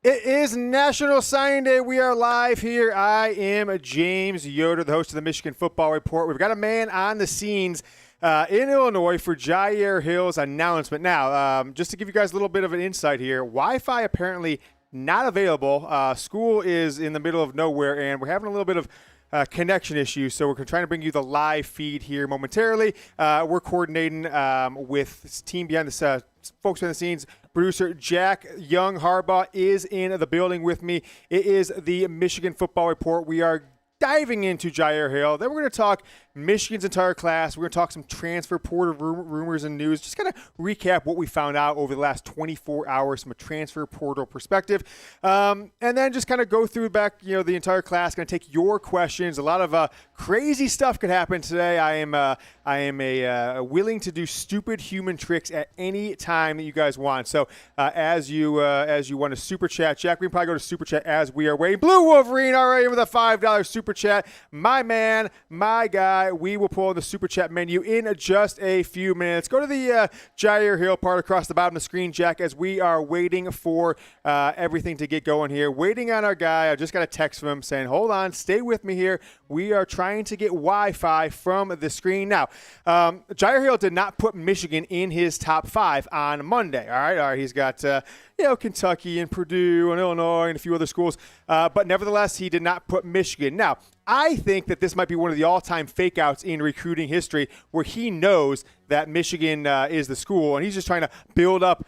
It is National Signing Day. We are live here. I am James Yoder, the host of the Michigan Football Report. We've got a man on the scenes in Illinois for Jyaire Hill's announcement. Now, just to give you guys a little bit of an insight here, Wi-Fi apparently not available. School is in the middle of nowhere, and we're having a little bit of connection issues, so we're trying to bring you the live feed here momentarily. We're coordinating with team behind the folks behind the scenes. Producer Jack Young Harbaugh is in the building with me. It is the Michigan Football Report. We are diving into Jyaire Hill. Then we're going to talk Michigan's entire class. We're going to talk some transfer portal rumors and news. Just kind of recap what we found out over the last 24 hours from a transfer portal perspective. And then just kind of go through back, the entire class. Going to take your questions. A lot of crazy stuff could happen today. I am willing to do stupid human tricks at any time that you guys want. So as you want to super chat, Jack, we can probably go to super chat as we are waiting. Blue Wolverine already with a $5 super chat. My man, my guy. We will pull the super chat menu in just a few minutes. Go to the Jyaire Hill part across the bottom of the screen, Jack, as we are waiting for everything to get going here. Waiting on our guy. I just got a text from him saying, hold on, stay with me here. We are trying to get Wi-Fi from the screen. Now, Jyaire Hill did not put Michigan in his top 5 on Monday. All right. He's got Kentucky and Purdue and Illinois and a few other schools. But nevertheless, he did not put Michigan. Now, I think that this might be one of the all-time fake-outs in recruiting history where he knows that Michigan is the school, and he's just trying to build up,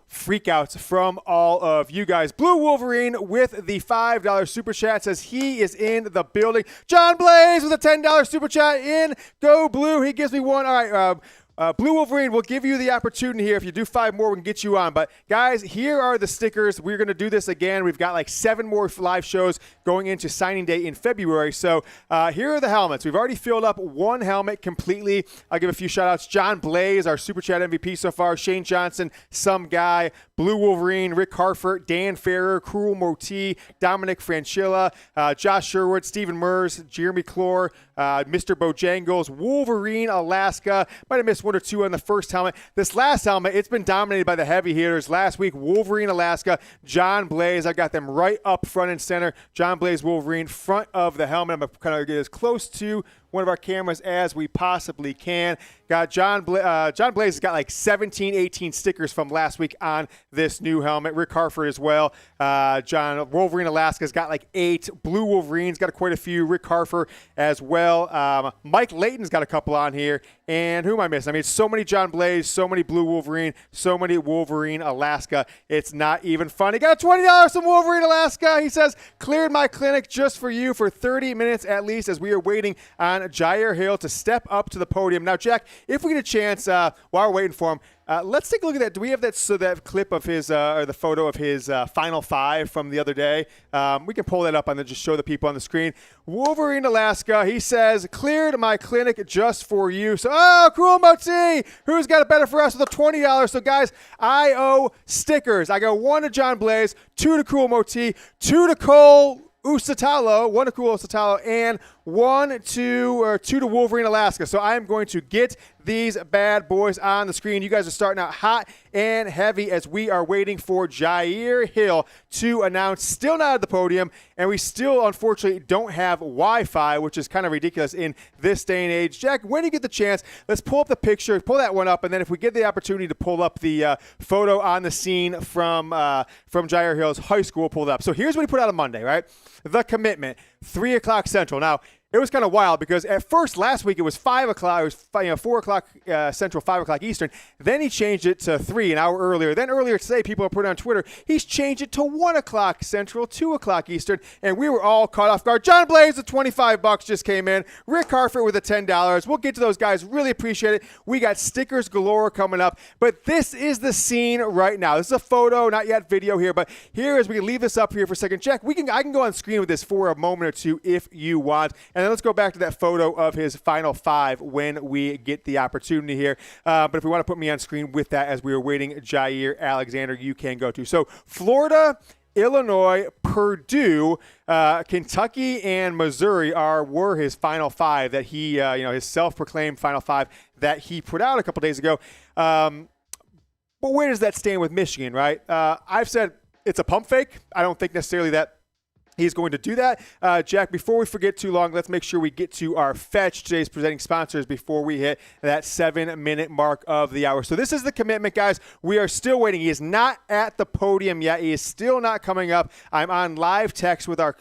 freak-outs from all of you guys. Blue Wolverine with the $5 super chat says he is in the building. John Blaze with a $10 super chat in. Go Blue. He gives me one. All right, Blue Wolverine, we'll give you the opportunity here. If you do 5 more, we can get you on. But, guys, here are the stickers. We're going to do this again. We've got like 7 more live shows going into signing day in February. So here are the helmets. We've already filled up 1 helmet completely. I'll give a few shout-outs. John Blaze, our Super Chat MVP so far. Shane Johnson, some guy. Blue Wolverine, Rick Harford, Dan Ferrer, Cruel Moti, Dominic Franchilla, Josh Sherwood, Stephen Mers, Jeremy Clore, Mr. Bojangles, Wolverine, Alaska. Might have missed 1 or 2 on the first helmet. This last helmet, it's been dominated by the heavy hitters. Last week, Wolverine, Alaska, John Blaze. I got them right up front and center. John Blaze, Wolverine, front of the helmet. I'm going to kind of get as close to one of our cameras as we possibly can. Got John Blaze has got like 17, 18 stickers from last week on this new helmet. Rick Harford as well. John Wolverine Alaska's got like 8. Blue Wolverine's got quite a few. Rick Harford as well. Mike Layton's got a couple on here. And who am I missing? I mean, so many John Blaze, so many Blue Wolverine, so many Wolverine Alaska. It's not even funny. Got $20 from Wolverine Alaska. He says, cleared my clinic just for you for 30 minutes at least as we are waiting on Jyaire Hill to step up to the podium. Now, Jack, if we get a chance while we're waiting for him, let's take a look at that. Do we have that clip of his or the photo of his Final 5 from the other day? We can pull that up and then just show the people on the screen. Wolverine Alaska, he says, cleared my clinic just for you. So, Cruel Moti, who's got it better for us with a $20? So, guys, I owe stickers. I got 1 to John Blaze, 2 to Cruel Moti, 2 to Cole Usatalo, 1 to Cruel Usatalo, and 2 to Wolverine Alaska. So I am going to get these bad boys on the screen. You guys are starting out hot and heavy as we are waiting for Jyaire Hill to announce. Still not at the podium, and we still, unfortunately, don't have Wi-Fi, which is kind of ridiculous in this day and age. Jack, when you get the chance, let's pull up the picture, pull that one up, and then if we get the opportunity to pull up the photo on the scene from Jyaire Hill's high school, pull it up. So here's what he put out on Monday, right? The commitment, 3 o'clock Central. Now, it was kind of wild because at first last week it was 5 o'clock. It was 4 o'clock Central, 5 o'clock Eastern. Then he changed it to 3 an hour earlier. Then earlier today, people are putting on Twitter, he's changed it to 1 o'clock Central, 2 o'clock Eastern, and we were all caught off guard. John Blaze with $25 just came in. Rick Harford with a $10. We'll get to those guys. Really appreciate it. We got stickers galore coming up, but this is the scene right now. This is a photo, not yet video here, but here as we leave this up here for a second, Jack, I can go on screen with this for a moment or two if you want. And then let's go back to that photo of his Final 5 when we get the opportunity here. But if we want to put me on screen with that as we are waiting, Jair Alexander, you can go to. So Florida, Illinois, Purdue, Kentucky, and Missouri were his Final 5 that he, his self-proclaimed Final 5 that he put out a couple days ago. But where does that stand with Michigan, right? I've said it's a pump fake. I don't think necessarily that he's going to do that. Jack, before we forget too long, let's make sure we get to our Fetch, today's presenting sponsors, before we hit that 7-minute mark of the hour. So this is the commitment, guys. We are still waiting. He is not at the podium yet. He is still not coming up. I'm on live text with our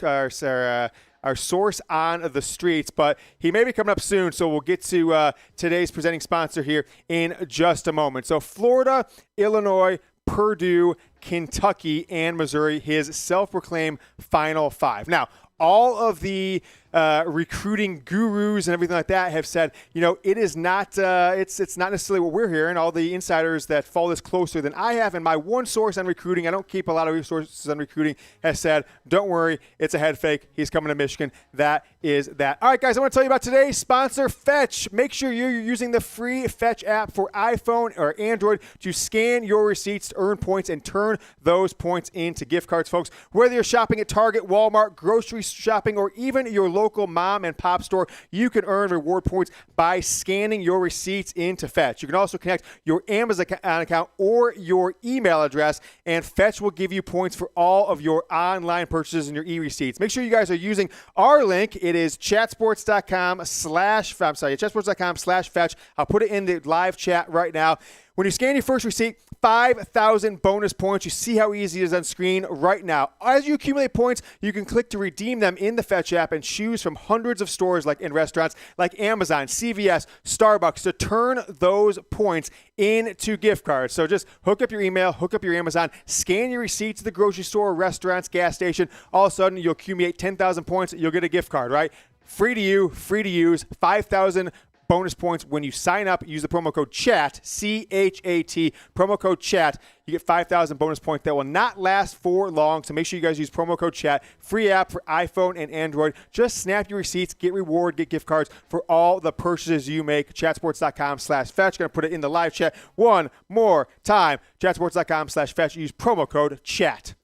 source on the streets, but he may be coming up soon, so we'll get to today's presenting sponsor here in just a moment. So Florida, Illinois, Purdue, Kentucky, and Missouri, his self-proclaimed Final Five. Now, all of the recruiting gurus and everything like that have said, it is not, it's not necessarily what we're hearing. All the insiders that follow this closer than I have, and my one source on recruiting, I don't keep a lot of resources on recruiting, has said, don't worry, it's a head fake. He's coming to Michigan. That is that. All right, guys, I want to tell you about today's sponsor, Fetch. Make sure you're using the free Fetch app for iPhone or Android to scan your receipts to earn points and turn those points into gift cards, folks. Whether you're shopping at Target, Walmart, grocery shopping, or even your local mom and pop store, you can earn reward points by scanning your receipts into Fetch. You can also connect your Amazon account or your email address, and Fetch will give you points for all of your online purchases and your e-receipts. Make sure you guys are using our link. It is chatsports.com/Fetch. I'll put it in the live chat right now. When you scan your first receipt, 5,000 bonus points. You see how easy it is on screen right now. As you accumulate points, you can click to redeem them in the Fetch app and choose from hundreds of stores and restaurants like Amazon, CVS, Starbucks to turn those points into gift cards. So just hook up your email, hook up your Amazon, scan your receipts at the grocery store, restaurants, gas station. All of a sudden, you'll accumulate 10,000 points. You'll get a gift card, right? Free to you, free to use, 5,000 bonus points when you sign up. Use the promo code CHAT, C-H-A-T, promo code CHAT. You get 5,000 bonus points that will not last for long, so make sure you guys use promo code CHAT. Free app for iPhone and Android. Just snap your receipts, get reward, get gift cards for all the purchases you make. Chatsports.com/Fetch. Going to put it in the live chat one more time. Chatsports.com/Fetch. Use promo code CHAT.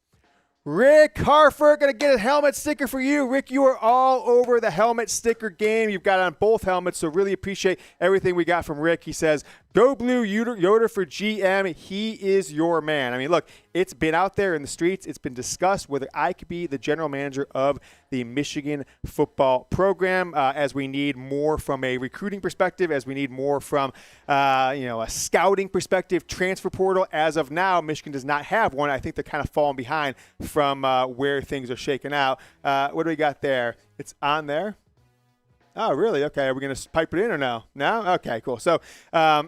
Rick Harford, going to get a helmet sticker for you. Rick, you are all over the helmet sticker game. You've got on both helmets, so really appreciate everything we got from Rick. He says, go blue, Yoder for GM. He is your man. I mean, look, it's been out there in the streets. It's been discussed whether I could be the general manager of the Michigan football program, as we need more from a recruiting perspective, as we need more from a scouting perspective, transfer portal. As of now, Michigan does not have one. I think they're kind of falling behind from where things are shaking out. What do we got there? It's on there. Oh, really? Okay. Are we going to pipe it in or no? No? Okay, cool. So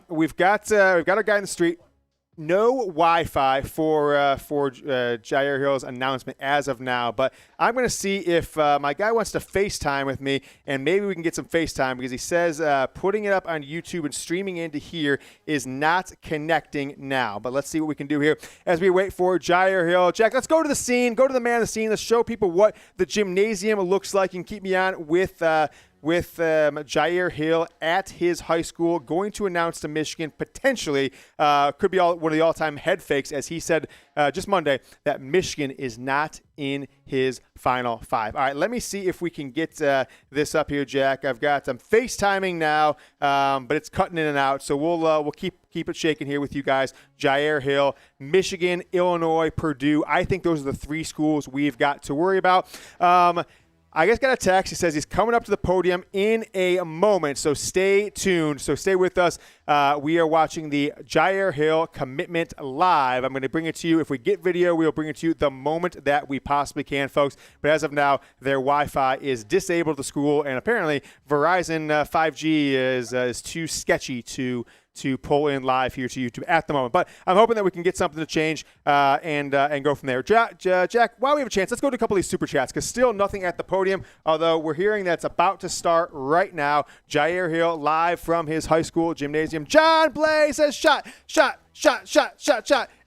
we've got our guy in the street. No Wi-Fi for Jyaire Hill's announcement as of now, but I'm going to see if my guy wants to FaceTime with me, and maybe we can get some FaceTime because he says putting it up on YouTube and streaming into here is not connecting now. But let's see what we can do here as we wait for Jyaire Hill. Jack, let's go to the scene. Go to the man of the scene. Let's show people what the gymnasium looks like and keep me on with Jyaire Hill at his high school, going to announce to Michigan potentially could be one of the all-time head fakes, as he said just Monday, that Michigan is not in his Final Five. All right, let me see if we can get this up here, Jack. I'm FaceTiming now, but it's cutting in and out, so we'll keep it shaking here with you guys. Jyaire Hill, Michigan, Illinois, Purdue. I think those are the three schools we've got to worry about. I just got a text. He says he's coming up to the podium in a moment, so stay tuned. So stay with us. We are watching the Jyaire Hill commitment live. I'm going to bring it to you. If we get video, we'll bring it to you the moment that we possibly can, folks. But as of now, their Wi-Fi is disabled at the school, and apparently Verizon 5G is too sketchy to pull in live here to YouTube at the moment. But I'm hoping that we can get something to change and go from there. Jack, while we have a chance, let's go to a couple of these super chats because still nothing at the podium, although we're hearing that it's about to start right now. Jyaire Hill live from his high school gymnasium. John Blaze says shot.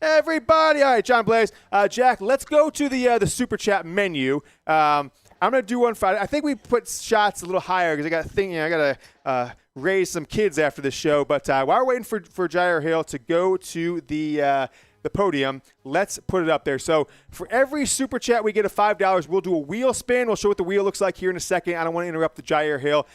Everybody. All right, John Blaze. Jack, let's go to the super chat menu. I'm going to do one Friday. I think we put shots a little higher because I got to raise some kids after this show. But while we're waiting for Jyaire Hill to go to the podium, let's put it up there. So for every super chat we get of $5, we'll do a wheel spin. We'll show what the wheel looks like here in a second. I don't want to interrupt the Jyaire Hill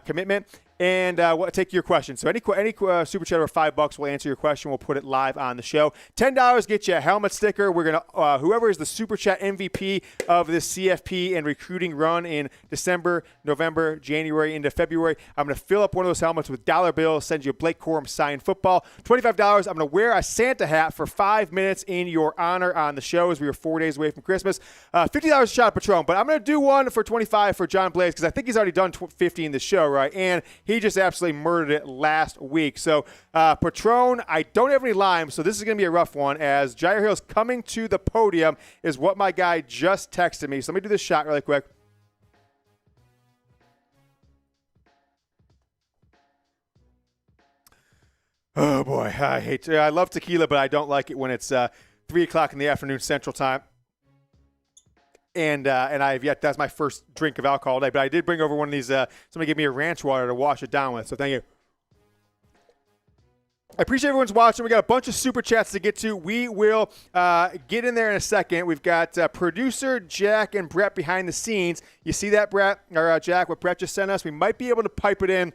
commitment. And we'll take your question. So any super chat over $5, we'll answer your question. We'll put it live on the show. $10 get you a helmet sticker. We're gonna whoever is the super chat MVP of this CFP and recruiting run in December, November, January into February. I'm gonna fill up one of those helmets with dollar bills. Send you a Blake Corum signed football. $25. I'm gonna wear a Santa hat for 5 minutes in your honor on the show as we are 4 days away from Christmas. $50 a shot of Patron, but I'm gonna do one for $25 for John Blaze because I think he's already done 50 in the show, right? And he just absolutely murdered it last week. So, Patron, I don't have any limes, so this is going to be a rough one as Jyaire Hill's coming to the podium is what my guy just texted me. So let me do this shot really quick. Oh, boy. I love tequila, but I don't like it when it's 3 o'clock in the afternoon Central Time. And I've yet that's my first drink of alcohol today. But I did bring over one of these. Somebody gave me a ranch water to wash it down with. So thank you. I appreciate everyone's watching. We got a bunch of super chats to get to. We will get in there in a second. We've got producer Jack and Brett behind the scenes. You see that, Brett or Jack? What Brett just sent us. We might be able to pipe it in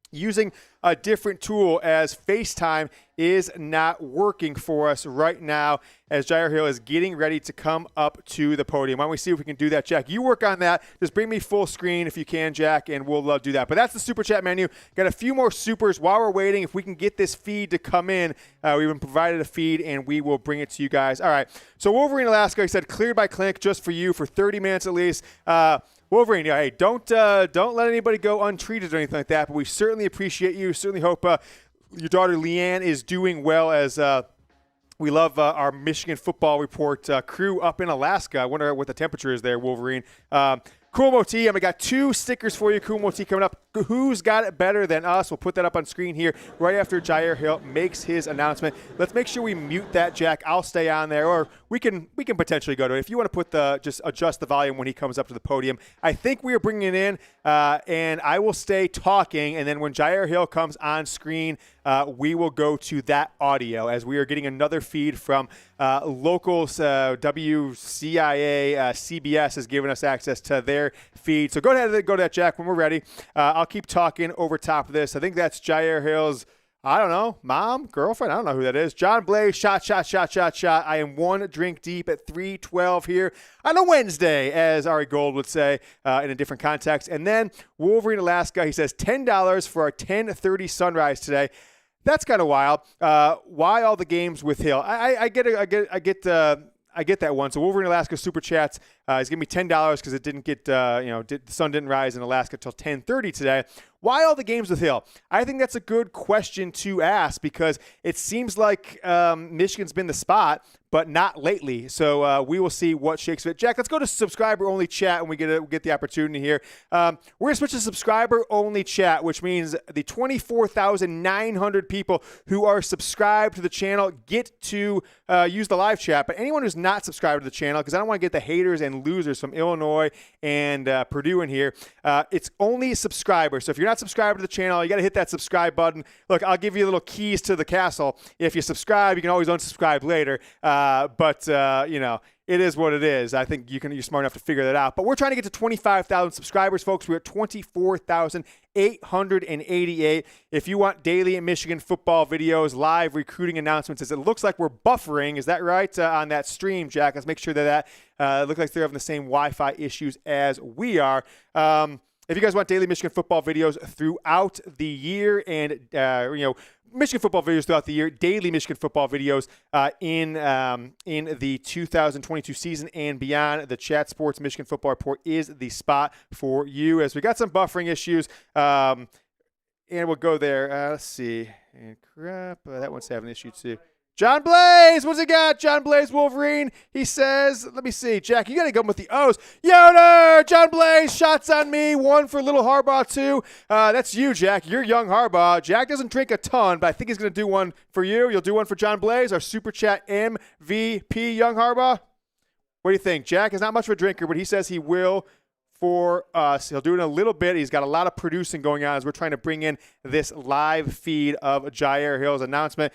using a different tool as FaceTime is not working for us right now as Jyaire Hill is getting ready to come up to the podium. Why don't we see if we can do that, Jack? You work on that. Just bring me full screen if you can, Jack, and we'll do that. But that's the super chat menu. Got a few more supers while we're waiting. If we can get this feed to come in, we've been provided a feed, and we will bring it to you guys. All right. So Wolverine, Alaska, he said cleared by clinic just for you for 30 minutes at least. Wolverine, hey, don't let anybody go untreated or anything like that, but we certainly appreciate you. Certainly hope your daughter Leanne is doing well as we love our Michigan football report crew up in Alaska. I wonder what the temperature is there, Wolverine. Cool Moti, I got 2 stickers for you. Cool Moti coming up. Who's got it better than us? We'll put that up on screen here right after Jyaire Hill makes his announcement. Let's make sure we mute that, Jack. I'll stay on there, or we can potentially go to it. If you want to put just adjust the volume when he comes up to the podium. I think we are bringing it in, and I will stay talking, and then when Jyaire Hill comes on screen, we will go to that audio as we are getting another feed from locals. WCIA, CBS has given us access to their feed. So go ahead and go to that, Jack, when we're ready. I'll keep talking over top of this. I think that's Jyaire Hill's, I don't know, mom, girlfriend. I don't know who that is. John Blaze, shot. I am 1 drink deep at 3:12 here on a Wednesday, as Ari Gold would say in a different context. And then Wolverine, Alaska, he says $10 for our 10:30 sunrise today. That's kind of wild. Why all the games with Hill? I get that one. So Wolverine Alaska super chats is giving me $10 because it didn't get the sun didn't rise in Alaska till 10:30 today. Why all the games with Hill? I think that's a good question to ask because it seems like Michigan's been the spot, but not lately. So we will see what shakes of it. Jack, let's go to subscriber-only chat when we get the opportunity here. We're going to switch to subscriber-only chat, which means the 24,900 people who are subscribed to the channel get to use the live chat. But anyone who's not subscribed to the channel, because I don't want to get the haters and losers from Illinois and Purdue in here, it's only subscribers. So if you're not subscribed to the channel, you got to hit that subscribe button. Look, I'll give you little keys to the castle. If you subscribe, you can always unsubscribe later. But it is what it is. I think you're smart enough to figure that out. But we're trying to get to 25,000 subscribers, folks. We're at 24,888. If you want daily Michigan football videos, live recruiting announcements, as it looks like we're buffering. Is that right on that stream, Jack? Let's make sure that looks like they're having the same Wi-Fi issues as we are. If you guys want daily Michigan football videos throughout the year and, Michigan football videos throughout the year, daily Michigan football videos in the 2022 season and beyond, the Chat Sports Michigan Football Report is the spot for you as we got some buffering issues. And we'll go there. Let's see. And crap. That one's having an issue too. John Blaze, what's he got? John Blaze Wolverine. He says, let me see. Jack, you got to go with the O's. Yoder, John Blaze, shots on me. 1 for little Harbaugh, 2. That's you, Jack. You're young Harbaugh. Jack doesn't drink a ton, but I think he's going to do one for you. You'll do one for John Blaze, our super chat MVP, young Harbaugh. What do you think? Jack is not much of a drinker, but he says he will for us. He'll do it in a little bit. He's got a lot of producing going on as we're trying to bring in this live feed of Jyaire Hill's announcement.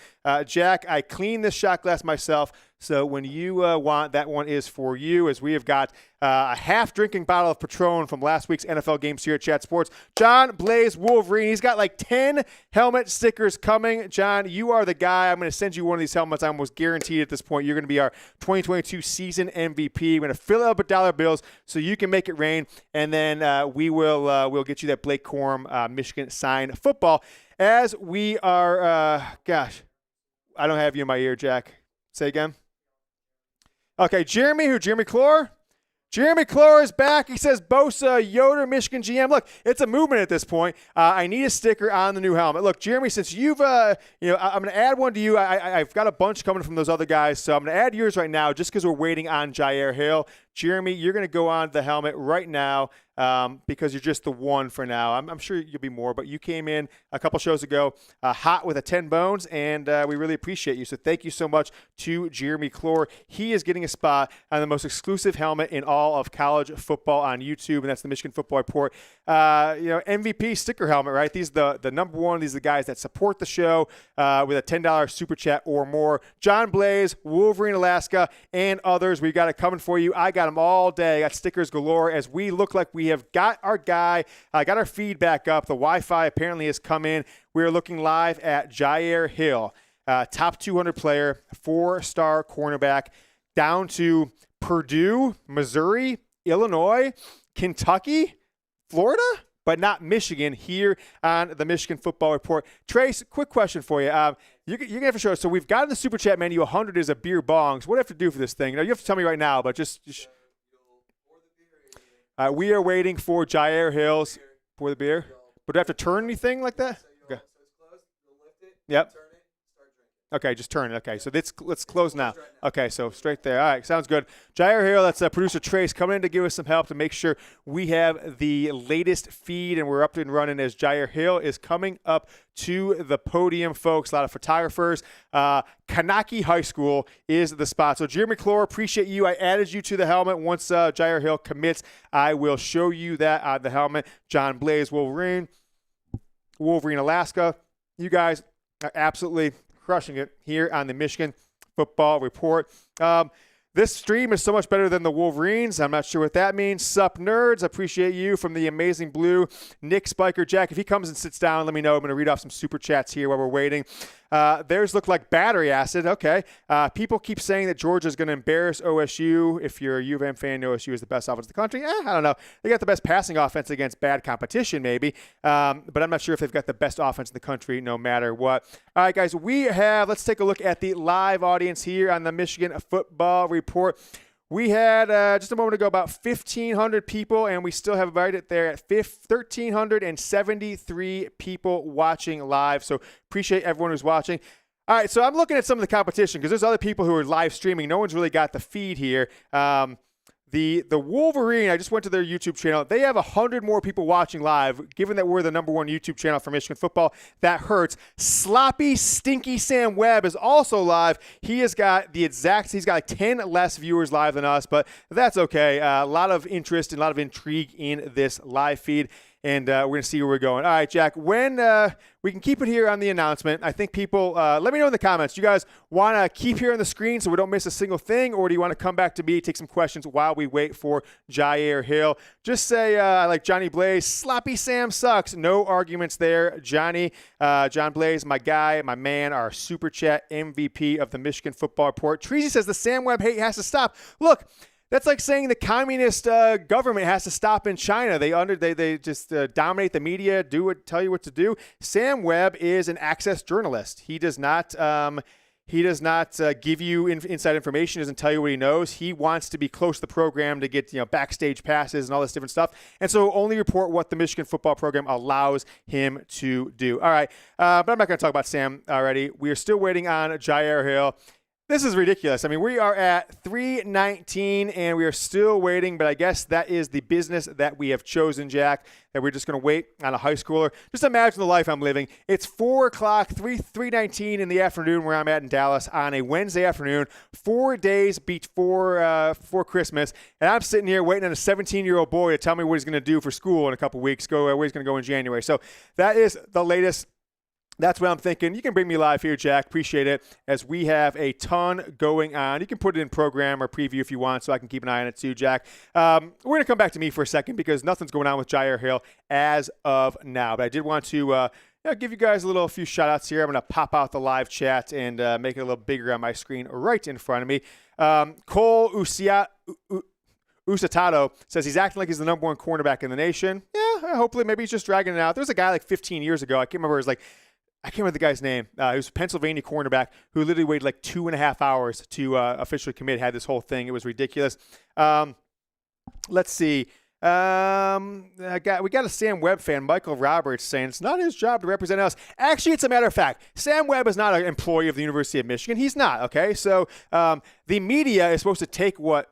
Jack, I cleaned this shot glass myself, So when you want, that one is for you, as we have got a half-drinking bottle of Patron from last week's NFL games here at Chat Sports. John Blaze Wolverine, he's got like 10 helmet stickers coming. John, you are the guy. I'm going to send you one of these helmets. I'm almost guaranteed at this point you're going to be our 2022 season MVP. We're going to fill it up with dollar bills so you can make it rain, and then we'll get you that Blake Corum Michigan signed football. As we are, gosh, I don't have you in my ear, Jack. Say again. Okay, Jeremy Clore? Jeremy Clore is back. He says, Bosa, Yoder, Michigan GM. Look, it's a movement at this point. I need a sticker on the new helmet. Look, Jeremy, since you've, I'm going to add one to you. I've got a bunch coming from those other guys, so I'm going to add yours right now just because we're waiting on Jyaire Hill. Jeremy, you're going to go on the helmet right now because you're just the one for now. I'm sure you'll be more, but you came in a couple shows ago hot with a 10 bones, and we really appreciate you. So thank you so much to Jeremy Clore. He is getting a spot on the most exclusive helmet in all of college football on YouTube, and that's the Michigan Football Report. MVP sticker helmet, right? These are the number one. These are the guys that support the show with a $10 super chat or more. John Blaze, Wolverine, Alaska, and others. We've got it coming for you. I got them all day. I got stickers galore as we look like we have got our guy, got our feed back up. The Wi-Fi apparently has come in. We're looking live at Jyaire Hill, top 200 player, 4-star cornerback, down to Purdue, Missouri, Illinois, Kentucky, Florida, but not Michigan, here on the Michigan Football Report. Trace, quick question for you. You're going to have to show us. So we've got in the Super Chat menu 100 is a beer bongs. What do I have to do for this thing? You have to tell me right now, but just we are waiting for Jyaire Hills for the beer. But do I have to turn anything like that? Okay. Yep. Okay, just turn it. Okay, so let's close now. Okay, so straight there. All right, sounds good. Jyaire Hill, that's producer Trace coming in to give us some help to make sure we have the latest feed and we're up and running as Jyaire Hill is coming up to the podium, folks. A lot of photographers. Kanaki High School is the spot. So Jeremy Clore, appreciate you. I added you to the helmet. Once Jyaire Hill commits, I will show you that on the helmet. John Blaze, Wolverine, Alaska. You guys are absolutely crushing it here on the Michigan Football Report. This stream is so much better than the Wolverines. I'm not sure what that means. Sup, nerds. Appreciate you from the Amazing Blue. Nick Spiker, Jack, if he comes and sits down, let me know. I'm going to read off some super chats here while we're waiting. Theirs look like battery acid. Okay. People keep saying that Georgia's going to embarrass OSU. If you're a U of M fan, OSU is the best offense in the country. I don't know. They got the best passing offense against bad competition, maybe. But I'm not sure if they've got the best offense in the country no matter what. All right, guys, let's take a look at the live audience here on the Michigan Football Report. We had, just a moment ago, about 1,500 people, and we still have right it there at 1,373 people watching live. So appreciate everyone who's watching. All right, so I'm looking at some of the competition because there's other people who are live streaming. No one's really got the feed here. The Wolverine, I just went to their YouTube channel. They have 100 more people watching live. Given that we're the number one YouTube channel for Michigan football, that hurts. Sloppy, stinky Sam Webb is also live. He's got like 10 less viewers live than us, but that's okay. A lot of interest and a lot of intrigue in this live feed. And we're going to see where we're going. All right, Jack, when we can keep it here on the announcement. I think people, let me know in the comments. You guys want to keep here on the screen so we don't miss a single thing, or do you want to come back to me, take some questions while we wait for Jyaire Hill? Just say, like Johnny Blaze, sloppy Sam sucks. No arguments there. John Blaze, my guy, my man, our Super Chat MVP of the Michigan Football Report. Treasy says the Sam Webb hate has to stop. Look, that's like saying the communist government has to stop in China. They just dominate the media, tell you what to do. Sam Webb is an access journalist. He does not give you inside information. He doesn't tell you what he knows. He wants to be close to the program to get backstage passes and all this different stuff. And so only report what the Michigan football program allows him to do. All right, but I'm not going to talk about Sam already. We are still waiting on Jyaire Hill. This is ridiculous. I mean, we are at 3:19, and we are still waiting, but I guess that is the business that we have chosen, Jack, that we're just going to wait on a high schooler. Just imagine the life I'm living. It's 4 o'clock, 3:19 in the afternoon where I'm at in Dallas on a Wednesday afternoon, 4 days before Christmas, and I'm sitting here waiting on a 17-year-old boy to tell me what he's going to do for school in a couple weeks, where he's going to go in January. So that is the latest That's what I'm thinking. You can bring me live here, Jack. Appreciate it, as we have a ton going on. You can put it in program or preview if you want, so I can keep an eye on it too, Jack. We're going to come back to me for a second because nothing's going on with Jyaire Hill as of now. But I did want to give you guys a few shout-outs here. I'm going to pop out the live chat and make it a little bigger on my screen right in front of me. Cole Usatato says he's acting like he's the number one cornerback in the nation. Yeah, hopefully. Maybe he's just dragging it out. There was a guy like 15 years ago. I can't remember the guy's name. He was a Pennsylvania cornerback who literally waited like 2.5 hours to officially commit, had this whole thing. It was ridiculous. Let's see. We got a Sam Webb fan, Michael Roberts, saying it's not his job to represent us. Actually, it's a matter of fact. Sam Webb is not an employee of the University of Michigan. He's not, okay? So the media is supposed to take what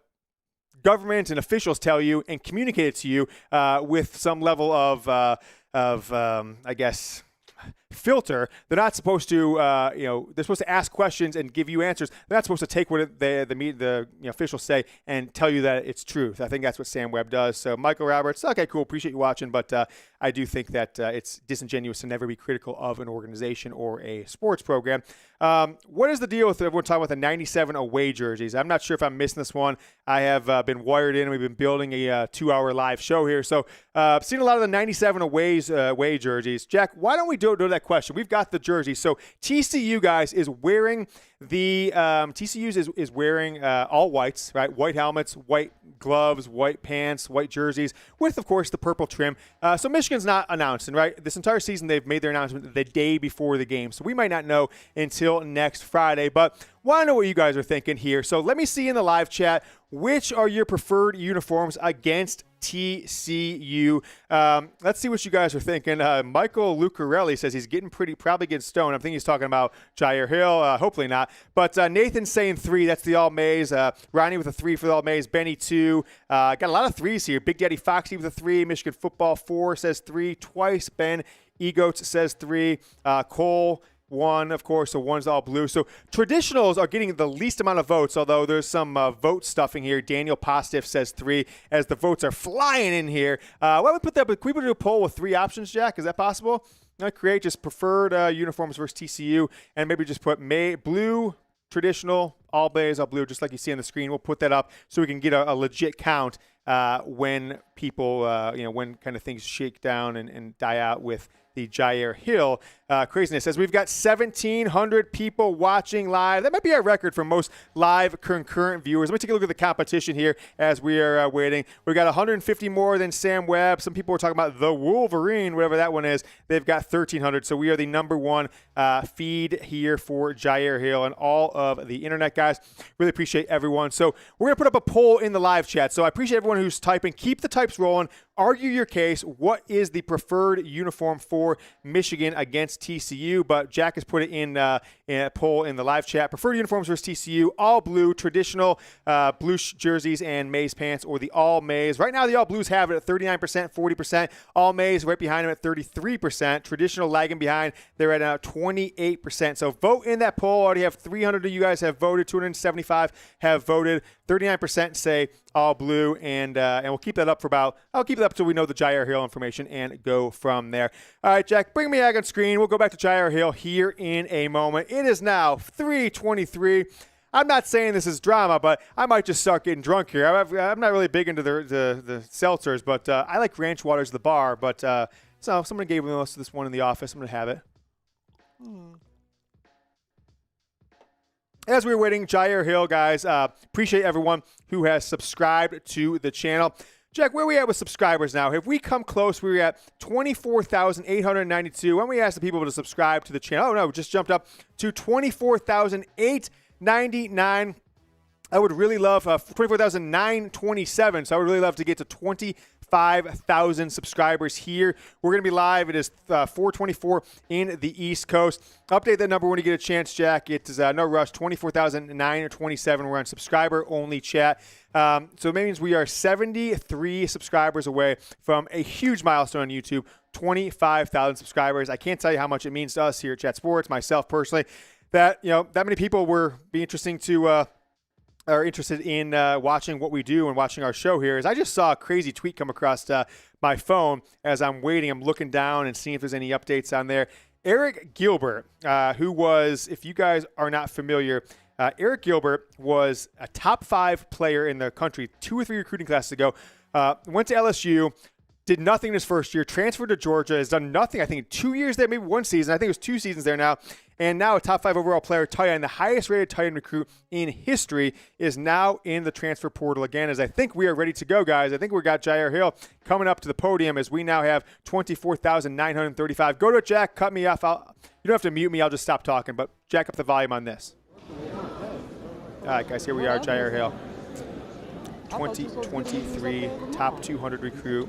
government and officials tell you and communicate it to you with some level of I guess, filter. They're not supposed to, they're supposed to ask questions and give you answers. They're not supposed to take what the officials say and tell you that it's truth. I think that's what Sam Webb does. So Michael Roberts, okay, cool. Appreciate you watching, but I do think that it's disingenuous to never be critical of an organization or a sports program. What is the deal with everyone talking about the 97 away jerseys? I'm not sure if I'm missing this one. I have been wired in. We've been building a 2-hour live show here. So I've seen a lot of the 97 away jerseys. Jack, why don't we do that question? We've got the jersey. So TCU, guys, is wearing TCU is wearing all whites, right? White helmets, white gloves, white pants, white jerseys, with, of course, the purple trim. So Michigan's not announcing, right? This entire season, they've made their announcement the day before the game. So we might not know until next Friday. But want to know what you guys are thinking here. So let me see in the live chat, which are your preferred uniforms against TCU? Let's see what you guys are thinking. Michael Lucarelli says he's probably getting stoned. I'm thinking he's talking about Jyaire Hill. Hopefully not. But Nathan's saying 3. That's the All Mays. Ronnie with a 3 for the All Mays. Benny 2. Got a lot of 3s here. Big Daddy Foxy with a 3. Michigan Football 4 says 3 twice. Ben Egoats says 3. Cole 1, of course, so 1's all blue. So traditionals are getting the least amount of votes, although there's some vote stuffing here. Daniel Postiff says 3, as the votes are flying in here. Why don't we put that? Can we put a poll with 3 options, Jack? Is that possible? Create just preferred uniforms versus TCU, and maybe just put blue, traditional, all Bays, all blue, just like you see on the screen. We'll put that up so we can get a legit count when people, when kind of things shake down and die out with the Jyaire Hill craziness. As we've got 1,700 people watching live. That might be our record for most live concurrent viewers. Let me take a look at the competition here as we are waiting. We've got 150 more than Sam Webb. Some people are talking about the Wolverine, whatever that one is. They've got 1,300. So we are the number one feed here for Jyaire Hill and all of the internet, guys. Really appreciate everyone. So we're going to put up a poll in the live chat. So I appreciate everyone who's typing. Keep the types rolling. Argue your case. What is the preferred uniform for Michigan against TCU? But Jack has put it in a poll in the live chat. Preferred uniforms versus TCU, all blue, traditional blue jerseys and maize pants, or the all maize. Right now, the all blues have it at 39%, 40%. All maize right behind them at 33%. Traditional lagging behind. They're at now 28%. So vote in that poll. Already have 300 of you guys have voted. 275 have voted. 39% say all blue, and we'll keep that up I'll keep it up till we know the Jyaire Hill information and go from there. All right, Jack, bring me back on screen. We'll go back to Jyaire Hill here in a moment. It is now 3:23. I'm not saying this is drama, but I might just start getting drunk here. I'm not really big into the seltzers, but I like ranch waters, the Bahr. But so someone gave me this one in the office. I'm going to have it. As we're waiting, Jyaire Hill, guys, appreciate everyone who has subscribed to the channel. Jack, where are we at with subscribers now? Have we come close? We were at 24,892. When we asked the people to subscribe to the channel, oh no, we just jumped up to 24,899. I would really love 24,927. So I would really love to get to 25,000 subscribers here. We're going to be live. It is 4:24 in the East Coast. Update that number when you get a chance, Jack. It is no rush. 24,927. We're on subscriber-only chat. So it means we are 73 subscribers away from a huge milestone on YouTube, 25,000 subscribers. I can't tell you how much it means to us here at Chat Sports, myself personally, that that many people are interested in watching what we do and watching our show here. Is I just saw a crazy tweet come across my phone as I'm waiting. I'm looking down and seeing if there's any updates on there. Eric Gilbert, who was, if you guys are not familiar, Eric Gilbert was a top 5 player in the country 2 or 3 recruiting classes ago. Went to LSU, did nothing in his first year, transferred to Georgia, has done nothing, I think, 2 years there, maybe 1 season. I think it was 2 seasons there now. And now a top 5 overall player, tight end, the highest rated tight end recruit in history, is now in the transfer portal again. As I think we are ready to go, guys. I think we got Jyaire Hill coming up to the podium as we now have 24,935. Go to it, Jack. Cut me off. You don't have to mute me. I'll just stop talking. But jack up the volume on this. All right, guys. Here we are, Jyaire Hill. 2023 top 200 recruit.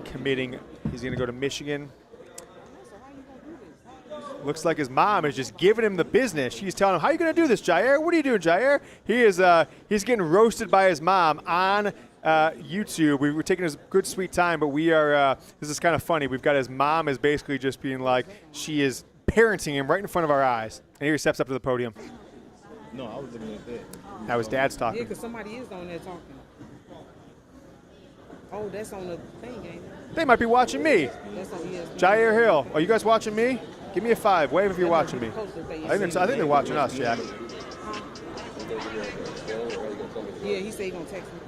Committing. He's going to go to Michigan. Looks like his mom is just giving him the business. She's telling him, how are you going to do this, Jyaire? What are you doing, Jyaire? He's getting roasted by his mom on YouTube. We were taking his good, sweet time, but we are, this is kind of funny. We've got his mom is basically just being like, she is parenting him right in front of our eyes. And here he steps up to the podium. No, I was looking at that. That was Dad's talking. Yeah, because somebody is on there talking. Oh, that's on the thing, ain't it? They might be watching me. That's on ESPN. Jyaire Hill. Are you guys watching me? Give me a 5. Wave if you're watching me. I think they're watching us, Jack. Yeah, he said he's going to text me.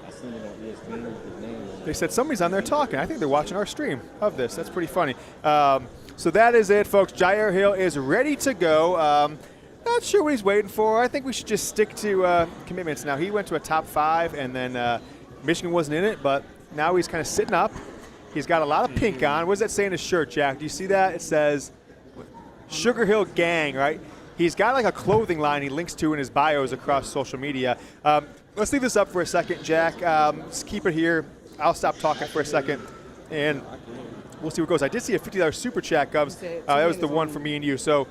I seen it on ESPN. His name. They said somebody's on there talking. I think they're watching our stream of this. That's pretty funny. So that is it, folks. Jyaire Hill is ready to go. Not sure what he's waiting for. I think we should just stick to commitments now. He went to a top 5, and then Michigan wasn't in it, but now he's kind of sitting up. He's got a lot of pink on. What does that say in his shirt, Jack? Do you see that? It says Sugar Hill Gang, right? He's got like a clothing line he links to in his bios across social media. Let's leave this up for a second, Jack. Just keep it here. I'll stop talking for a second, and we'll see what goes. I did see a $50 super chat, Gubs. That was the one for me and you. So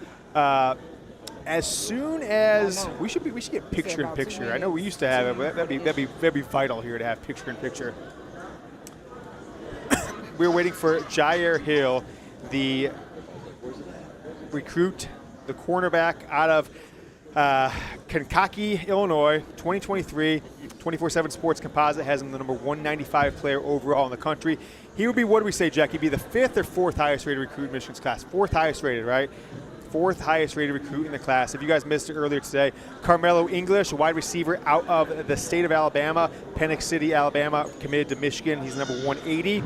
as soon as we should get picture in picture. I know we used to have it, but that'd be vital here to have picture in picture. We're waiting for Jyaire Hill, the recruit, the cornerback out of Kankakee, Illinois, 2023. 24/7 Sports Composite has him the number 195 player overall in the country. He would be, what do we say, Jack? He'd be the 5th or 4th highest rated recruit in Michigan's class. 4th highest rated, right? 4th highest rated recruit in the class. If you guys missed it earlier today, Karmello English, a wide receiver out of the state of Alabama, Penick City, Alabama, committed to Michigan. He's number 180.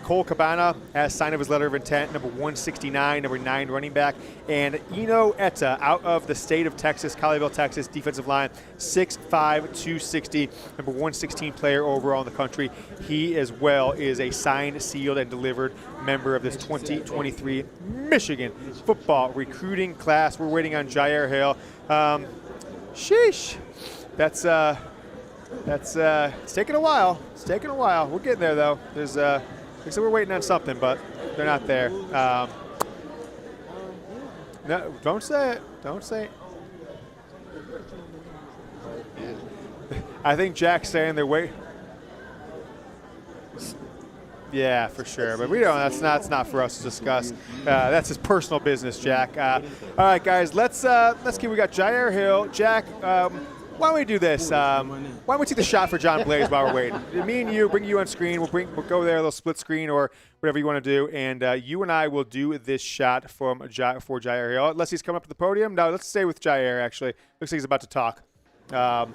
Cole Cabana has signed of his letter of intent, number 169, number 9 running back. And Enow Etta out of the state of Texas, Colleyville, Texas, defensive line, 6'5", 260, number 116 player overall in the country. He as well is a signed, sealed, and delivered member of this 2023 Michigan football recruiting class. We're waiting on Jyaire Hill. Sheesh. That's it's taking a while. It's taking a while. We're getting there though. There's so we're waiting on something, but they're not there. No, don't say it. Don't say it. I think Jack's saying they're waiting. Yeah, for sure. But we don't. That's not for us to discuss. That's his personal business, Jack. All right, guys. Let's keep. We got Jyaire Hill, Jack. Why don't we do this? Why don't we take the shot for John Blaze while we're waiting? Me and you, bring you on screen. We'll go there, a little split screen or whatever you want to do, and you and I will do this shot for Jyaire Hill. Unless he's coming up to the podium. No, let's stay with Jyaire. Actually, looks like he's about to talk. All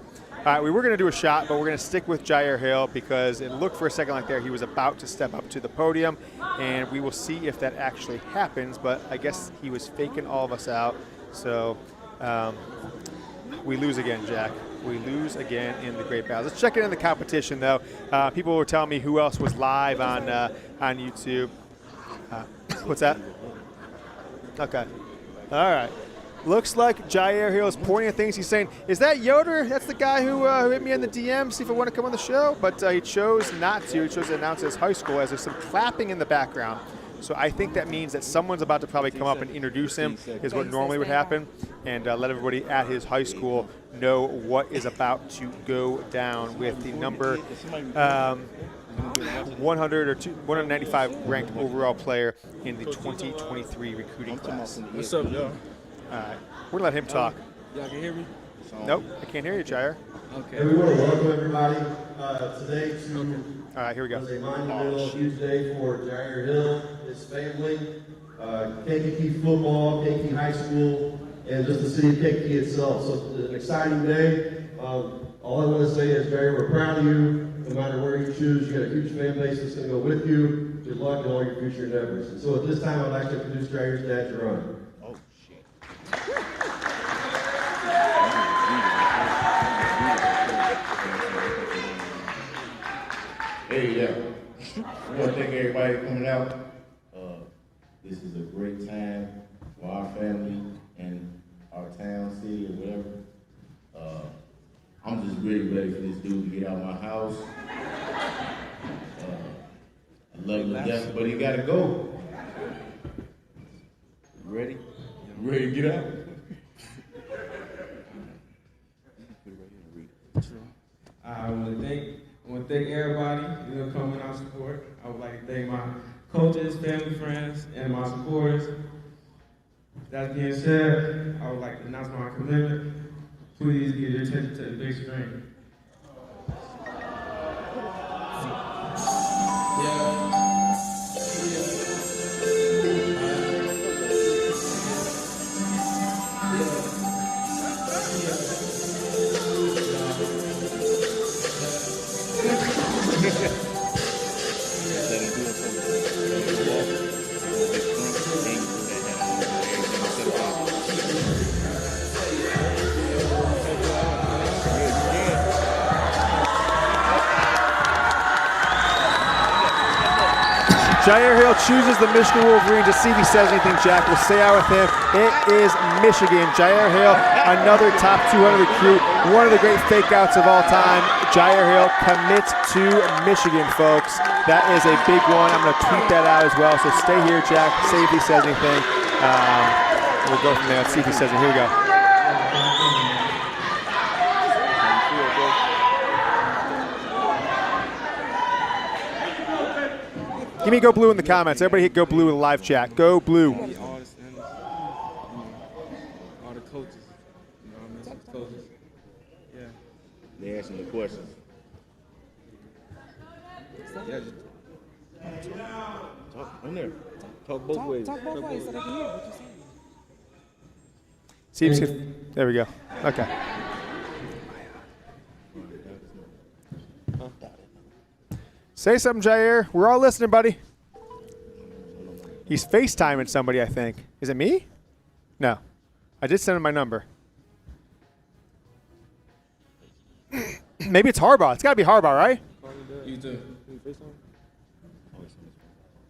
right, we were going to do a shot, but we're going to stick with Jyaire Hill because it looked for a second like there he was about to step up to the podium, and we will see if that actually happens. But I guess he was faking all of us out, so. We lose again, Jack. We lose again in the great battles. Let's check in the competition, though. People were telling me who else was live on YouTube. What's that? Okay. All right. Looks like Jyaire Hill is pointing at things. He's saying, is that Yoder? That's the guy who hit me in the DM, see if I want to come on the show. But he chose not to. He chose to announce his high school as there's some clapping in the background. So I think that means that someone's about to probably come up and introduce him, is what normally would happen, and let everybody at his high school know what is about to go down with the number 100 or 195 ranked overall player in the 2023 recruiting class. What's up, y'all? All right. We're going to let him talk. Y'all can hear me? Nope, I can't hear you, Jyaire. Okay. And we want to welcome everybody today to all right, here we go. a monumental huge day for Jyaire Hill. his family, KKT football, KKT high school, and just the city of KKT itself. So it's an exciting day. All I want to say is, Jyaire, we're proud of you. No matter where you choose, you got a huge fan base that's going to go with you. Good luck in all your future endeavors. And so at this time, I'd like to introduce Jaire's dad, Jerron. Oh, shit. Hey, yeah. I want to thank everybody for coming out. This is a great time for our family and our town, city, or whatever. I'm just really ready for this dude to get out of my house. I love him to death, but he got to go. You ready? You ready to get out? I want to thank everybody, coming out support. I would like to thank my coaches, family, friends, and my supporters. That being said, I would like to announce my commitment. Please give your attention to the big screen. Jyaire Hill chooses the Michigan Wolverines. To see if he says anything, Jack. We'll stay out with him. It is Michigan. Jyaire Hill, another top 200 recruit, one of the great fake outs of all time. Jyaire Hill commits to Michigan, folks. That is a big one. I'm going to tweet that out as well. So stay here, Jack. See if he says anything. We'll go from there. Let's see if he says it. Here we go. Give me Go Blue in the comments. Everybody hit Go Blue in the live chat. Go Blue. All the standards, all the coaches, coaches. Yeah. They asking the questions. Yeah. Talk in there. Talk both ways. Talk both ways so they can hear what you're saying. See if it's good. There we go. Okay. Say something, Jyaire. We're all listening, buddy. He's FaceTiming somebody, I think. Is it me? No. I did send him my number. Maybe it's Harbaugh. It's got to be Harbaugh, right? You too.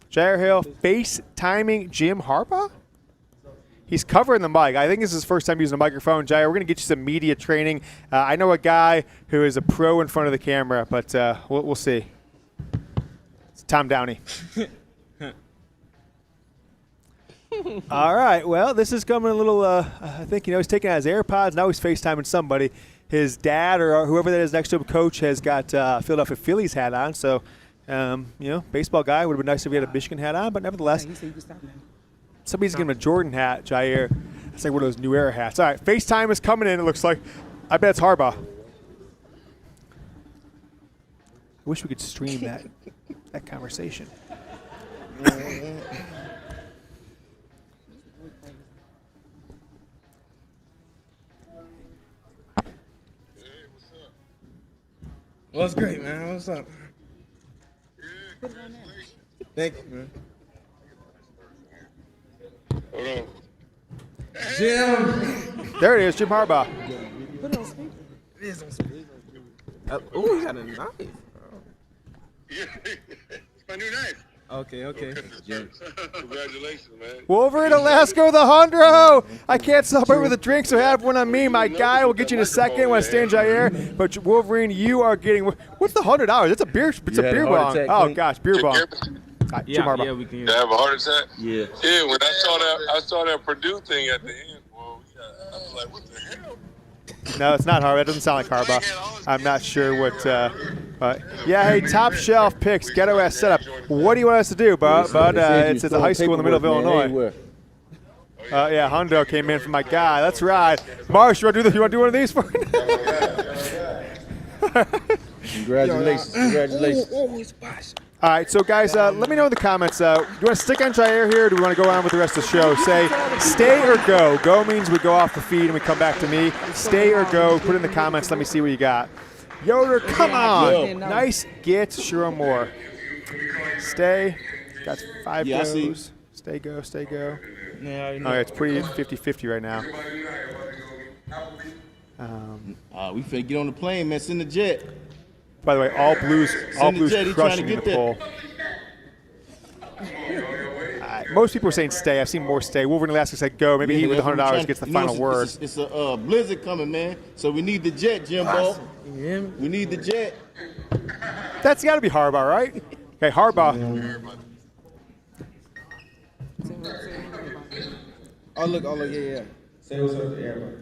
Jyaire Hill FaceTiming Jim Harbaugh? He's covering the mic. I think this is his first time using a microphone. Jyaire, we're going to get you some media training. I know a guy who is a pro in front of the camera, but we'll see. It's Tom Downey. All right. Well, this is coming a little, I think, he's taking out his AirPods. Now he's FaceTiming somebody. His dad or whoever that is next to him, coach, has got Philadelphia Phillies hat on. So, baseball guy. Would have been nice if he had a Michigan hat on, but nevertheless. He said you can stop now. Somebody's getting a Jordan hat, Jyaire. It's like one of those New Era hats. All right, FaceTime is coming in, it looks like. I bet it's Harbaugh. I wish we could stream that conversation. What's great, man? What's up? Thank you, man. Hold on. Jim. There it is, Jim Harbaugh. Put it on speaker. It is on speaker. Oh, you got a knife. Yeah, it's my new knife. Okay. Congratulations, man. Wolverine Alaska with $100. I can't celebrate with a drink, so have one on me. My guy will get you in a second when I stand Jyaire. But Wolverine, you are getting what's the $100? It's a beer. It's a beer bong. Oh gosh, beer bong. Jim Harbaugh. Yeah, we can. Did I have a heart attack? Yeah. Yeah, when I saw that Purdue thing at the end, well, I was like, what the hell? No, it's not Harbaugh. That doesn't sound like Harbaugh. I'm not sure what. Yeah, hey, top shelf picks, ghetto ass setup. What do you want us to do, bud? It's a high school in the middle of Illinois. Yeah, Hondo came in from my guy. That's right. Marsh, you want to do one of these for me? Congratulations. All right, so guys, let me know in the comments. Do you want to stick on Jyaire here, or do we want to go on with the rest of the show? Say stay or go. Go means we go off the feed and we come back to me. Stay or go. Put in the comments. Let me see what you got. Yoder, come on. Nice get, Jyaire Moore. Stay. Got 5 goes. Stay, go, stay, go. Yeah, it's pretty 50-50 right now. we finna get on the plane, man. Send the jet. By the way, all blues crushing in the poll. Most people are saying stay. I've seen more stay. Wolverine Alaska said go. Maybe he with $100 gets the final word. It's a blizzard coming, man. So we need the jet, Jimbo. We need the jet. That's got to be Harbaugh, right? Okay, Harbaugh. Oh, look, yeah. Say what's up to everybody.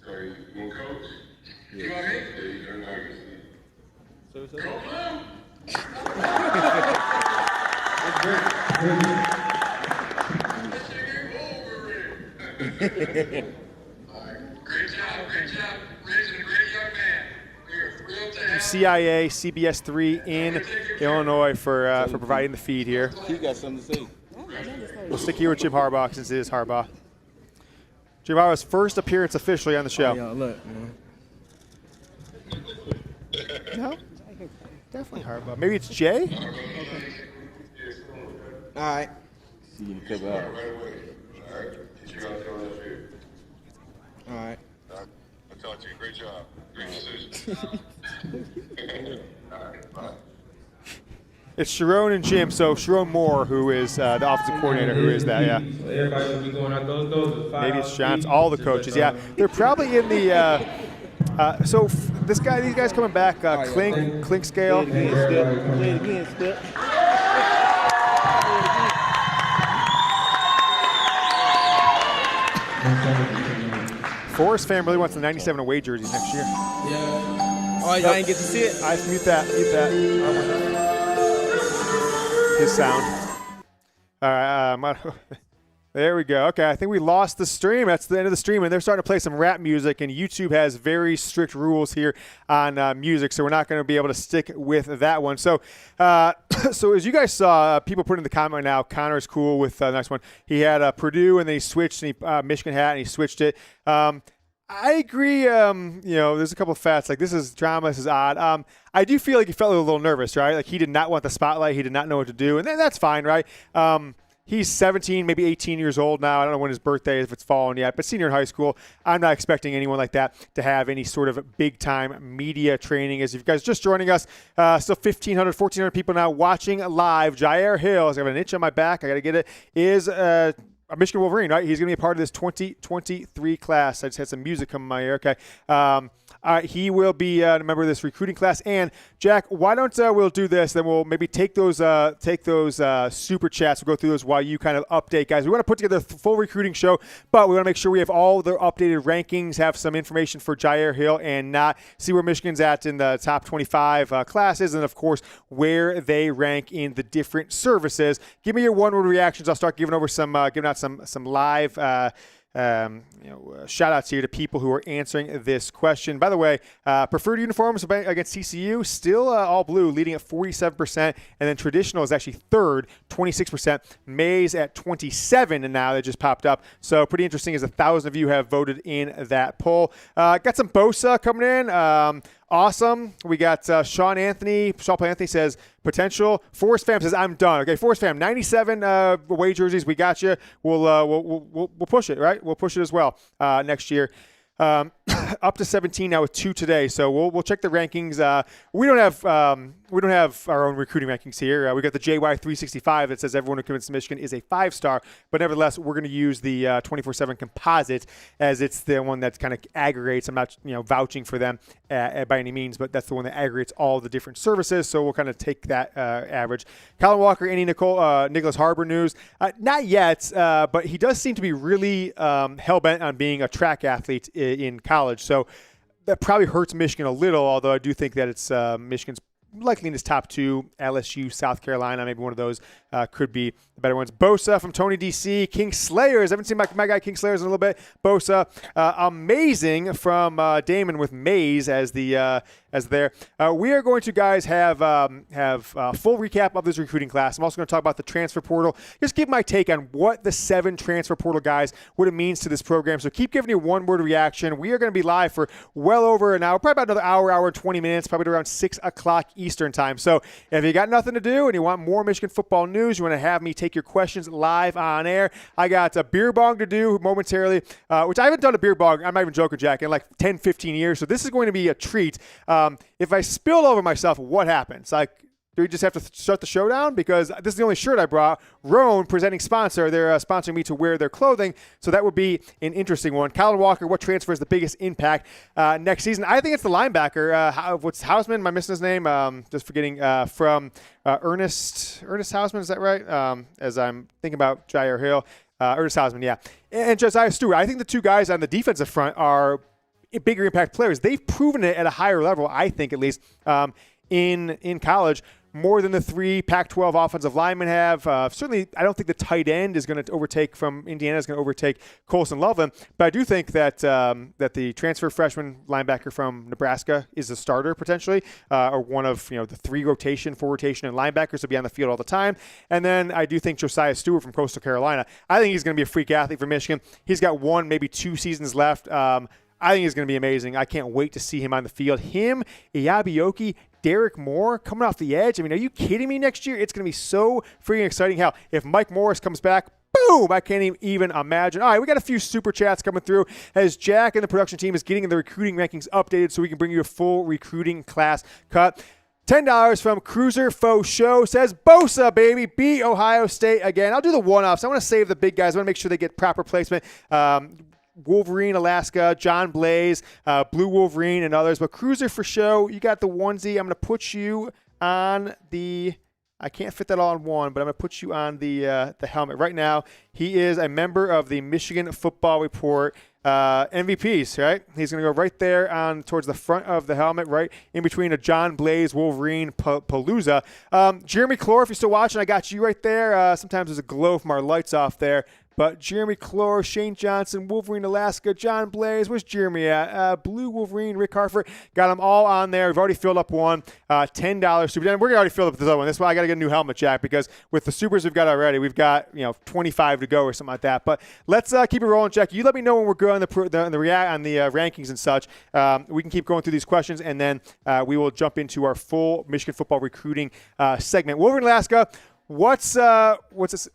Sorry, you want coach? You want me? Say what's up. Great job. Raising a great young man. We are thrilled to have CIA, CBS 3 in Illinois for providing the feed here. He got something to say. We'll stick here with Jim Harbaugh since it is Harbaugh. Jim Harbaugh's first appearance officially on the show. Yo, look, man. No? Definitely Harbaugh. Maybe it's Jay? All right. See you in a couple hours. right away. All right. Get you out there on that field. All right. I'll talk to you. Great job. Great decision. All right. Bye. It's Sharon and Jim. So Jyaire Moore, who is the offensive coordinator, who is that, yeah. So everybody will be going out those. Maybe it's Johnson. All the coaches, yeah. They're probably in the these guys coming back, Clink scale. Play it again, Step. Forrest fam really wants the 97 away jerseys next year. Yeah. Oh, y'all didn't get to see it? I mute that. His sound. All right. There we go. Okay, I think we lost the stream. That's the end of the stream, and they're starting to play some rap music, and YouTube has very strict rules here on music, so we're not going to be able to stick with that one. So so as you guys saw, people put in the comment right now, Connor's cool with the next one. He had Purdue, and then he switched, and he Michigan hat, and he switched it. I agree. There's a couple of facts. Like, this is drama. This is odd. I do feel like he felt a little nervous, right? Like, he did not want the spotlight. He did not know what to do, and that's fine, right? He's 17, maybe 18 years old now. I don't know when his birthday is, if it's fallen yet, but senior in high school. I'm not expecting anyone like that to have any sort of big-time media training. As you guys just joining us, still 1,500, 1,400 people now watching live. Jyaire Hill, I have an itch on my back. I got to get it, is a Michigan Wolverine, right? He's going to be a part of this 2023 class. I just had some music come in my ear. Okay. He will be a member of this recruiting class. And Jack, why don't we'll do this? Then we'll maybe take those super chats. We'll go through those while you kind of update, guys. We want to put together a full recruiting show, but we want to make sure we have all the updated rankings, have some information for Jyaire Hill, and not see where Michigan's at in the top 25 classes, and of course where they rank in the different services. Give me your one-word reactions. I'll start giving out some live shout outs here to people who are answering this question. By the way, preferred uniforms against TCU, still all blue, leading at 47%, and then traditional is actually third, 26%. Maize at 27%, and now they just popped up. So pretty interesting, as 1,000 of you have voted in that poll. Got some Bosa coming in. Awesome. We got Sean Anthony says potential. Forrest Fam says I'm done. Okay, Forrest Fam, 97 away jerseys. We got you. We'll push it, right? We'll push it as well next year. Up to 17 now with 2 today. So we'll check the rankings. We don't have our own recruiting rankings here. We got the JY365 that says everyone who commits to Michigan is a 5-star, but nevertheless we're going to use the 24/7 composite, as it's the one that kind of aggregates. I'm not vouching for them by any means, but that's the one that aggregates all the different services. So we'll kind of take that average. Colin Walker, Annie Nicholas Harbor news. Not yet, but he does seem to be really hell-bent on being a track athlete in college. So that probably hurts Michigan a little, although I do think that it's Michigan's likely in his top 2. LSU, South Carolina, maybe one of those could be the better ones. Bosa from Tony DC. King Slayers. I haven't seen my guy King Slayers in a little bit. Bosa. Amazing from Damon with Maze as the as there. We are going to, guys, have full recap of this recruiting class. I'm also going to talk about the transfer portal. Just give my take on what the 7 transfer portal guys, what it means to this program. So keep giving you one-word reaction. We are going to be live for well over an hour, probably about another hour and 20 minutes, probably around 6 o'clock Eastern time. So if you got nothing to do and you want more Michigan football news, you want to have me take your questions live on air, I got a beer bong to do momentarily, which I haven't done a beer bong, I'm not even joking, Jack, in like 10, 15 years. So this is going to be a treat. If I spill over myself, what happens? Like, do we just have to shut the show down? Because this is the only shirt I brought. Roan, presenting sponsor, they're sponsoring me to wear their clothing, so that would be an interesting one. Colin Walker, what transfer has the biggest impact next season? I think it's the linebacker. What's Hausman? Am I missing his name? Just forgetting from Ernest Hausman, is that right? As I'm thinking about Jyaire Hill. Ernest Hausman, yeah. And Josiah Stewart. I think the two guys on the defensive front are bigger impact players. They've proven it at a higher level, I think at least, in college, more than the 3 Pac-12 offensive linemen have. Certainly, I don't think the tight end is going to overtake from Indiana is going to overtake Colson Loveland, but I do think that that the transfer freshman linebacker from Nebraska is a starter potentially, or one of the 4 rotation and linebackers will be on the field all the time. And then I do think Josiah Stewart from Coastal Carolina. I think he's going to be a freak athlete for Michigan. He's got 1, maybe 2 seasons left. I think he's going to be amazing. I can't wait to see him on the field. Him, Iyabioki, Derek Moore coming off the edge. I mean, are you kidding me next year? It's going to be so freaking exciting. Hell, if Mike Morris comes back, boom, I can't even imagine. All right, we got a few super chats coming through as Jack and the production team is getting the recruiting rankings updated so we can bring you a full recruiting class cut. $10 from Cruiser Faux Show says, Bosa, baby, beat Ohio State again. I'll do the one-offs. I want to save the big guys. I want to make sure they get proper placement. Wolverine, Alaska, John Blaze, Blue Wolverine, and others. But Cruiser for show, you got the onesie. I'm going to put you on the – I can't fit that all in one, but I'm going to put you on the helmet. Right now, he is a member of the Michigan Football Report MVPs, right? He's going to go right there on towards the front of the helmet, right in between a John Blaze, Wolverine, Palooza. Jeremy Clore, if you're still watching, I got you right there. Sometimes there's a glow from our lights off there. But Jeremy Clore, Shane Johnson, Wolverine, Alaska, John Blaze, where's Jeremy at? Blue Wolverine, Rick Harford, got them all on there. We've already filled up one, $10 super. We're already filled up this other one. That's why I got to get a new helmet, Jack, because with the supers we've got already, we've got 25 to go or something like that. But let's keep it rolling, Jack. You let me know when we're good on the rankings and such. We can keep going through these questions, and then we will jump into our full Michigan football recruiting segment. Wolverine, Alaska, what's this?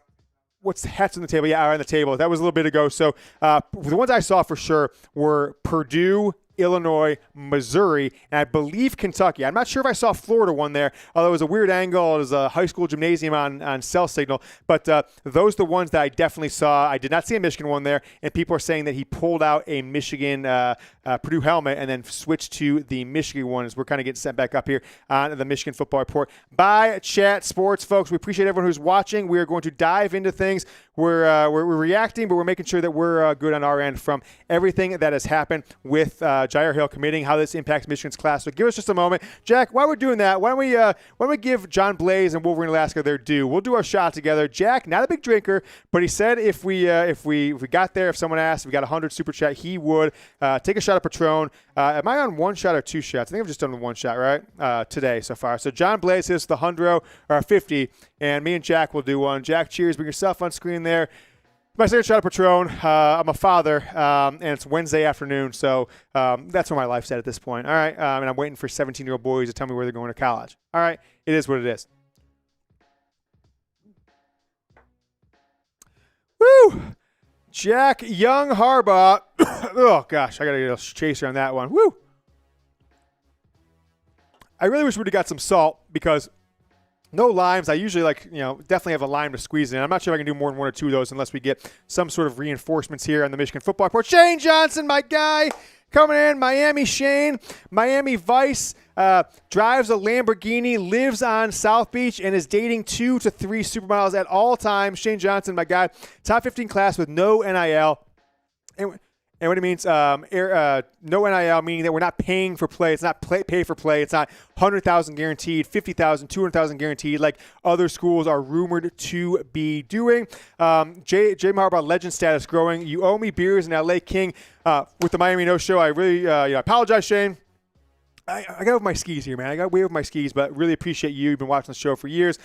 What's the hats on the table? Yeah, are on the table. That was a little bit ago. So the ones I saw for sure were Purdue, Illinois, Missouri, and I believe Kentucky. I'm not sure if I saw Florida one there, although it was a weird angle. It was a high school gymnasium on cell signal. But those are the ones that I definitely saw. I did not see a Michigan one there, and people are saying that he pulled out a Michigan Purdue helmet and then switched to the Michigan one as we're kind of getting sent back up here on the Michigan Football Report. By Chat Sports, folks. We appreciate everyone who's watching. We are going to dive into things. We're reacting, but we're making sure that we're good on our end from everything that has happened with Jyaire Hill committing, how this impacts Michigan's class. So give us just a moment. Jack, while we're doing that, why don't we give John Blaze and Wolverine, Alaska their due? We'll do our shot together. Jack, not a big drinker, but he said if we got there, if someone asked, if we got 100 super chat, he would take a shot of Patron. Am I on one shot or 2 shots? I think I've just done one shot, right, today so far. So John Blaze hits the 100 or 50, and me and Jack will do one. Jack, cheers. Bring yourself on screen there. My second shot of Patron. I'm a father, and it's Wednesday afternoon, so that's where my life's at this point. All right, and I'm waiting for 17-year-old boys to tell me where they're going to college. All right, it is what it is. Woo! Jack Young Harbaugh. Oh, gosh, I got to get a chaser on that one. Woo! I really wish we would have got some salt because no limes. I usually definitely have a lime to squeeze in. I'm not sure if I can do more than 1 or 2 of those unless we get some sort of reinforcements here on the Michigan Football Report. Shane Johnson, my guy, coming in. Miami Shane, Miami Vice, drives a Lamborghini, lives on South Beach, and is dating 2 to 3 supermodels at all times. Shane Johnson, my guy, top 15 class with no NIL. And what it means, no NIL, meaning that we're not paying for play. It's not pay for play. It's not 100,000 guaranteed, 50,000, 200,000 guaranteed, like other schools are rumored to be doing. Jay Harbaugh, legend status growing. You owe me beers in LA King with the Miami No Show. I really I apologize, Shane. I got over my skis here, man. I got way over my skis, but really appreciate you. You've been watching the show for years.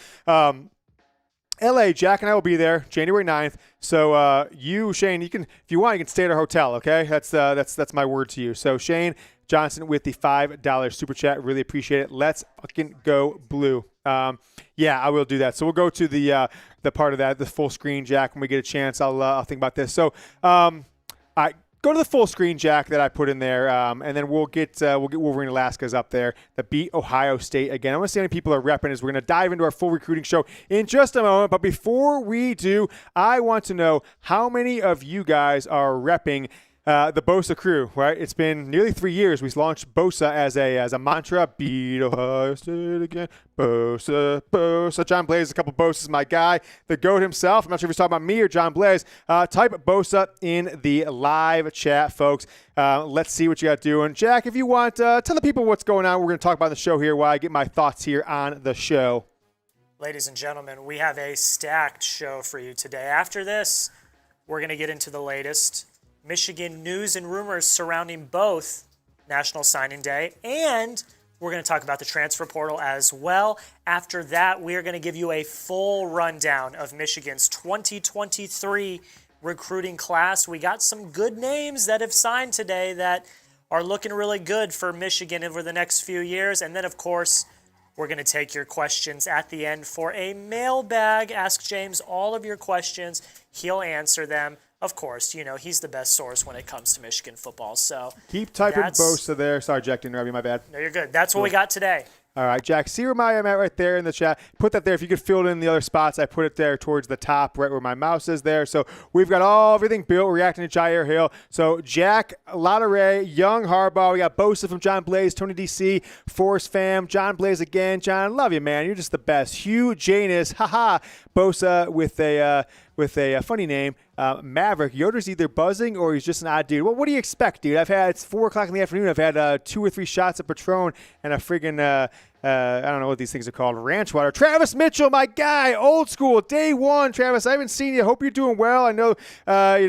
LA, Jack and I will be there January 9th. So you, Shane, you can, if you want, you can stay at our hotel. Okay, that's my word to you. So Shane Johnson with the $5 super chat, really appreciate it. Let's fucking go blue. Yeah, I will do that. So we'll go to the part of that, the full screen, Jack, when we get a chance. I'll think about this. So I go to the full screen, Jack, that I put in there, and then we'll get Wolverine Alaska's up there that beat Ohio State again. I want to see how many people are repping as we're going to dive into our full recruiting show in just a moment. But before we do, I want to know how many of you guys are repping the Bosa crew, right? It's been nearly 3 years. We launched Bosa as a mantra. Beat Ohio State again. Bosa, Bosa. John Blaze, a couple Bosas, my guy. The GOAT himself. I'm not sure if he's talking about me or John Blaze. Type Bosa in the live chat, folks. Let's see what you got doing. Jack, if you want, tell the people what's going on. We're going to talk about the show here while I get my thoughts here on the show. Ladies and gentlemen, we have a stacked show for you today. After this, we're going to get into the latest Michigan news and rumors surrounding both National Signing Day, and we're going to talk about the transfer portal as well. After that, we are going to give you a full rundown of Michigan's 2023 recruiting class. We got some good names that have signed today that are looking really good for Michigan over the next few years. And then, of course, we're going to take your questions at the end for a mailbag. Ask James all of your questions. He'll answer them. Of course, you know, he's the best source when it comes to Michigan football. So keep typing Bosa there. Sorry, Jack, didn't interrupt you. My bad. No, you're good. That's what we got today. All right, Jack, see where I'm at right there in the chat. Put that there. If you could fill it in the other spots, I put it there towards the top, right where my mouse is there. So we've got everything built, reacting to Jyaire Hill. So Jack, Ray, Young Harbaugh. We got Bosa from John Blaze, Tony DC, Force Fam, John Blaze again. John, love you, man. You're just the best. Hugh Janus, haha. Bosa with a funny name. Maverick. Yoder's either buzzing or he's just an odd dude. Well, what do you expect, dude? It's 4 o'clock in the afternoon. I've had 2 or 3 shots of Patron and a friggin' I don't know what these things are called. Ranch water. Travis Mitchell, my guy, old school, day one. Travis, I haven't seen you. Hope you're doing well. I know,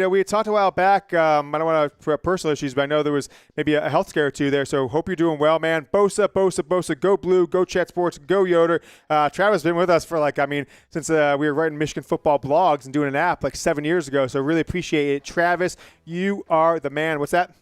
we had talked a while back. I don't want to personal issues, but I know there was maybe a health scare or two there. So hope you're doing well, man. Bosa, go Blue, go Chat Sports, go Yoder. Travis has been with us for since we were writing Michigan football blogs and doing an app 7 years ago. So really appreciate it. Travis, you are the man. What's that?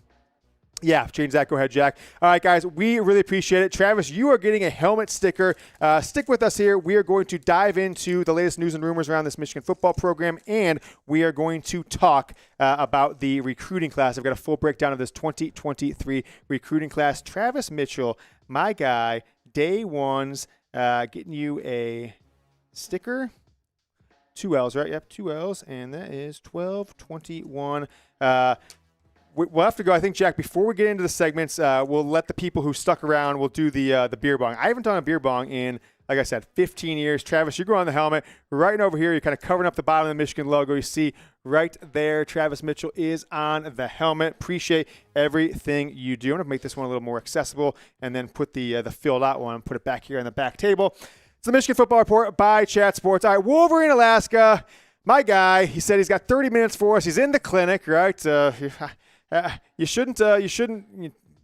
Yeah, change that. Go ahead, Jack. All right, guys, we really appreciate it. Travis, you are getting a helmet sticker. Stick with us here. We are going to dive into the latest news and rumors around this Michigan football program, and we are going to talk about the recruiting class. I've got a full breakdown of this 2023 recruiting class. Travis Mitchell, my guy, day one's getting you a sticker. 2 L's, right? Yep, 2 L's, and that is 1221. We'll have to go. I think, Jack, before we get into the segments, we'll let the people who stuck around, we'll do the beer bong. I haven't done a beer bong in, like I said, 15 years. Travis, you're going on the helmet. Right over here, you're kind of covering up the bottom of the Michigan logo. You see right there, Travis Mitchell is on the helmet. Appreciate everything you do. I'm going to make this one a little more accessible and then put the filled out one, put it back here on the back table. It's the Michigan Football Report by Chat Sports. All right, Wolverine, Alaska, my guy. He said he's got 30 minutes for us. He's in the clinic, right? You shouldn't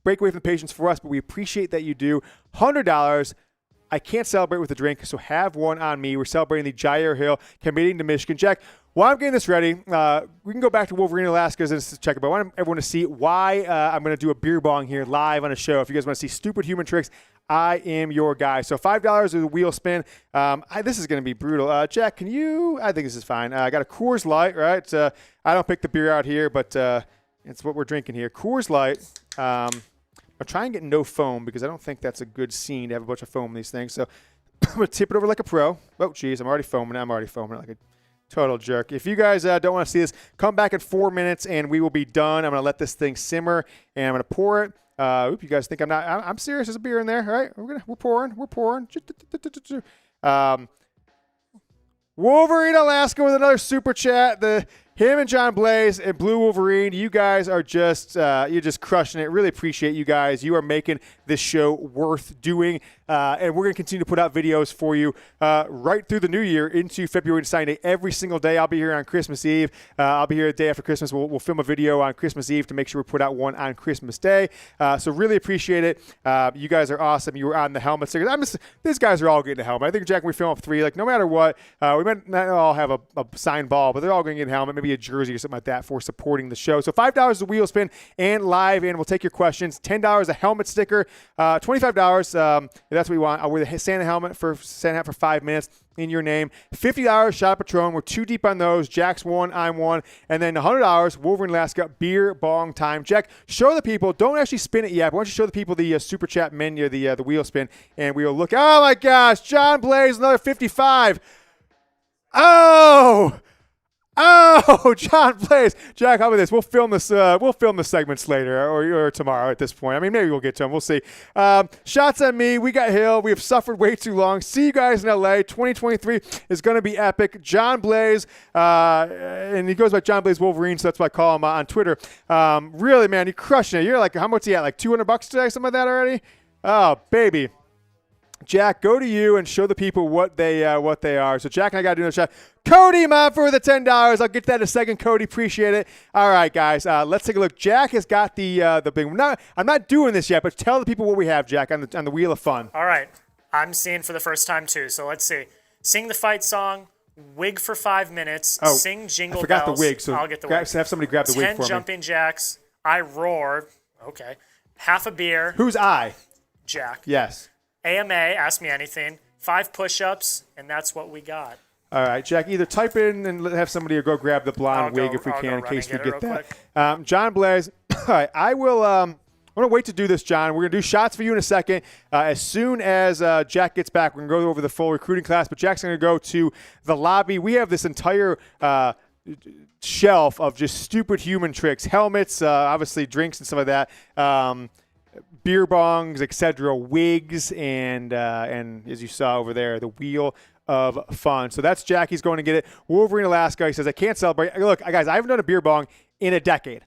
break away from the patients for us, but we appreciate that you do. $100. I can't celebrate with a drink, so have one on me. We're celebrating the Jyaire Hill committing to Michigan. Jack, while I'm getting this ready, we can go back to Wolverine Alaska's and check it, but I want everyone to see why I'm going to do a beer bong here live on a show. If you guys want to see stupid human tricks, I am your guy. So $5 with a wheel spin. This is going to be brutal. Jack, can you? I think this is fine. I got a Coors Light, right? I don't pick the beer out here, but it's what we're drinking here. Coors Light. I'll try and get no foam because I don't think that's a good scene to have a bunch of foam in these things. So I'm going to tip it over like a pro. Oh, geez, I'm already foaming like a total jerk. If you guys don't want to see this, come back in 4 minutes and we will be done. I'm going to let this thing simmer and I'm going to pour it. You guys think I'm not? I'm serious. There's a beer in there. All right, we're pouring. Wolverine Alaska with another super chat. Him and John Blaze and Blue Wolverine, you guys are just you're just crushing it. Really appreciate you guys. You are making this show worth doing, and we're going to continue to put out videos for you right through the new year into February to Sunday every single day. I'll be here on Christmas Eve. I'll be here the day after Christmas. We'll film a video on Christmas Eve to make sure we put out one on Christmas Day. So really appreciate it. You guys are awesome. You were on the helmet stickers. These guys are all getting a helmet. I think, Jack, when we film up 3, like no matter what, we might not all have a signed ball, but they're all going to get a helmet, maybe a jersey or something like that for supporting the show. So $5 a wheel spin and live, and we'll take your questions. $10 a helmet sticker, $25. If that's what you want. I'll wear the Santa hat for 5 minutes in your name. $50 shot of Patron. We're 2 deep on those. Jack's 1, I'm 1. And then $100 Wolverine Alaska beer bong time. Jack, show the people. Don't actually spin it yet, but why don't you show the people the super chat menu, the wheel spin, and we will look. Oh my gosh, John Blaze, another 55. Oh, John Blaze. Jack, how about this? We'll film this. We'll film the segments later or tomorrow at this point. I mean, maybe we'll get to them. We'll see. Shots on me. We got Hill. We have suffered way too long. See you guys in LA. 2023 is going to be epic. John Blaze, and he goes by John Blaze Wolverine, so that's why I call him on Twitter. Really, man, you're crushing it. You're like, how much he at? Like $200 today, something like that already? Oh, baby. Jack, go to you and show the people what they are. So Jack and I got to do another shot. Cody, man, for the $10. I'll get to that in a second. Cody, appreciate it. All right, guys, let's take a look. Jack has got the big one. I'm not doing this yet, but tell the people what we have, Jack, on the Wheel of Fun. All right, I'm seeing for the first time too. So let's see. Sing the fight song. Wig for 5 minutes. Oh, sing Jingle I forgot Bells. the wig, so I'll get the wig. have somebody grab the wig for me. 10 jumping jacks. I roar. Okay. Half a beer. Who's I? Jack. Yes. AMA, ask me anything. 5 push-ups, and that's what we got. All right, Jack, either type in and have somebody go grab the blonde wig if we can in case we get that. John Blaze, all right, I will I'm going to wait to do this, John. We're going to do shots for you in a second. As soon as Jack gets back, we're going to go over the full recruiting class, but Jack's going to go to the lobby. We have this entire shelf of just stupid human tricks, helmets, obviously drinks and stuff like that. Beer bongs, etc., wigs, and as you saw over there, the Wheel of Fun. So that's Jack. He's going to get it. Wolverine Alaska. He says, I can't celebrate. Look, guys, I haven't done a beer bong in a decade.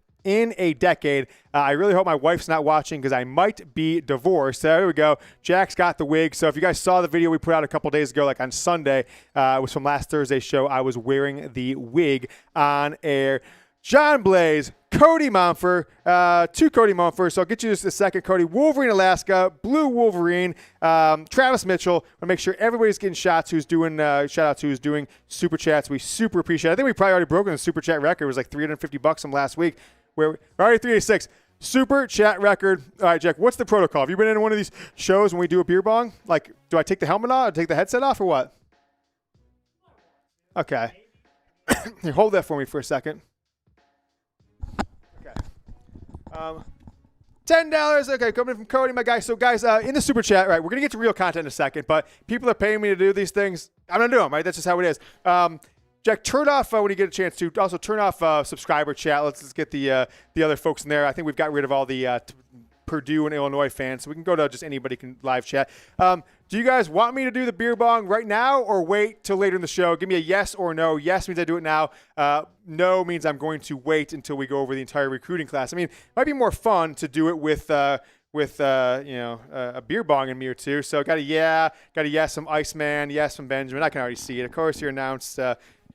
I really hope my wife's not watching because I might be divorced. So there we go. Jack's got the wig. So if you guys saw the video we put out a couple days ago, like on Sunday, it was from last Thursday's show, I was wearing the wig on air. John Blaze, Cody Mumford, 2 Cody Mumford. So I'll get you just a second, Cody. Wolverine Alaska, Blue Wolverine, Travis Mitchell. I'll make sure everybody's getting shots who's doing shout outs who's doing super chats. We super appreciate it. I think we probably already broken the super chat record. It was like $350 from last week. We're already 386. Super chat record. All right, Jack, what's the protocol? Have you been in one of these shows when we do a beer bong? Like, do I take the helmet off or take the headset off or what? Okay. Here, hold that for me for a second. $10. Okay, coming from Cody, my guy. So, guys, in the super chat, right, we're going to get to real content in a second, but people are paying me to do these things. I'm going to do them, right? That's just how it is. Jack, turn off when you get a chance to. Also, turn off subscriber chat. Let's get the other folks in there. I think we've got rid of all the Purdue and Illinois fans, so we can go to just anybody can live chat. Do you guys want me to do the beer bong right now or wait till later in the show? Give me a yes or no. Yes means I do it now. No means I'm going to wait until we go over the entire recruiting class. I mean, it might be more fun to do it with a beer bong in me or two. So got a yes from Iceman, yes from Benjamin. I can already see it. Of course, you're announced.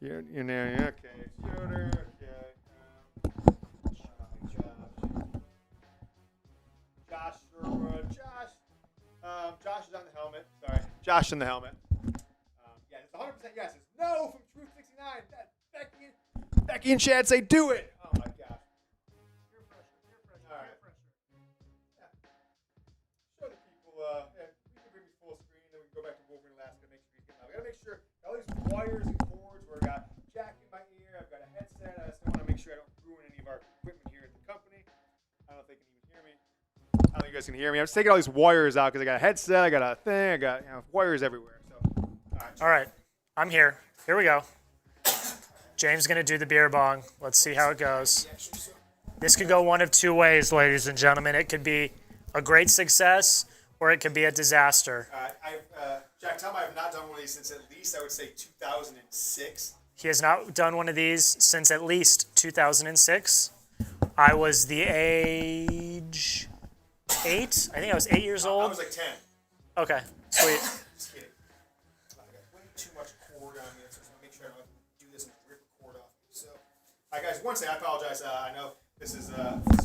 You're okay. Yoder, okay. Josh is on the helmet. Sorry. Josh in the helmet. Yeah, it's 100% yes. It's no from Truth 69. Becky and Chad say do it. Oh, my gosh. Peer pressure. All right. Yeah. Show the people. You can bring me full screen, then we can go back to Wolverine Alaska and make sure he's getting out. We got to make sure all these wires and cords where I got Jack in my ear. I've got a headset. I just want to make sure I don't ruin any of our equipment here at the company. I don't know if they can even hear me. I don't think you guys can hear me. I'm just taking all these wires out because I got a headset, I got a thing, I got wires everywhere. So, all right, I'm here. Here we go. James is going to do the beer bong. Let's see how it goes. This could go one of 2 ways, ladies and gentlemen. It could be a great success or it could be a disaster. Jack, tell me I have not done one of these since at least I would say 2006. He has not done one of these since at least 2006. I was the age 8. I think I was 8 years old. I was like 10. Okay, sweet. Just kidding. I got way too much cord on me. So I just want to make sure I don't do this and rip the cord off. So, all right, guys, once again, I apologize. I know this is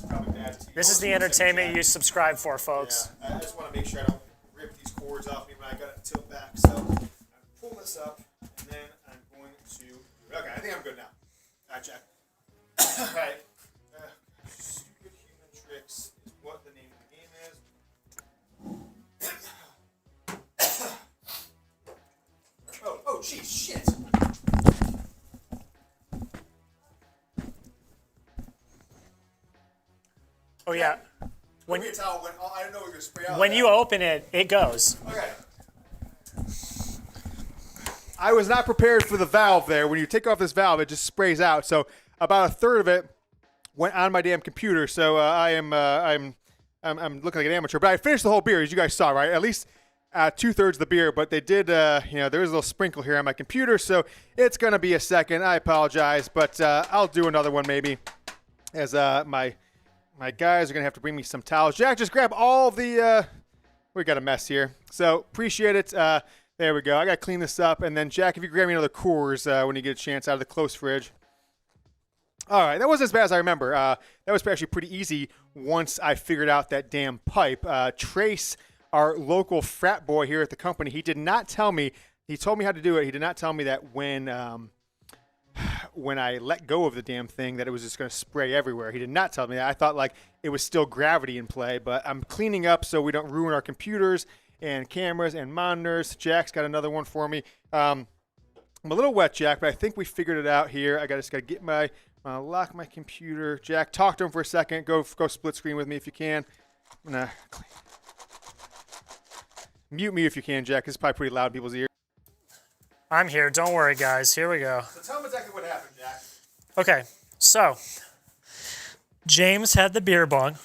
probably bad to you. This is the entertainment you subscribe for, folks. Yeah, I just want to make sure I don't rip these cords off me when I got it tilt back. So I'm pull this up, and then I'm going to. Okay, I think I'm good now. All right, Jack. All right. Stupid Human Tricks is what the name of the game is. Oh, geez, shit. Oh yeah. When you tell when I don't know what you're spray out. When you open it, it goes. Okay. I was not prepared for the valve there. When you take off this valve, it just sprays out. So about a third of it went on my damn computer. So I'm looking like an amateur. But I finished the whole beer, as you guys saw, right? At least 2/3 of the beer. But they did, there was a little sprinkle here on my computer. So it's gonna be a second. I apologize, but I'll do another one maybe, as my guys are gonna have to bring me some towels. Jack, just grab all the. We got a mess here. So appreciate it. There we go. I got to clean this up. And then, Jack, if you grab me another Coors when you get a chance out of the close fridge. All right. That wasn't as bad as I remember. That was actually pretty easy once I figured out that damn pipe. Trace, our local frat boy here at the company, he did not tell me. He told me how to do it. He did not tell me that when I let go of the damn thing that it was just going to spray everywhere. He did not tell me that. I thought like it was still gravity in play. But I'm cleaning up so we don't ruin our computers and cameras and monitors. Jack's got another one for me. I'm a little wet, Jack, but I think we figured it out here. I just got to get lock my computer. Jack, talk to him for a second. Go split screen with me if you can. I'm gonna mute me if you can, Jack. This is probably pretty loud in people's ears. I'm here. Don't worry, guys. Here we go. So tell them exactly what happened, Jack. Okay, so James had the beer bong.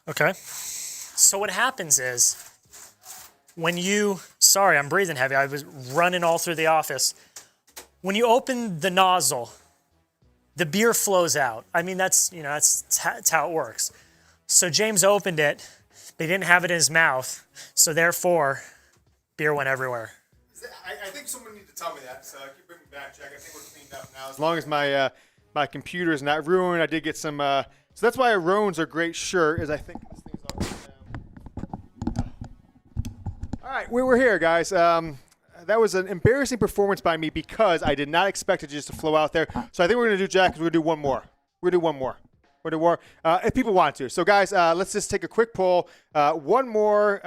Okay. So what happens is when you, sorry, I'm breathing heavy. I was running all through the office. When you open the nozzle, the beer flows out. I mean, that's how it works. So James opened it. They didn't have it in his mouth. So therefore, beer went everywhere. I think someone needs to tell me that. So I can bring me back, Jack. I think we're cleaned up now. As long as my computer is not ruined, I did get some. So that's why a Roan's are a great shirt. Is I think this thing's all down. All right, we're here, guys. That was an embarrassing performance by me because I did not expect it just to flow out there. So I think we're going to do, Jack, is we're going to do one more. We're going to do one more. We're going to do more if people want to. So, guys, let's just take a quick poll. One more.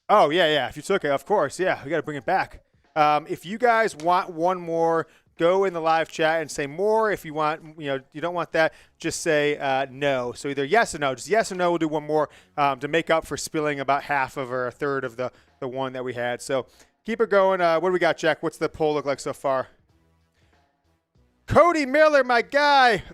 Oh, yeah. If you took it, of course. Yeah, we got to bring it back. If you guys want one more, go in the live chat and say more. If you want, you don't want that, just say no. So either yes or no. Just yes or no. We'll do one more to make up for spilling about half of or a third of the one that we had. So keep it going. What do we got, Jack? What's the poll look like so far? Cody Miller, my guy.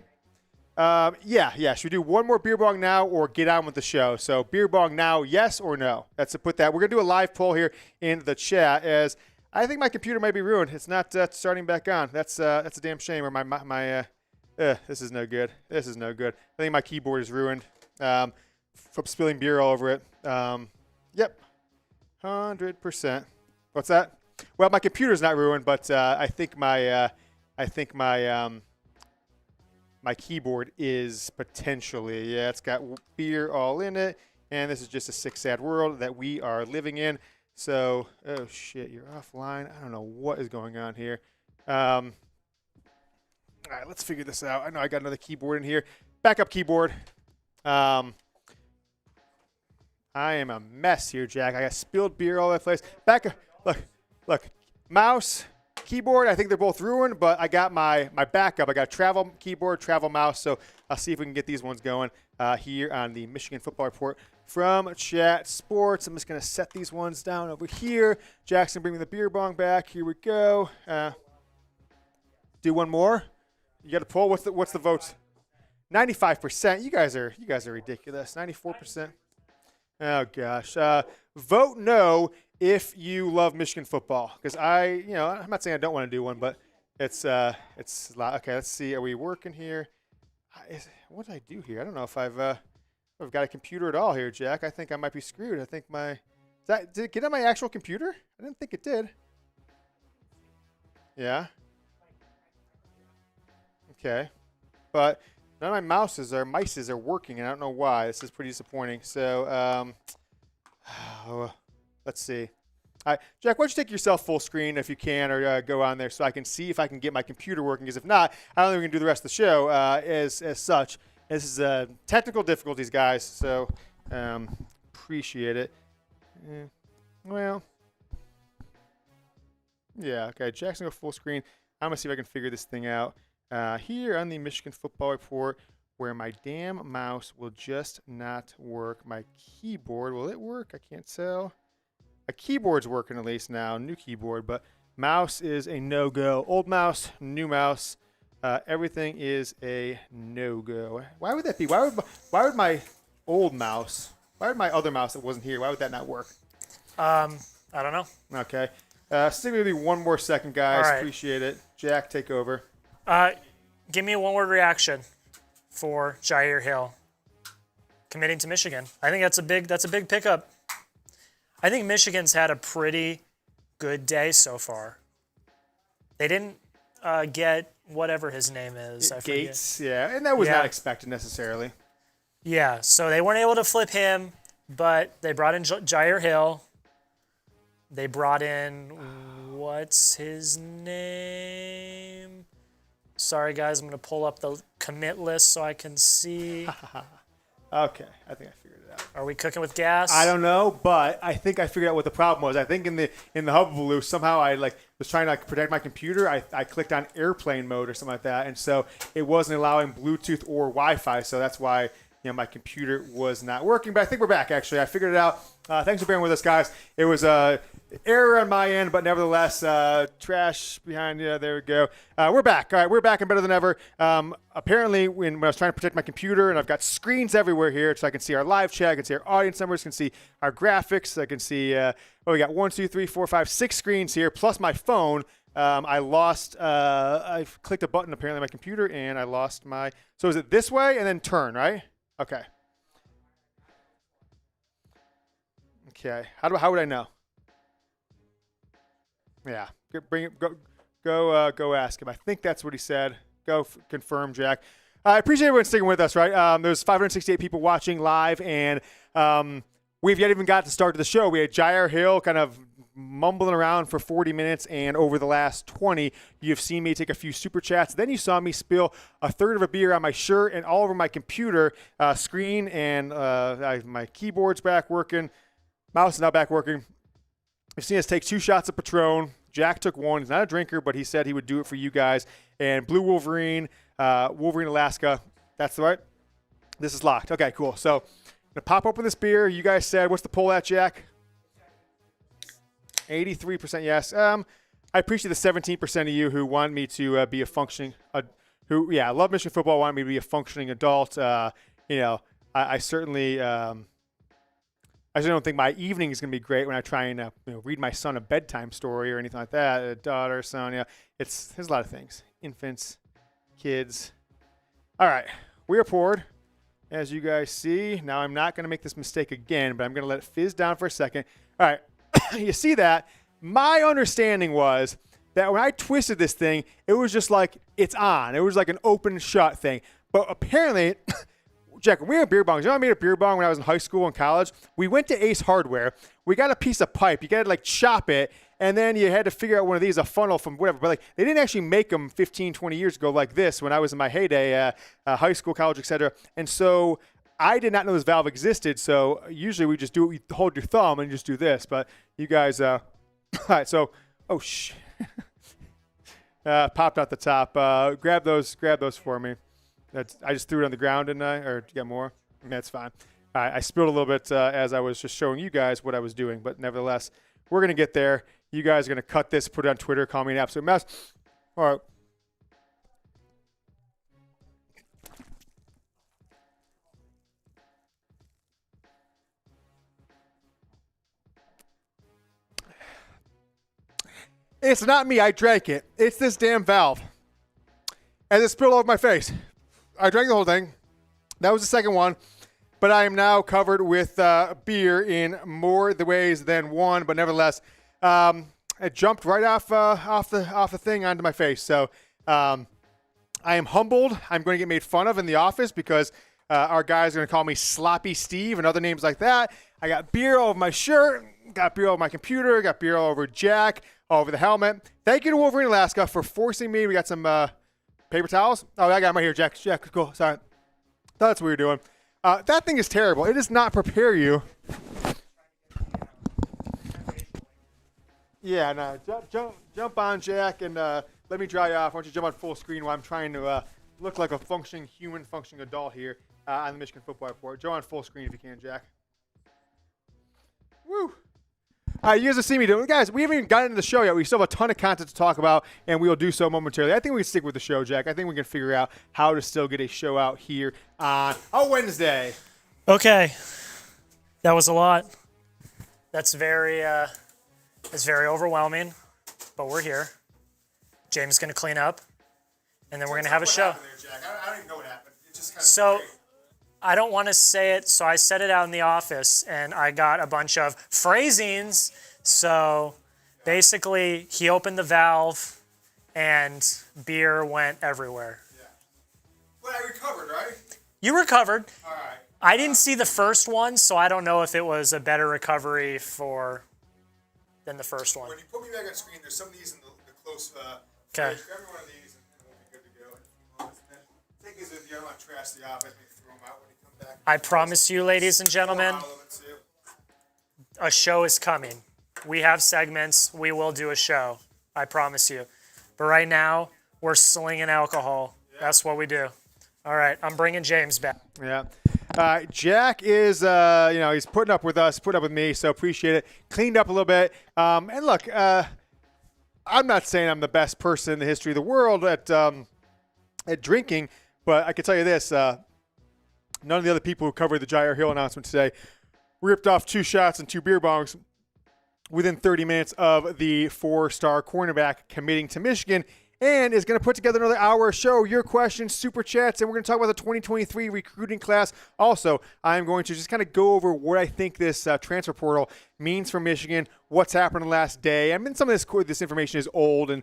Yeah. Should we do one more beer bong now or get on with the show? So beer bong now, yes or no? That's to put that. We're going to do a live poll here in the chat as I think my computer might be ruined. It's not starting back on. That's a damn shame. Or this is no good. This is no good. I think my keyboard is ruined from spilling beer all over it. Yep, 100%. What's that? Well, my computer's not ruined, but I think my keyboard is potentially. Yeah, it's got beer all in it, and this is just a sick, sad world that we are living in. So, oh shit, you're offline. I don't know what is going on here. All right, let's figure this out. I know I got another keyboard in here. Backup keyboard. I am a mess here, Jack. I got spilled beer all over the place. Backup. Look. Mouse, keyboard. I think they're both ruined, but I got my backup. I got travel keyboard, travel mouse. So I'll see if we can get these ones going here on the Michigan Football Report from Chat Sports. I'm just going to set these ones down over here. Jackson, bring me the beer bong back. Here we go. Do one more. You got to pull. What's the votes? 95%. You guys are ridiculous. 94%. Oh gosh. Vote no if you love Michigan football, because I'm not saying I don't want to do one, but it's a lot. Okay, let's see. Are we working here? What did I do here? I don't know if I've got a computer at all here, Jack. I think I might be screwed. I think did it get on my actual computer? I didn't think it did. Yeah. Okay. But none of my mices are working, and I don't know why. This is pretty disappointing. So, let's see. All right, Jack, why don't you take yourself full screen if you can, or go on there so I can see if I can get my computer working. Because if not, I don't think we can do the rest of the show as such. This is technical difficulties, guys. So appreciate it. Well, yeah. Okay, Jack's gonna go full screen. I'm gonna see if I can figure this thing out here on the Michigan Football Report, where my damn mouse will just not work. My keyboard, will it work? I can't tell. A keyboard's working at least now, new keyboard, but mouse is a no-go. Old mouse, new mouse, everything is a no-go. Why would that be? Why would my old mouse, why would my other mouse that wasn't here, why would that not work? I don't know. Okay. Stick with me one more second, guys. All right. Appreciate it. Jack, take over. Give me a one-word reaction for Jyaire Hill committing to Michigan. I think that's a big pickup. I think Michigan's had a pretty good day so far. They didn't get whatever his name is. I Gates, forget. yeah, and that was not expected necessarily. Yeah, so they weren't able to flip him, but they brought in Jyaire Hill. They brought in, what's his name? Sorry, guys, I'm going to pull up the commit list so I can see. Okay, I think I figured it out. Are we cooking with gas? I don't know, but I think I figured out what the problem was. I think in the hullabaloo, somehow I was trying to protect my computer. I clicked on airplane mode or something like that, and so it wasn't allowing Bluetooth or Wi-Fi. So that's why my computer was not working. But I think we're back. Actually, I figured it out. Thanks for bearing with us, guys. It was error on my end, but nevertheless, trash behind you. There we go. We're back. All right, we're back and better than ever. Apparently, when I was trying to protect my computer, and I've got screens everywhere here, so I can see our live chat, I can see our audience numbers, I can see our graphics, I can see, we got 1, 2, 3, 4, 5, 6 screens here, plus my phone. I clicked a button apparently on my computer, and I lost my, so is it this way and then turn, right? Okay. Okay. How would I know? Yeah. Bring it. Go ask him. I think that's what he said. Go confirm, Jack. I appreciate everyone sticking with us. Right. There's 568 people watching live, and we've yet even got to start the show. We had Jyaire Hill kind of mumbling around for 40 minutes, and over the last 20, you've seen me take a few super chats. Then you saw me spill a third of a beer on my shirt and all over my computer screen, and my keyboard's back working. Mouse is not back working. You've seen us take 2 shots of Patron. Jack took 1. He's not a drinker, but he said he would do it for you guys. And Blue Wolverine, Wolverine Alaska. That's the right. This is locked. Okay, cool. So I'm going to pop open this beer. You guys said, what's the poll at, Jack? 83% yes. I appreciate the 17% of you who want me to be a functioning, love Michigan football, want me to be a functioning adult. I certainly don't think my evening is going to be great when I try and read my son a bedtime story or anything like that. A daughter, son, there's a lot of things. Infants, kids. All right, we are poured, as you guys see. Now I'm not going to make this mistake again, but I'm going to let it fizz down for a second. All right. You see that? My understanding was that when I twisted this thing, it was just like it's on. It was like an open and shut thing. But apparently, Jack, when we had beer bongs, I made a beer bong when I was in high school and college. We went to Ace Hardware. We got a piece of pipe. You got to chop it, and then you had to figure out one of these, a funnel from whatever. But they didn't actually make them 15, 20 years ago like this when I was in my heyday, high school, college, etc. And so I did not know this valve existed, so usually we just do it. We hold your thumb and just do this. But you guys, all right. So, popped out the top. Grab those for me. I just threw it on the ground, didn't I? Or did you get more? That's fine. I spilled a little bit as I was just showing you guys what I was doing, but nevertheless, we're gonna get there. You guys are gonna cut this, put it on Twitter, call me an absolute mess. All right. It's not me. I drank it. It's this damn valve. And it spilled over my face. I drank the whole thing. That was the second one. But I am now covered with beer in more the ways than one. But nevertheless, it jumped right off the thing onto my face. So I am humbled. I'm going to get made fun of in the office because our guys are going to call me Sloppy Steve and other names like that. I got beer all over my shirt, got beer all over my computer, got beer all over Jack, all over the helmet. Thank you to Wolverine Alaska for forcing me. We got some paper towels. Oh, I got them right here, Jack. Jack, cool. Sorry. That's what we were doing. That thing is terrible. It does not prepare you. Yeah, no. Jump on, Jack, and let me dry off. Why don't you jump on full screen while I'm trying to look like a functioning human, functioning adult here on the Michigan Football Report. Jump on full screen if you can, Jack. Woo! All right, you guys will see me doing. Guys, we haven't even gotten into the show yet. We still have a ton of content to talk about, and we will do so momentarily. I think we can stick with the show, Jack. I think we can figure out how to still get a show out here on a Wednesday. Okay. That was a lot. That's very overwhelming, but we're here. James is going to clean up, and then we're going to have a show. There, Jack. I don't even know what happened. It just kind of So I don't want to say it, so I said it out in the office, and I got a bunch of phrasings. So basically, he opened the valve, and beer went everywhere. Yeah. But I recovered, right? You recovered. All right. I didn't see the first one, so I don't know if it was a better recovery than the first one. When you put me back on screen, there's some of these in the close. Okay. Grab me one of these, and we'll be good to go. And then take these if you don't want to trash the office, maybe throw them out when you come back. I promise you, ladies and gentlemen, a show is coming. We have segments. We will do a show. I promise you. But right now, we're slinging alcohol. Yeah. That's what we do. All right, I'm bringing James back. Yeah. Jack is, he's putting up with us, putting up with me, so appreciate it. Cleaned up a little bit. And look, I'm not saying I'm the best person in the history of the world at drinking, but I can tell you this. None of the other people who covered the Jyaire Hill announcement today ripped off 2 shots and 2 beer bongs within 30 minutes of the 4-star cornerback committing to Michigan, and is going to put together another hour show, your questions, super chats, and we're going to talk about the 2023 recruiting class. Also, I'm going to just kind of go over what I think this transfer portal means for Michigan, what's happened the last day. I mean, some of this information is old and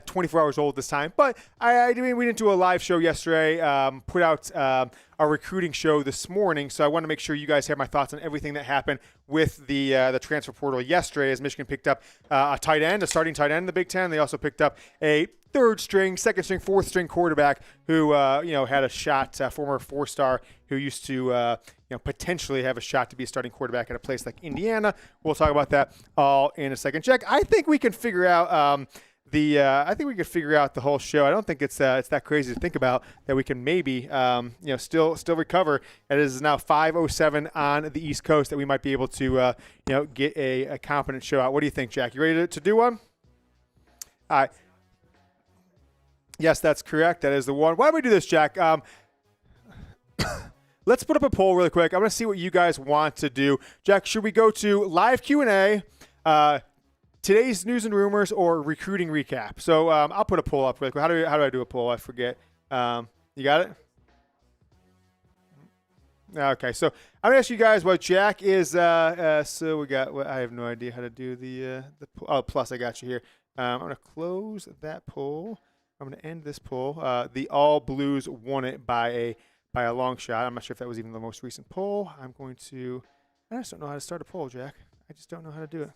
24 hours old this time, but we didn't do a live show yesterday, put out a recruiting show this morning, so I want to make sure you guys have my thoughts on everything that happened with the transfer portal yesterday as Michigan picked up a starting tight end in the Big Ten. They also picked up a third string, second string, fourth string quarterback who had a shot, former 4-star who used to potentially have a shot to be a starting quarterback at a place like Indiana. We'll talk about that all in a second. Jack, I think we can figure out the whole show. I don't think it's that crazy to think about that we can maybe still recover. It is now 5:07 on the East Coast that we might be able to get a competent show out. What do you think, Jack? You ready to do one? All right. Yes, that's correct. That is the one. Why don't we do this, Jack? Let's put up a poll really quick. I'm going to see what you guys want to do. Jack, should we go to live Q&A, today's news and rumors, or recruiting recap? So I'll put a poll up really quick. How do I do a poll? I forget. You got it? Okay, so I'm going to ask you guys what Jack is. So we got. I have no idea how to do the plus. I got you here. I'm going to close that poll. I'm going to end this poll. The All Blues won it by a long shot. I'm not sure if that was even the most recent poll. I just don't know how to start a poll, Jack. I just don't know how to do it.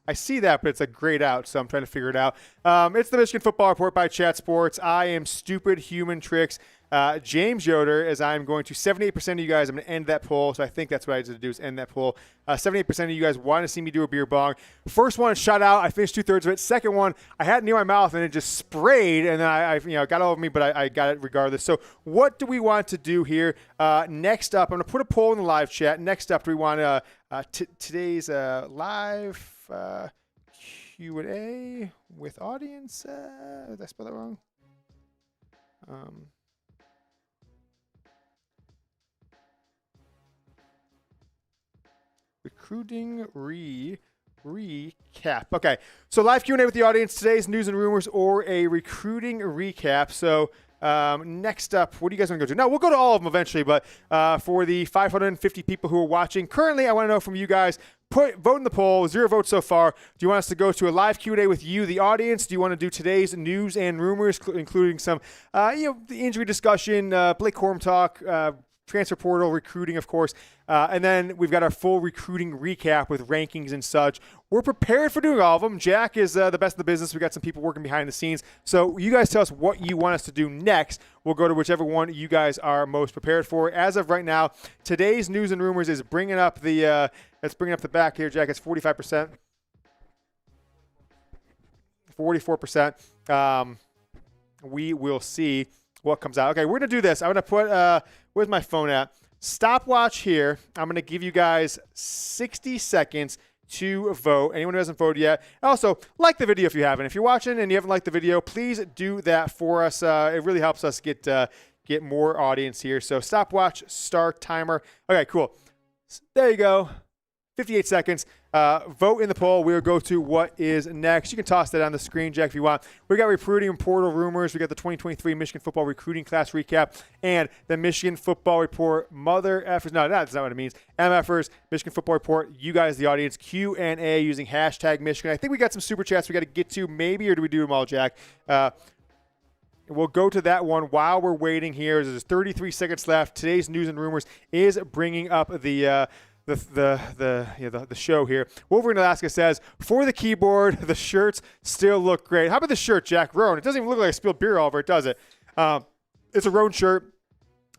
I see that, but it's a grayed out, so I'm trying to figure it out. It's the Michigan Football Report by Chat Sports. I am Stupid Human Tricks. James Yoder, as I'm going to 78% of you guys, I'm going to end that poll, so I think that's what I had to do is end that poll. 78% of you guys want to see me do a beer bong. First one shot out. I finished 2/3 of it. Second one, I had it near my mouth, and it just sprayed, and then I got all over me, but I got it regardless. So what do we want to do here? Next up, I'm going to put a poll in the live chat. Next up, do we want today's live Q&A with audience? Did I spell that wrong? Recruiting recap. Okay, so live Q&A with the audience. Today's news and rumors or a recruiting recap. So next up, what do you guys want to go to? No, we'll go to all of them eventually, but for the 550 people who are watching currently, I want to know from you guys. Vote in the poll. 0 votes so far. Do you want us to go to a live Q&A with you, the audience? Do you want to do today's news and rumors, including some, the injury discussion, Blake Corum talk, transfer portal, recruiting, of course. And then we've got our full recruiting recap with rankings and such. We're prepared for doing all of them. Jack is the best in the business. We got some people working behind the scenes. So you guys tell us what you want us to do next. We'll go to whichever one you guys are most prepared for. As of right now, today's news and rumors is bringing up the let's bring up the back here, Jack. It's 45%. 44%. We will see what comes out. Okay, we're going to do this. I'm going to put, where's my phone at? Stopwatch here. I'm going to give you guys 60 seconds to vote. Anyone who hasn't voted yet. Also, like the video if you haven't. If you're watching and you haven't liked the video, please do that for us. It really helps us get more audience here. So stopwatch, start timer. Okay, cool. There you go. 58 seconds. Vote in the poll. We'll go to what is next. You can toss that on the screen, Jack, if you want. We got recruiting and portal rumors. We got the 2023 Michigan football recruiting class recap and the Michigan football report. Mother effers. No, that's not what it means. MFers, Michigan football report. You guys, the audience, Q&A using hashtag Michigan. I think we got some super chats we got to get to, maybe, or do we do them all, Jack? We'll go to that one while we're waiting here. There's 33 seconds left. Today's news and rumors is bringing up the show here. Wolverine Alaska says, for the keyboard, the shirts still look great. How about the shirt, Jack? Roan. It doesn't even look like I spilled beer all over it, does it? It's a Roan shirt.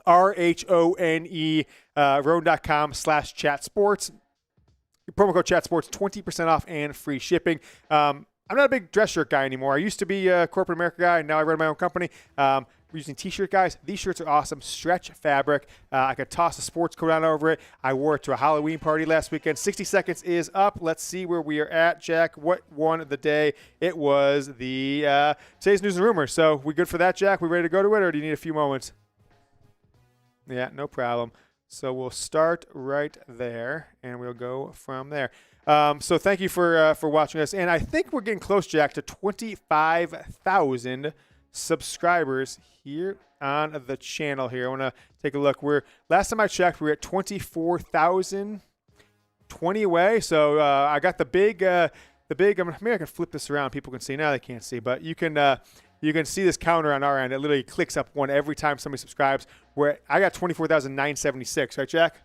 RHONE, Roan.com/chatsports. Promo code chatsports, 20% off and free shipping. I'm not a big dress shirt guy anymore. I used to be a corporate America guy, and now I run my own company. We're using T-shirt, guys. These shirts are awesome. Stretch fabric. I could toss a sports coat on over it. I wore it to a Halloween party last weekend. 60 seconds is up. Let's see where we are at, Jack. What won the day? It was the today's news and rumors. So we good for that, Jack? We ready to go to it, or do you need a few moments? Yeah, no problem. So we'll start right there, and we'll go from there. So thank you for watching us. And I think we're getting close, Jack, to 25,000 subscribers here on the channel here. I want to take a look. Last time I checked, we were at 24,020 away. So I got the big, maybe I can flip this around. People can see. Now they can't see, but you can see this counter on our end. It literally clicks up one every time somebody subscribes. I got 24,976, right, Jack?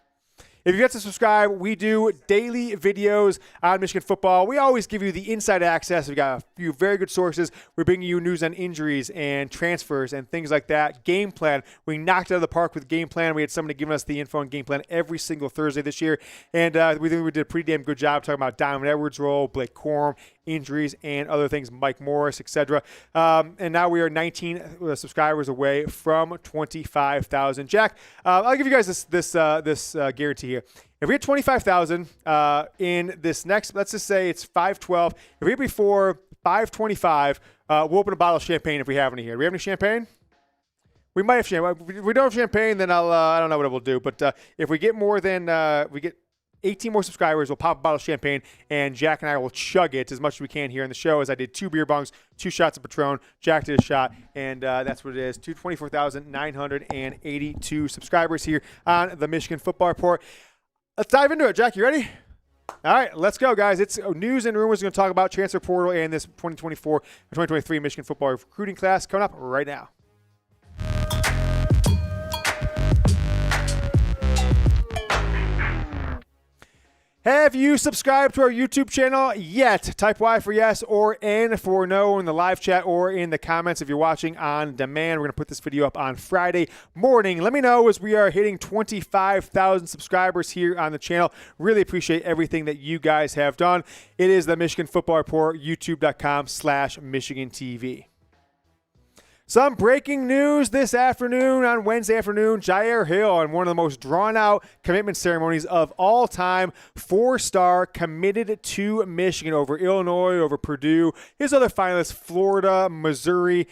If you get to subscribe, we do daily videos on Michigan football. We always give you the inside access. We've got a few very good sources. We're bringing you news on injuries and transfers and things like that. Game plan. We knocked it out of the park with game plan. We had somebody giving us the info on game plan every single Thursday this year. And we think we did a pretty damn good job talking about Diamond Edwards' role, Blake Corum, injuries, and other things, Mike Morris, etc. And now we are 19 subscribers away from 25,000. Jack, I'll give you guys this guarantee here. If we get 25,000 in this next, let's just say it's 512. If we get before 525, we'll open a bottle of champagne if we have any here. Do we have any champagne? We might have champagne. If we don't have champagne, then I don't know what it will do. But if we get more than we get 18 more subscribers, we'll pop a bottle of champagne, and Jack and I will chug it as much as we can here in the show, as I did 2 beer bongs, 2 shots of Patron. Jack did a shot, and that's what it is. 24,982 subscribers here on the Michigan Football Report. Let's dive into it. Jack, you ready? All right, let's go, guys. It's news and rumors. We're going to talk about transfer portal and this 2023 Michigan football recruiting class coming up right now. Have you subscribed to our YouTube channel yet? Type Y for yes or N for no in the live chat or in the comments if you're watching on demand. We're going to put this video up on Friday morning. Let me know as we are hitting 25,000 subscribers here on the channel. Really appreciate everything that you guys have done. It is the Michigan Football Report, youtube.com/Michigan TV. Some breaking news this afternoon on Wednesday afternoon. Jyaire Hill on one of the most drawn-out commitment ceremonies of all time. 4-star committed to Michigan over Illinois, over Purdue. His other finalists, Florida, Missouri.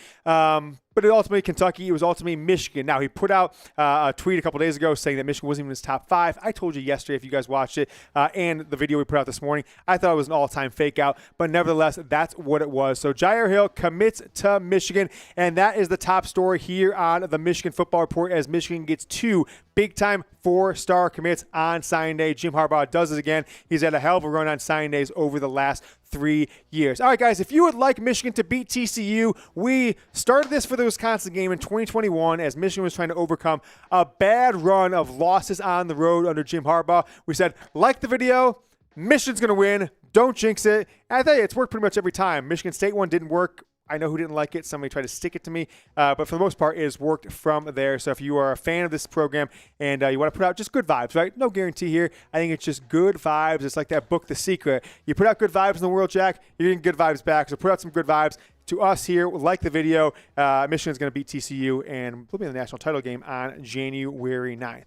but ultimately Kentucky, it was ultimately Michigan. Now, he put out a tweet a couple days ago saying that Michigan wasn't even in his top 5. I told you yesterday, if you guys watched it, and the video we put out this morning, I thought it was an all-time fake out, but nevertheless, that's what it was. So Jyaire Hill commits to Michigan, and that is the top story here on the Michigan Football Report as Michigan gets 2 big-time 4-star commits on signing day. Jim Harbaugh does it again. He's had a hell of a run on signing days over the last 3 years. All right, guys, if you would like Michigan to beat TCU, we started this for the Wisconsin game in 2021 as Michigan was trying to overcome a bad run of losses on the road under Jim Harbaugh. We said, like the video, Michigan's going to win. Don't jinx it. And I tell you, it's worked pretty much every time. Michigan State one didn't work. I know who didn't like it. Somebody tried to stick it to me. But for the most part, it has worked from there. So if you are a fan of this program and you want to put out just good vibes, right? No guarantee here. I think it's just good vibes. It's like that book, The Secret. You put out good vibes in the world, Jack, you're getting good vibes back. So put out some good vibes to us here. Like the video. Michigan's going to beat TCU and we'll be in the national title game on January 9th.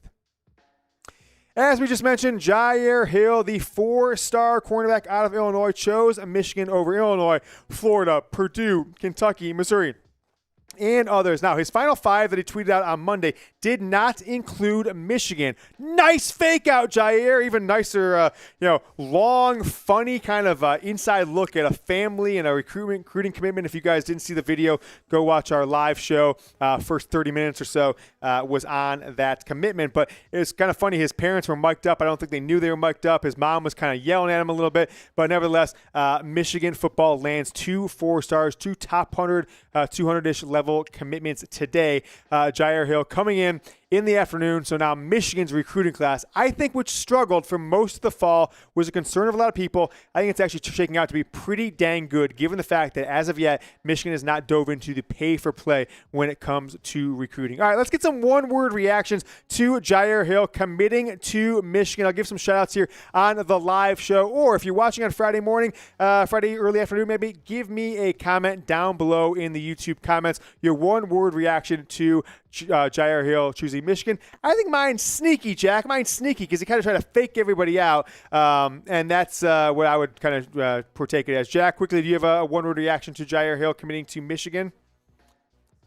As we just mentioned, Jyaire Hill, the 4-star cornerback out of Illinois, chose Michigan over Illinois, Florida, Purdue, Kentucky, Missouri, and others. Now, his final 5 that he tweeted out on Monday did not include Michigan. Nice fake out, Jyaire. Even nicer, long, funny kind of inside look at a family and a recruiting commitment. If you guys didn't see the video, go watch our live show. First 30 minutes or so was on that commitment. But it's kind of funny. His parents were mic'd up. I don't think they knew they were mic'd up. His mom was kind of yelling at him a little bit. But nevertheless, Michigan football lands 2 4-stars, 2 top 100, 200-ish level commitments today. Jyaire Hill coming in the afternoon. So now Michigan's recruiting class, I think, which struggled for most of the fall, was a concern of a lot of people. I think it's actually shaking out to be pretty dang good, given the fact that as of yet, Michigan has not dove into the pay-for-play when it comes to recruiting. All right, let's get some one-word reactions to Jyaire Hill committing to Michigan. I'll give some shout-outs here on the live show, or if you're watching on Friday morning, Friday early afternoon maybe, give me a comment down below in the YouTube comments, your one-word reaction to Jyaire Hill choosing Michigan. I think mine's sneaky, Jack. Mine's sneaky because he kind of tried to fake everybody out, and that's what I would kind of partake it as. Jack, quickly, do you have a one-word reaction to Jyaire Hill committing to Michigan?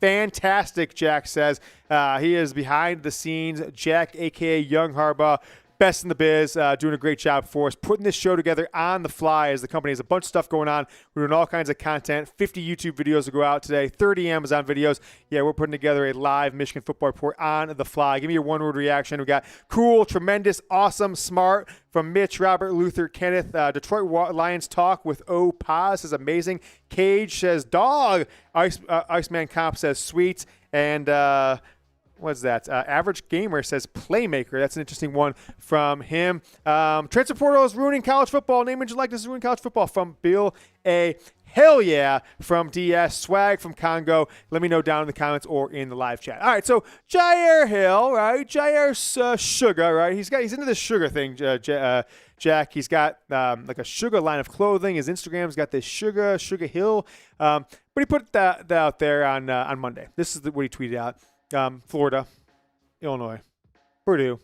Fantastic, Jack says. He is behind the scenes. Jack, a.k.a. Young Harbaugh, best in the biz, doing a great job for us, putting this show together on the fly as the company has a bunch of stuff going on. We're doing all kinds of content. 50 YouTube videos will go out today, 30 Amazon videos. Yeah, we're putting together a live Michigan football report on the fly. Give me your one-word reaction. We got cool, tremendous, awesome, smart from Mitch, Robert, Luther, Kenneth. Detroit Lions talk with O. Paz says amazing. Cage says dog. Iceman Comp says sweet. And what's that? Average Gamer says playmaker. That's an interesting one from him. Transfer portal is ruining college football. Name, image, and likeness is ruining college football from Bill A. Hell yeah from DS. Swag from Congo. Let me know down in the comments or in the live chat. All right, so Jyaire Hill, right? Jyaire's sugar, right? He's into this sugar thing, Jack. He's got like a sugar line of clothing. His Instagram's got this sugar Hill. But he put that out there on Monday. This is what he tweeted out. Florida, Illinois, Purdue,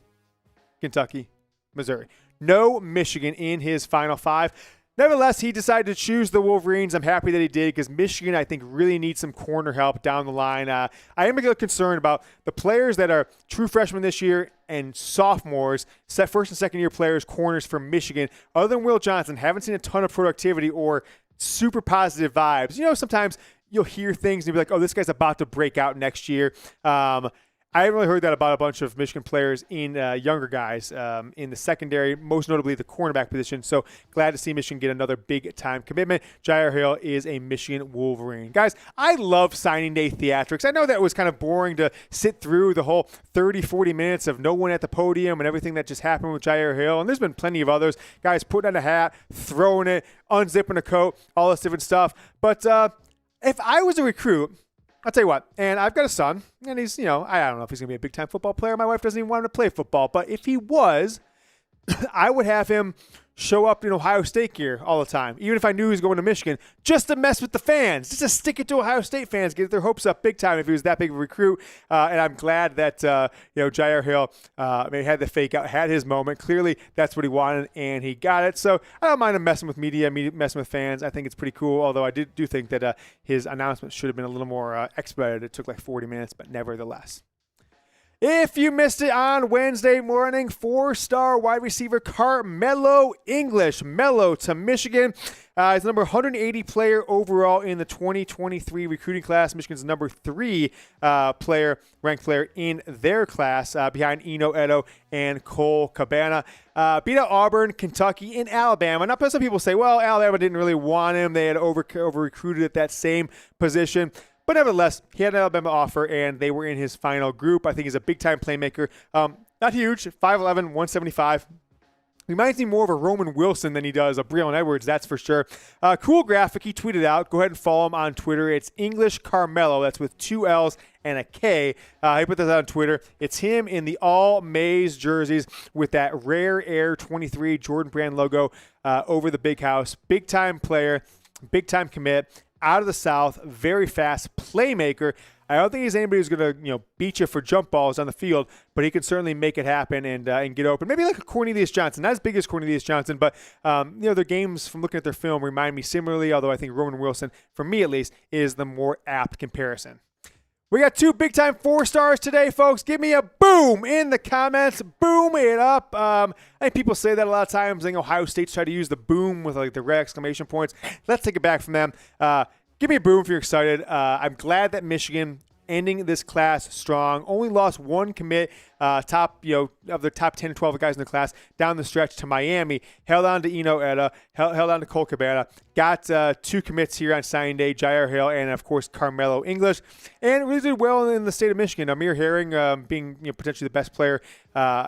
Kentucky, Missouri. No Michigan in his final 5. Nevertheless, he decided to choose the Wolverines. I'm happy that he did because Michigan, I think, really needs some corner help down the line. I am a little concerned about the players that are true freshmen this year and sophomores, first and second year players, corners for Michigan. Other than Will Johnson, haven't seen a ton of productivity or super positive vibes. You know, sometimes you'll hear things and you'll be like, oh, this guy's about to break out next year. I haven't really heard that about a bunch of Michigan players in younger guys in the secondary, most notably the cornerback position. So glad to see Michigan get another big-time commitment. Jyaire Hill is a Michigan Wolverine. Guys, I love signing day theatrics. I know that was kind of boring to sit through the whole 30, 40 minutes of no one at the podium and everything that just happened with Jyaire Hill. And there's been plenty of others. Guys putting on a hat, throwing it, unzipping a coat, all this different stuff. But if I was a recruit, I'll tell you what, and I've got a son, and he's, I don't know if he's going to be a big-time football player. My wife doesn't even want him to play football, but if he was, I would have him show up in Ohio State gear all the time, even if I knew he was going to Michigan, just to mess with the fans, just to stick it to Ohio State fans, get their hopes up big time if he was that big of a recruit. And I'm glad that Jyaire Hill had the fake out, had his moment. Clearly, that's what he wanted, and he got it. So I don't mind him messing with media, messing with fans. I think it's pretty cool, although I do think that his announcement should have been a little more expedited. It took like 40 minutes, but nevertheless. If you missed it on Wednesday morning, 4-star wide receiver Karmello English, Mello to Michigan. He's number 180 player overall in the 2023 recruiting class. Michigan's number 3 ranked player in their class, behind Enow Etta and Cabana. Beat out Auburn, Kentucky, and Alabama. Now, some people say, well, Alabama didn't really want him. They had over-recruited at that same position. But nevertheless, he had an Alabama offer, and they were in his final group. I think he's a big-time playmaker. Not huge, 5'11", 175. Reminds me more of a Roman Wilson than he does a Breeon Edwards, that's for sure. Cool graphic he tweeted out. Go ahead and follow him on Twitter. It's English Karmello. That's with 2 L's and a K. He put this out on Twitter. It's him in the all-maize jerseys with that rare Air 23 Jordan Brand logo over the big house. Big-time player, big-time commit. Out of the South, very fast playmaker. I don't think he's anybody who's going to beat you for jump balls on the field, but he can certainly make it happen and get open. Maybe like a Cornelius Johnson, not as big as Cornelius Johnson, but their games from looking at their film remind me similarly. Although I think Roman Wilson, for me at least, is the more apt comparison. We got 2 big-time 4-stars today, folks. Give me a boom in the comments. Boom it up. I think people say that a lot of times. I think Ohio State's try to use the boom with like the red exclamation points. Let's take it back from them. Give me a boom if you're excited. I'm glad that Michigan ending this class strong. Only lost 1 commit, of the top 10 or 12 guys in the class down the stretch to Miami. Held on to Enow Etta, held on to Cabana. Got 2 commits here on signing day, Jyaire Hill and, of course, Karmello English. And really did well in the state of Michigan. Amir Herring being potentially the best player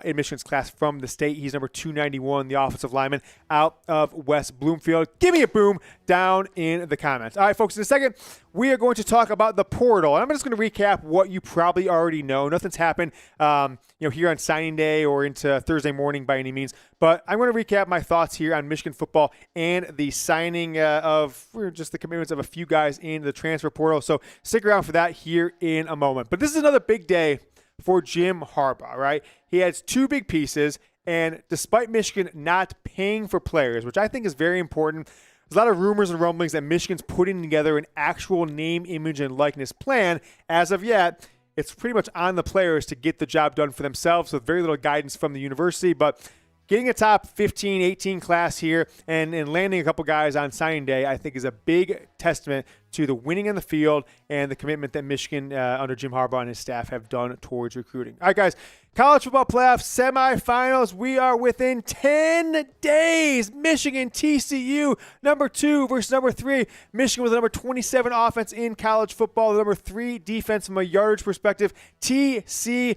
in Michigan's class from the state. He's number 291, the offensive lineman out of West Bloomfield. Give me a boom down in the comments. All right, folks, in a second, we are going to talk about the portal. And I'm just going to recap what you probably already know. Nothing's happened here on signing day or into Thursday morning by any means. But I'm going to recap my thoughts here on Michigan football and the signing of just the commitments of a few guys in the transfer portal. So stick around for that here in a moment. But this is another big day for Jim Harbaugh, right? He has 2 big pieces, and despite Michigan not paying for players, which I think is very important, there's a lot of rumors and rumblings that Michigan's putting together an actual name, image, and likeness plan. As of yet, it's pretty much on the players to get the job done for themselves with very little guidance from the university. But getting a top 15, 18 class here and landing a couple guys on signing day, I think is a big testament to the winning in the field and the commitment that Michigan under Jim Harbaugh and his staff have done towards recruiting. All right, guys, college football playoff semifinals. We are within 10 days. Michigan, TCU, number 2 versus number 3. Michigan with the number 27 offense in college football, the number 3 defense from a yardage perspective. TCU,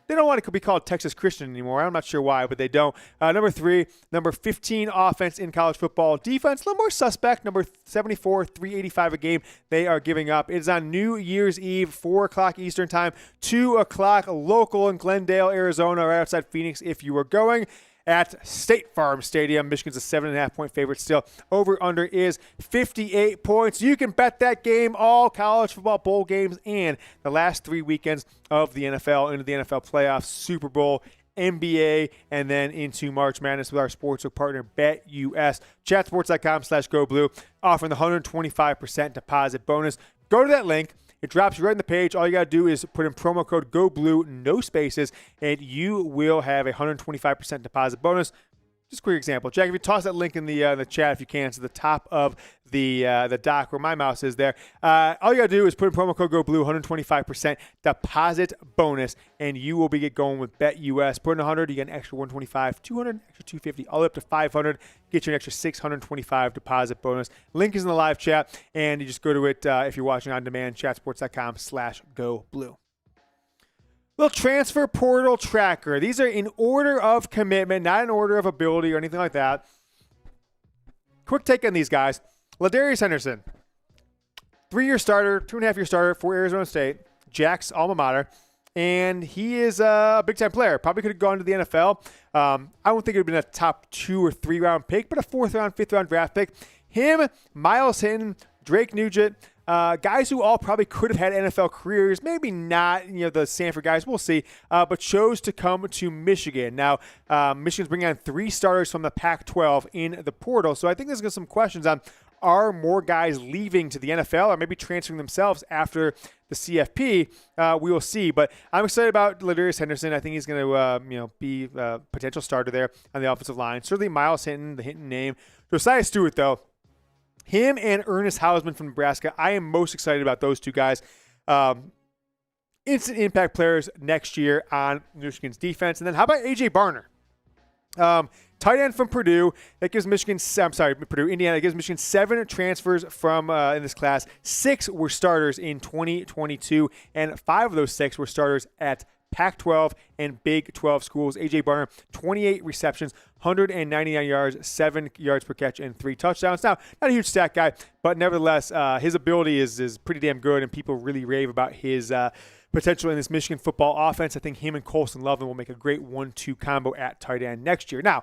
they don't want to be called Texas Christian anymore. I'm not sure why, but they don't. Number 3, number 15 offense in college football. Defense, a little more suspect. Number 74, 385 a game they are giving up. It is on New Year's Eve, 4 o'clock Eastern time, 2 o'clock local in Glendale, Arizona, right outside Phoenix if you are going. At State Farm Stadium. Michigan's a 7.5-point favorite still. Over-under is 58 points. You can bet that game, all college football bowl games, and the last 3 weekends of the NFL into the NFL playoffs, Super Bowl, NBA, and then into March Madness with our sportsbook partner, BetUS. Chatsports.com/GoBlue, offering the 125% deposit bonus. Go to that link. It drops you right on the page. All you got to do is put in promo code GOBLUE, no spaces, and you will have a 125% deposit bonus. Just a quick example. Jack, if you toss that link in the chat if you can, to the top of the dock where my mouse is there. All you got to do is put in promo code GOBLUE, 125% deposit bonus, and you will get going with BetUS. Put in 100, you get an extra 125, 200, extra 250, all the way up to 500. Get you an extra 625 deposit bonus. Link is in the live chat, and you just go to it if you're watching on demand, chatsports.com/GoBlue. Little transfer portal tracker. These are in order of commitment, not in order of ability or anything like that. Quick take on these guys. Ladarius Henderson, 3-year starter, 2.5-year starter for Arizona State, Jack's alma mater. and he is a big-time player. Probably could have gone to the NFL. I don't think it would have been a top 2 or 3 round pick, but a 4th round, 5th round draft pick. Him, Miles Hinton, Drake Nugent, guys who all probably could have had NFL careers, maybe not, the Stanford guys, we'll see, but chose to come to Michigan. Now, Michigan's bringing on 3 starters from the Pac-12 in the portal, so I think there's going to be some questions on, are more guys leaving to the NFL or maybe transferring themselves after the CFP? We will see, but I'm excited about Ladarius Henderson. I think he's going to, be a potential starter there on the offensive line. Certainly Miles Hinton, the Hinton name. Josiah Stewart, though, him and Ernest Hausman from Nebraska, I am most excited about those 2 guys. Instant impact players next year on Michigan's defense. And then how about A.J. Barner? Tight end from Purdue. That gives Indiana. That gives Michigan 7 transfers from in this class. 6 were starters in 2022, and 5 of those 6 were starters at Pac-12 and Big 12 schools. A.J. Barner, 28 receptions, 199 yards, 7 yards per catch, and 3 touchdowns. Now, not a huge stat guy, but nevertheless, his ability is pretty damn good, and people really rave about his potential in this Michigan football offense. I think him and Colson Loveland will make a great 1-2 combo at tight end next year. Now,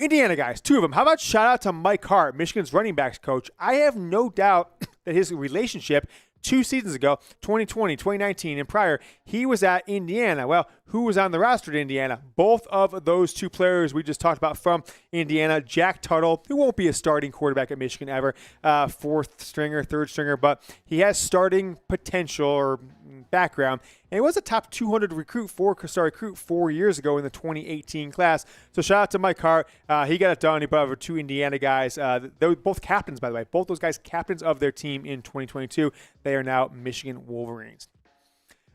Indiana guys, 2 of them. How about shout out to Mike Hart, Michigan's running backs coach? I have no doubt that his relationship 2 seasons ago, 2020, 2019, and prior, he was at Indiana. Well, who was on the roster at Indiana? Both of those 2 players we just talked about from Indiana. Jack Tuttle, who won't be a starting quarterback at Michigan ever, 4th stringer, 3rd stringer, but he has starting potential or background. And he was a top 200 recruit, 4 years ago in the 2018 class. So shout out to Mike Hart. He got it done. He brought over 2 Indiana guys. They were both captains, by the way. Both those guys captains of their team in 2022. They are now Michigan Wolverines.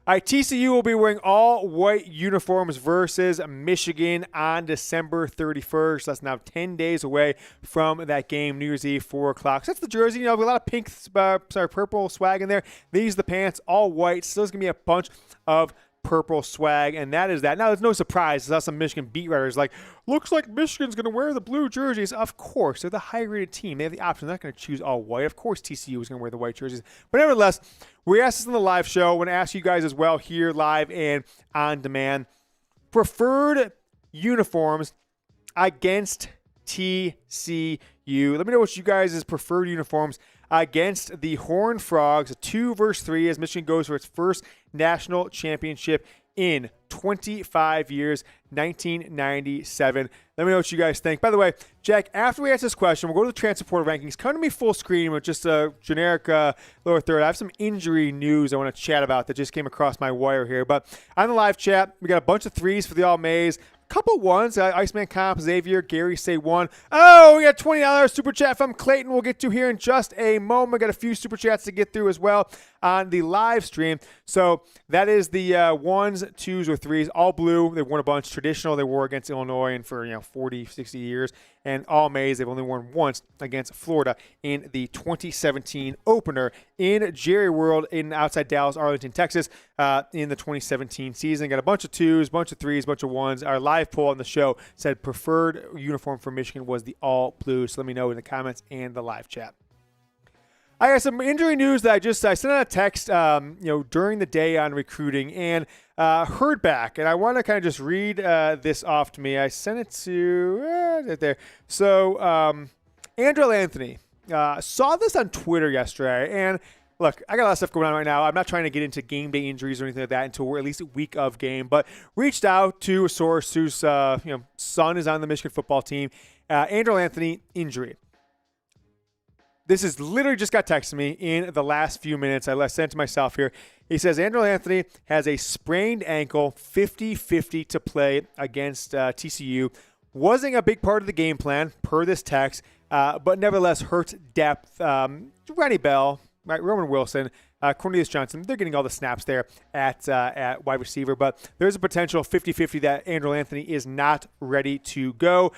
All right, TCU will be wearing all white uniforms versus Michigan on December 31st. That's now 10 days away from that game, New Year's Eve, 4 o'clock. So that's the jersey. A lot of pink, purple swag in there. These are the pants, all white. So there's going to be a bunch of purple swag, and that is that. Now, there's no surprise. There's some Michigan beat writers like, looks like Michigan's going to wear the blue jerseys. Of course, they're the high-rated team. They have the option. They're not going to choose all white. Of course, TCU is going to wear the white jerseys. But nevertheless, we asked this in the live show. I want to ask you guys as well here live and on demand. Preferred uniforms against TCU. Let me know what you guys' preferred uniforms against the Horned Frogs, 2 versus 3, as Michigan goes for its first national championship in 25 years, 1997. Let me know what you guys think. By the way, Jack, after we answer this question, we'll go to the transfer portal rankings. Come to me full screen with just a generic lower third. I have some injury news I want to chat about that just came across my wire here. But on the live chat, we got a bunch of 3s for the All-Mays. Couple ones, Iceman Comp, Xavier, Gary say 1. Oh, we got $20 super chat from Clayton we'll get to here in just a moment. Got a few super chats to get through as well on the live stream. So that is the 1s, 2s, or 3s, all blue. They've won a bunch. Traditional, they wore against Illinois and for 40, 60 years. And all Mays, they've only won once against Florida in the 2017 opener in Jerry World in outside Dallas, Arlington, Texas in the 2017 season. Got a bunch of 2s, bunch of 3s, bunch of 1s. Our live poll on the show said preferred uniform for Michigan was the all blue. So let me know in the comments and the live chat. I got some injury news that I sent out a text, during the day on recruiting and heard back. And I want to kind of just read this off to me. I sent it to right there. So Andrel Anthony saw this on Twitter yesterday. And look, I got a lot of stuff going on right now. I'm not trying to get into game day injuries or anything like that until we're at least a week of game. But reached out to a source whose son is on the Michigan football team. Andrel Anthony injury. This is literally just got texted me in the last few minutes. I sent it to myself here. He says, Andrel Anthony has a sprained ankle, 50-50 to play against TCU. Wasn't a big part of the game plan, per this text, but nevertheless hurts depth. Ronnie Bell, right, Roman Wilson, Cornelius Johnson, they're getting all the snaps there at wide receiver, but there's a potential 50-50 that Andrel Anthony is not ready to go.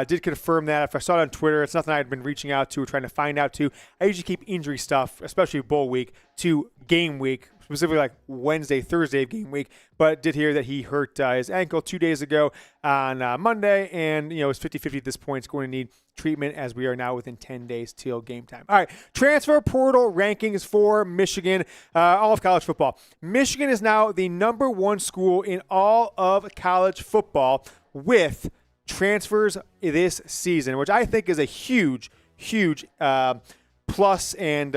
Did confirm that. If I saw it on Twitter, it's nothing I had been reaching out to or trying to find out to. I usually keep injury stuff, especially bowl week, to game week, specifically like Wednesday, Thursday of game week, but did hear that he hurt his ankle 2 days ago on Monday, and it's 50-50 at this point. It's going to need treatment as we are now within 10 days till game time. All right, transfer portal rankings for Michigan, all of college football. Michigan is now the number 1 school in all of college football with transfers this season, which I think is a huge plus and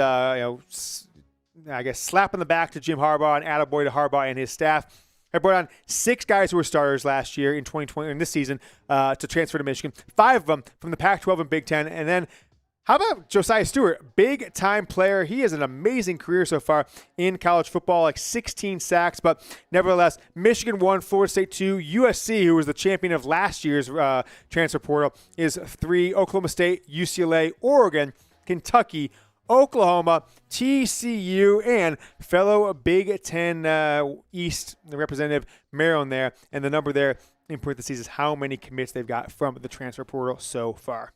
I guess slap on the back to Jim Harbaugh and attaboy to Harbaugh and his staff. I brought on 6 guys who were starters last year in 2020 in this season to transfer to Michigan. 5 of them from the Pac-12 and Big Ten, and then how about Josiah Stewart, big-time player. He has an amazing career so far in college football, like 16 sacks. But nevertheless, Michigan 1, Florida State 2. USC, who was the champion of last year's transfer portal, is 3. Oklahoma State, UCLA, Oregon, Kentucky, Oklahoma, TCU, and fellow Big Ten East representative Maryland there. And the number there in parentheses is how many commits they've got from the transfer portal so far.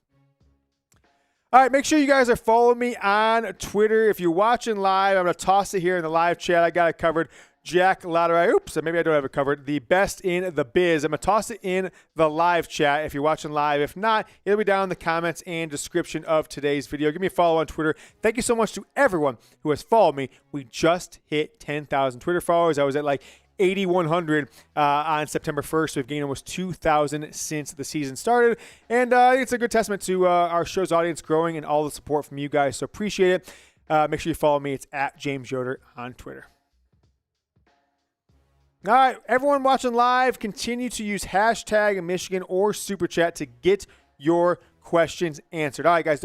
All right, make sure you guys are following me on Twitter. If you're watching live, I'm going to toss it here in the live chat. I got it covered. Jack Lottery. Oops, maybe I don't have it covered. The best in the biz. I'm going to toss it in the live chat if you're watching live. If not, it'll be down in the comments and description of today's video. Give me a follow on Twitter. Thank you so much to everyone who has followed me. We just hit 10,000 Twitter followers. I was at like 8,100 on September 1st. We've gained almost 2,000 since the season started. And it's a good testament to our show's audience growing and all the support from you guys. So appreciate it. Make sure you follow me. It's at James Yoder on Twitter. All right, everyone watching live, continue to use hashtag Michigan or Super Chat to get your questions answered. All right, guys,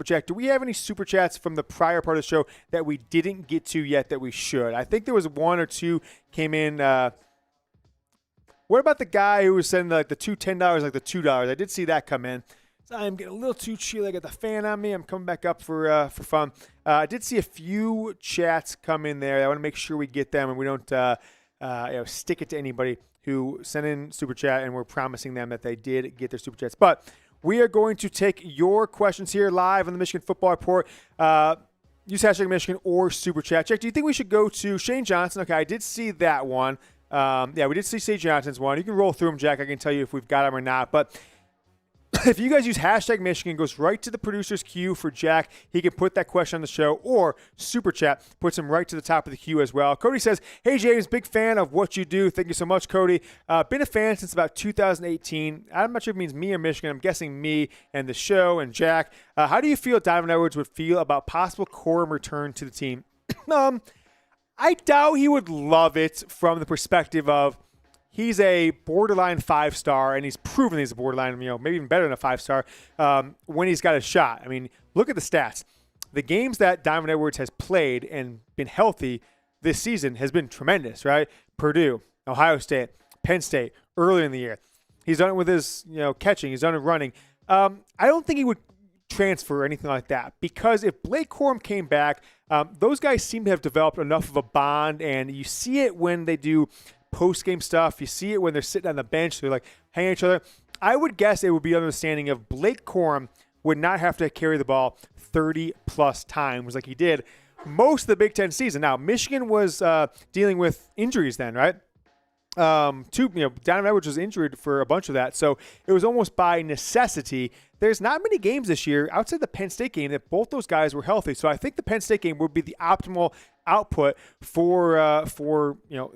Jack, do we have any Super Chats from the prior part of the show that we didn't get to yet that we should? I think there was 1 or 2 came in. What about the guy who was sending like the $10, like the $2? I did see that come in. So I'm getting a little too chilly. I got the fan on me. I'm coming back up for fun. I did see a few chats come in there. I want to make sure we get them and we don't stick it to anybody who sent in Super Chat, and we're promising them that they did get their Super Chats. But we are going to take your questions here live on the Michigan Football Report. Use hashtag Michigan or Super Chat. Jack, do you think we should go to Shane Johnson? Okay, I did see that one. We did see Shane Johnson's one. You can roll through them, Jack. I can tell you if we've got them or not. But if you guys use hashtag Michigan, it goes right to the producer's queue for Jack. He can put that question on the show, or Super Chat puts him right to the top of the queue as well. Cody says, hey, James, big fan of what you do. Thank you so much, Cody. Been a fan since about 2018. I'm not sure if it means me or Michigan. I'm guessing me and the show and Jack. How do you feel Donovan Edwards would feel about possible Corum return to the team? I doubt he would love it from the perspective of he's a borderline 5-star, and he's proven he's a borderline, maybe even better than a 5-star when he's got a shot. I mean, look at the stats. The games that Donovan Edwards has played and been healthy this season has been tremendous, right? Purdue, Ohio State, Penn State, early in the year. He's done it with his, catching. He's done it running. I don't think he would transfer or anything like that, because if Blake Corum came back, those guys seem to have developed enough of a bond, and you see it when they do post-game stuff. You see it when they're sitting on the bench. They're like hanging each other. I would guess it would be understanding of Blake Corum would not have to carry the ball 30-plus times like he did most of the Big Ten season. Now, Michigan was dealing with injuries then, right? Donovan Edwards was injured for a bunch of that, so it was almost by necessity. There's not many games this year outside the Penn State game that both those guys were healthy. So I think the Penn State game would be the optimal output for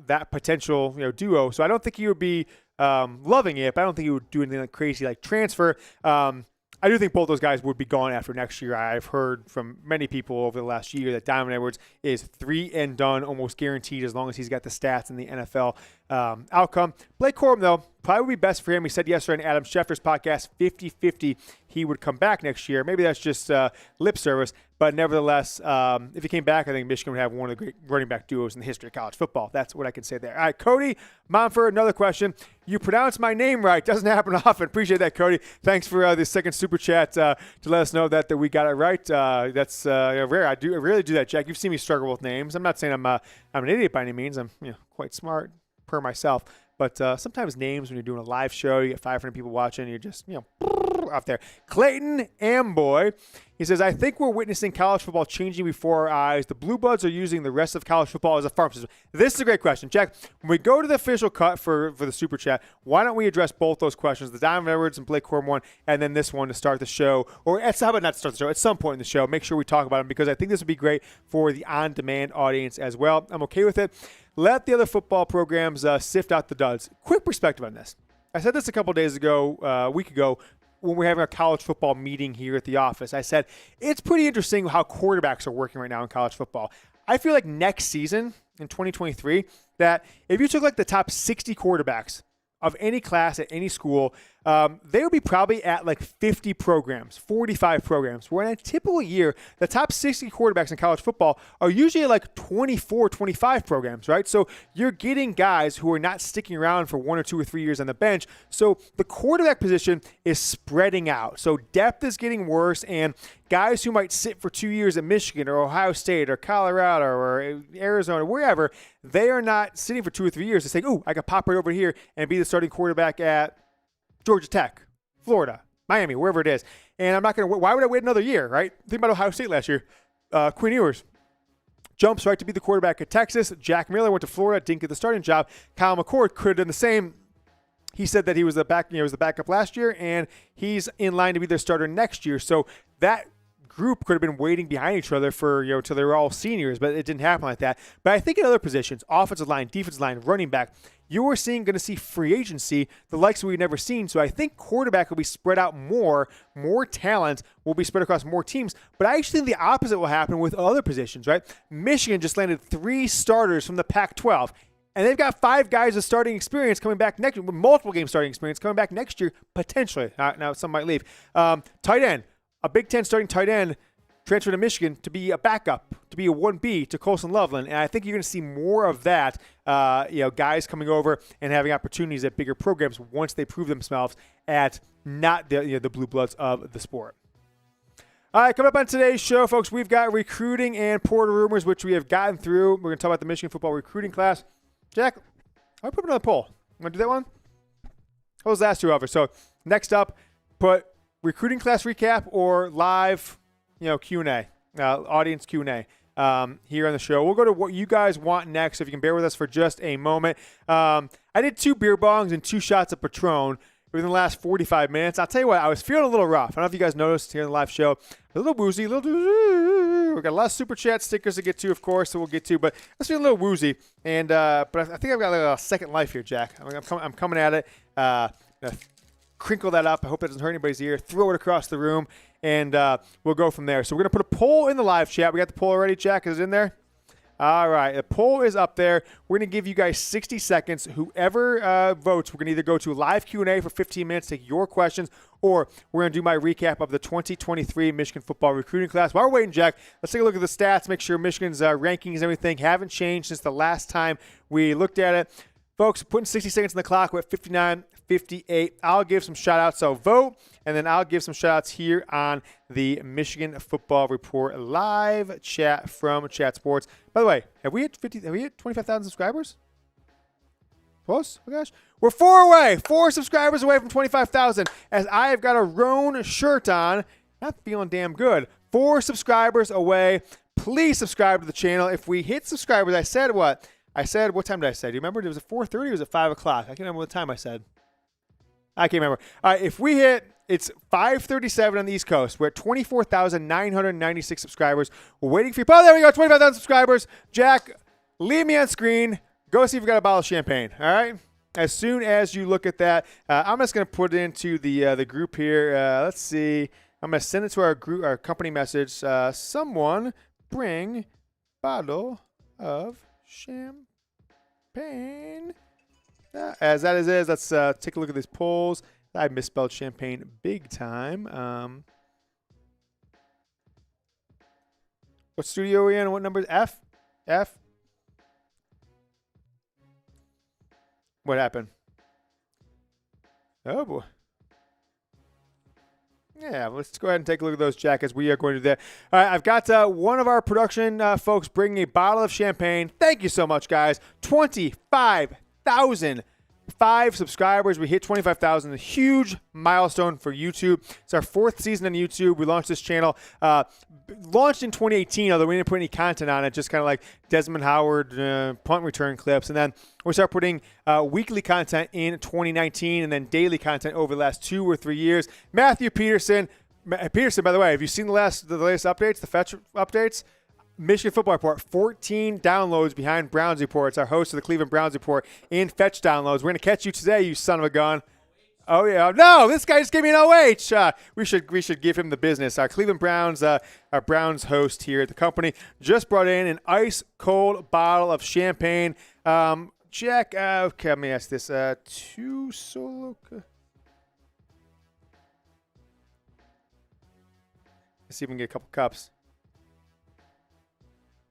that potential duo. So I don't think he would be loving it, but I don't think he would do anything like crazy like transfer. I do think both those guys would be gone after next year. I've heard from many people over the last year that Donovan Edwards is 3 and done, almost guaranteed, as long as he's got the stats in the NFL outcome. Blake Corum, though, probably would be best for him. He said yesterday on Adam Schefter's podcast, 50-50, he would come back next year. Maybe that's just lip service, but nevertheless, if he came back, I think Michigan would have one of the great running back duos in the history of college football. That's what I can say there. All right, Cody Monfort, another question. You pronounce my name right. Doesn't happen often. Appreciate that, Cody. Thanks for the second super chat to let us know that we got it right. That's rare. I really do that, Jack. You've seen me struggle with names. I'm not saying I'm an idiot by any means. I'm quite smart per myself. But sometimes names, when you're doing a live show, you get 500 people watching, you're just, out there. Clayton Amboy. He says, I think we're witnessing college football changing before our eyes. The Blue Bloods are using the rest of college football as a farm system. This is a great question. Jack, when we go to the official cut for the Super Chat, why don't we address both those questions, the Donovan Edwards and Blake Corum one, and then this one to start the show, or how about not to start the show, at some point in the show, make sure we talk about them, because I think this would be great for the on-demand audience as well. I'm okay with it. Let the other football programs sift out the duds. Quick perspective on this. I said this a couple days ago, a week ago, when we're having a college football meeting here at the office. I said, it's pretty interesting how quarterbacks are working right now in college football. I feel like next season, in 2023, that if you took like the top 60 quarterbacks of any class at any school, they would be probably at like 50 programs, 45 programs. Where in a typical year, the top 60 quarterbacks in college football are usually like 24, 25 programs, right? So you're getting guys who are not sticking around for 1 or 2 or 3 years on the bench. So the quarterback position is spreading out. So depth is getting worse, and guys who might sit for 2 years at Michigan or Ohio State or Colorado or Arizona, wherever, they are not sitting for 2 or 3 years to say, ooh, I could pop right over here and be the starting quarterback at Georgia Tech, Florida, Miami, wherever it is. And I'm not going to – why would I wait another year, right? Think about Ohio State last year. Quinn Ewers jumps right to be the quarterback at Texas. Jack Miller went to Florida, didn't get the starting job. Kyle McCord could have done the same. He said that he was the backup last year, and he's in line to be their starter next year. So that group could have been waiting behind each other for, till they were all seniors, but it didn't happen like that. But I think in other positions, offensive line, defensive line, running back, you are going to see free agency, the likes we've never seen. So I think quarterback will be spread out more talent will be spread across more teams. But I actually think the opposite will happen with other positions, right? Michigan just landed 3 starters from the Pac-12. And they've got 5 guys with starting experience coming back next year, with multiple game starting experience coming back next year, potentially. Now some might leave. Tight end, a Big Ten starting tight end, transferred to Michigan to be a backup, to be a 1B to Colson Loveland. And I think you're going to see more of that, guys coming over and having opportunities at bigger programs once they prove themselves at not the Blue Bloods of the sport. All right, coming up on today's show, folks, we've got recruiting and portal rumors, which we have gotten through. We're going to talk about the Michigan football recruiting class. Jack, I'll put another poll. You want to do that one? Those last 2 over. So next up, put recruiting class recap or live Q&A, audience Q&A here on the show. We'll go to what you guys want next, if you can bear with us for just a moment. I did 2 beer bongs and 2 shots of Patron within the last 45 minutes. I'll tell you what, I was feeling a little rough. I don't know if you guys noticed here in the live show. A little woozy, we've got a lot of Super Chat stickers to get to, of course, that we'll get to, but I was feeling a little woozy. And but I think I've got like a second life here, Jack. I'm coming at it. Crinkle that up. I hope it doesn't hurt anybody's ear. Throw it across the room, and we'll go from there. So we're going to put a poll in the live chat. We got the poll already, Jack? Is it in there? All right. The poll is up there. We're going to give you guys 60 seconds. Whoever votes, we're going to either go to live Q&A for 15 minutes, take your questions, or we're going to do my recap of the 2023 Michigan football recruiting class. While we're waiting, Jack, let's take a look at the stats, make sure Michigan's rankings and everything haven't changed since the last time we looked at it. Folks, putting 60 seconds on the clock. We're at 59-58. I'll give some shout-outs, so vote, and then I'll give some shout-outs here on the Michigan Football Report live chat from Chat Sports. By the way, have we hit 25,000 subscribers? Close? Oh, gosh. We're 4 subscribers away from 25,000, as I have got a Roan shirt on. Not feeling damn good. 4 subscribers away. Please subscribe to the channel. If we hit subscribers, I said what? What time did I say? Do you remember? Was it 4:30 or was it 5 o'clock? I can't remember what time I said. I can't remember. All right, if we hit, it's 5:37 on the East Coast. We're at 24,996 subscribers. We're waiting for you. Oh, there we go, 25,000 subscribers. Jack, leave me on screen. Go see if we got a bottle of champagne, all right? As soon as you look at that, I'm just going to put it into the group here. Let's see. I'm going to send it to our company message. Someone bring bottle of champagne. As that is, let's take a look at these polls. I misspelled champagne big time. What studio are we in? What number is F? F? What happened? Oh, boy. Yeah, let's go ahead and take a look at those jackets. We are going to do that. All right, I've got one of our production folks bringing a bottle of champagne. Thank you so much, guys. 25,000 25 subscribers. We hit 25,000, a huge milestone for YouTube. It's our 4th season on YouTube. We launched this channel, launched in 2018, although we didn't put any content on it, just kind of like Desmond Howard punt return clips. And then we started putting weekly content in 2019 and then daily content over the last 2 or 3 years. Matthew Peterson, by the way, have you seen the latest updates, the Fetch updates? Michigan Football Report, 14 downloads behind Browns Reports, our host of the Cleveland Browns Report, in Fetch downloads. We're going to catch you today, you son of a gun. Oh, yeah. No, this guy just gave me an OH. We should give him the business. Our Cleveland Browns, our Browns host here at the company, just brought in an ice-cold bottle of champagne. Jack, okay, let me ask this. 2 solo... Let's see if we can get a couple cups.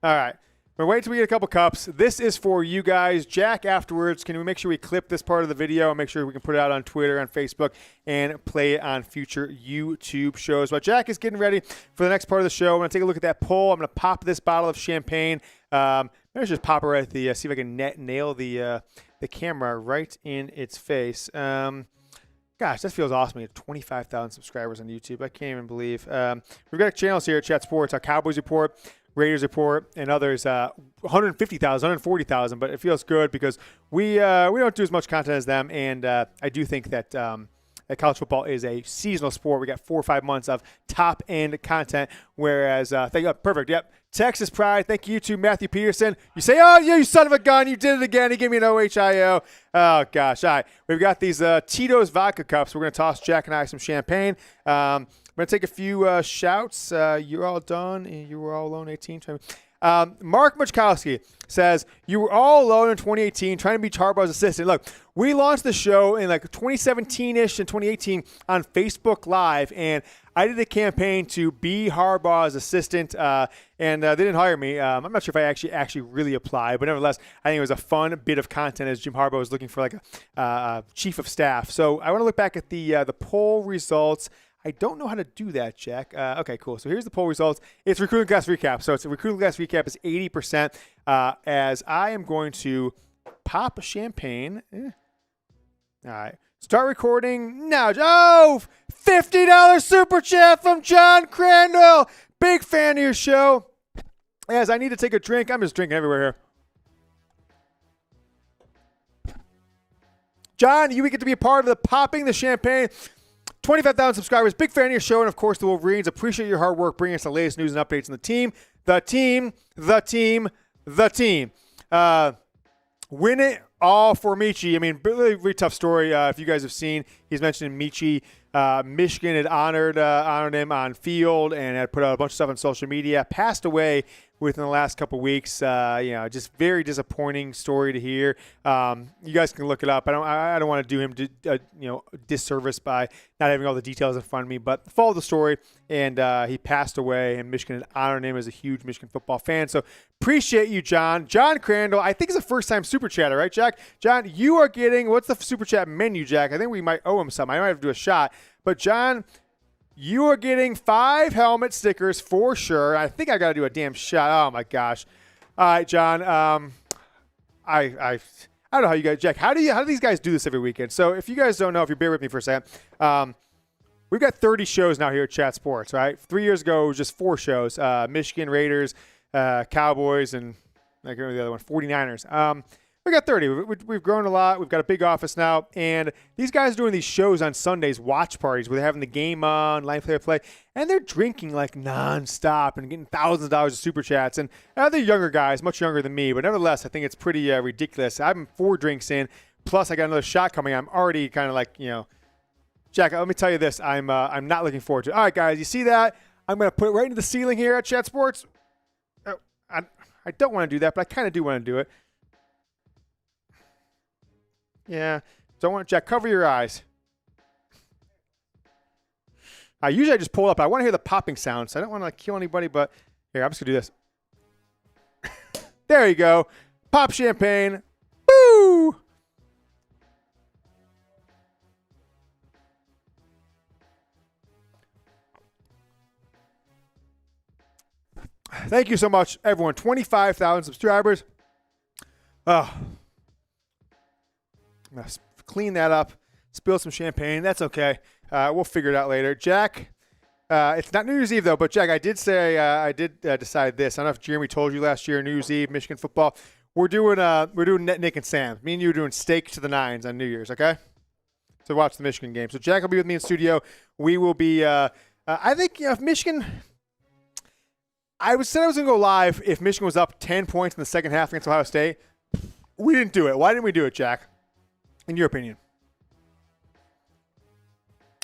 All right. We're waiting till we get a couple cups. This is for you guys. Jack, afterwards, can we make sure we clip this part of the video and make sure we can put it out on Twitter, on Facebook, and play it on future YouTube shows? But Jack is getting ready for the next part of the show. I'm going to take a look at that poll. I'm going to pop this bottle of champagne. Let's just pop it right at the, see if I can nail the camera right in its face. Gosh, that feels awesome. We have 25,000 subscribers on YouTube. I can't even believe. We've got channels here at Chat Sports, our Cowboys Report, Raiders Report, and others, 150,000, 140,000. But it feels good because we don't do as much content as them, and I do think that college football is a seasonal sport. We got 4 or 5 months of top-end content, whereas perfect, yep. Texas Pride, thank you to Matthew Peterson. You say, oh, you son of a gun, you did it again. He gave me an OHIO. Oh, gosh. All right, we've got these Tito's vodka cups. We're going to toss Jack and I some champagne. I'm going to take a few shouts. You're all done. You were all alone, 18. 20. Mark Machkowski says, you were all alone in 2018 trying to be Harbaugh's assistant. Look, we launched the show in like 2017-ish and 2018 on Facebook Live, and I did a campaign to be Harbaugh's assistant, and they didn't hire me. I'm not sure if I actually really applied, but nevertheless, I think it was a fun bit of content as Jim Harbaugh was looking for like a chief of staff. So I want to look back at the poll results. I don't know how to do that, Jack. Okay, cool. So here's the poll results. It's recruiting class recap. So it's a recruiting class recap is 80%. As I am going to pop champagne. All right. Start recording now. Oh, $50 super chat from John Crandall. Big fan of your show. As I need to take a drink. I'm just drinking everywhere here. John, you get to be a part of the popping the champagne. 25,000 subscribers. Big fan of your show. And, of course, the Wolverines. Appreciate your hard work bringing us the latest news and updates on the team. The team. Win it all for Michi. I mean, really, really tough story. If you guys have seen, he's mentioned Michi. Michigan had honored him on field and had put out a bunch of stuff on social media. Passed away within the last couple of weeks. Just very disappointing story to hear. You guys can look it up. I don't want to do him disservice by not having all the details in front of me, but follow the story. And he passed away, and Michigan had honored him as a huge Michigan football fan. So appreciate you, John. John Crandall, I think it's a first-time super chatter, right, Jack? John, you are getting, what's the super chat menu, Jack? I think we might owe him something. I might have to do a shot. But, John, you are getting 5 helmet stickers for sure. I think I got to do a damn shot. Oh, my gosh. All right, John. I don't know how you guys, Jack, how do these guys do this every weekend? So if you guys don't know, if you bear with me for a second, we've got 30 shows now here at Chat Sports, right? 3 years ago, it was just 4 shows, Michigan, Raiders, Cowboys, and I can't remember the other one, 49ers. We got 30. We've grown a lot. We've got a big office now. And these guys are doing these shows on Sundays, watch parties, where they're having the game on, line player play, and they're drinking like nonstop and getting thousands of dollars of super chats. And they're younger guys, much younger than me. But nevertheless, I think it's pretty ridiculous. I'm 4 drinks in, plus I got another shot coming. I'm already kind of like, Jack, let me tell you this. I'm not looking forward to it. All right, guys, you see that? I'm going to put it right into the ceiling here at Chat Sports. I don't want to do that, but I kind of do want to do it. Yeah, don't want Jack. Cover your eyes. Usually I just pull up. I want to hear the popping sound, so I don't want to kill anybody. But here, I'm just gonna do this. There you go. Pop champagne. Woo! Thank you so much, everyone. 25,000 subscribers. clean that up, spill some champagne. That's okay. We'll figure it out later. Jack, it's not New Year's Eve, though, but Jack, I did say I did decide this. I don't know if Jeremy told you last year, New Year's Eve, Michigan football. We're doing Nick and Sam. Me and you are doing steak to the nines on New Year's, okay? So watch the Michigan game. So Jack will be with me in studio. We will be I think if Michigan – I said I was going to go live if Michigan was up 10 points in the second half against Ohio State. We didn't do it. Why didn't we do it, Jack? In your opinion?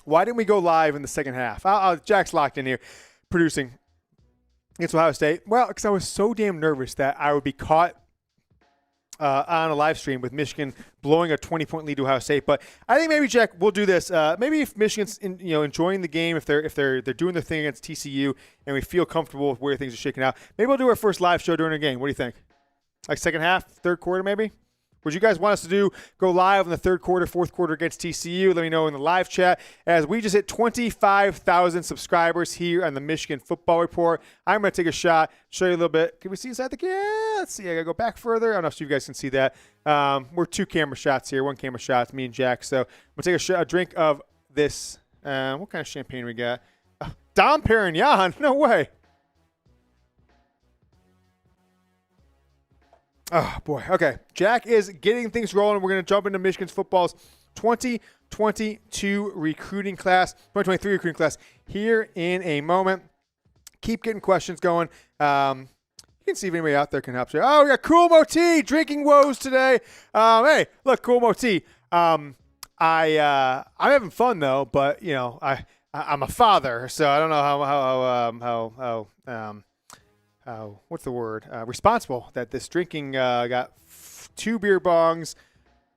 Why didn't we go live in the second half? Jack's locked in here producing against Ohio State. Well, because I was so damn nervous that I would be caught on a live stream with Michigan blowing a 20-point lead to Ohio State. But I think maybe, Jack, we'll do this. Maybe if Michigan's enjoying the game, if they're doing their thing against TCU, and we feel comfortable with where things are shaking out, maybe we'll do our first live show during a game. What do you think? Like second half, third quarter, maybe? Would you guys want us to go live in the third quarter, fourth quarter against TCU? Let me know in the live chat. As we just hit 25,000 subscribers here on the Michigan Football Report. I'm going to take a shot, show you a little bit. Can we see inside the camera? Yeah, let's see. I got to go back further. I don't know if you guys can see that. We're 2 camera shots here. 1 camera shot. It's me and Jack. So we'll take a drink of this. What kind of champagne we got? Dom Perignon. No way. Oh, boy. Okay. Jack is getting things rolling. We're going to jump into Michigan's football's 2022 recruiting class, 2023 recruiting class here in a moment. Keep getting questions going. You can see if anybody out there can help you. Oh, we got Cool Mo T drinking woes today. Hey, look, Cool Mo T. I'm having fun, though, but, I'm a father, so I don't know how what's the word? Responsible that this drinking got 2 beer bongs,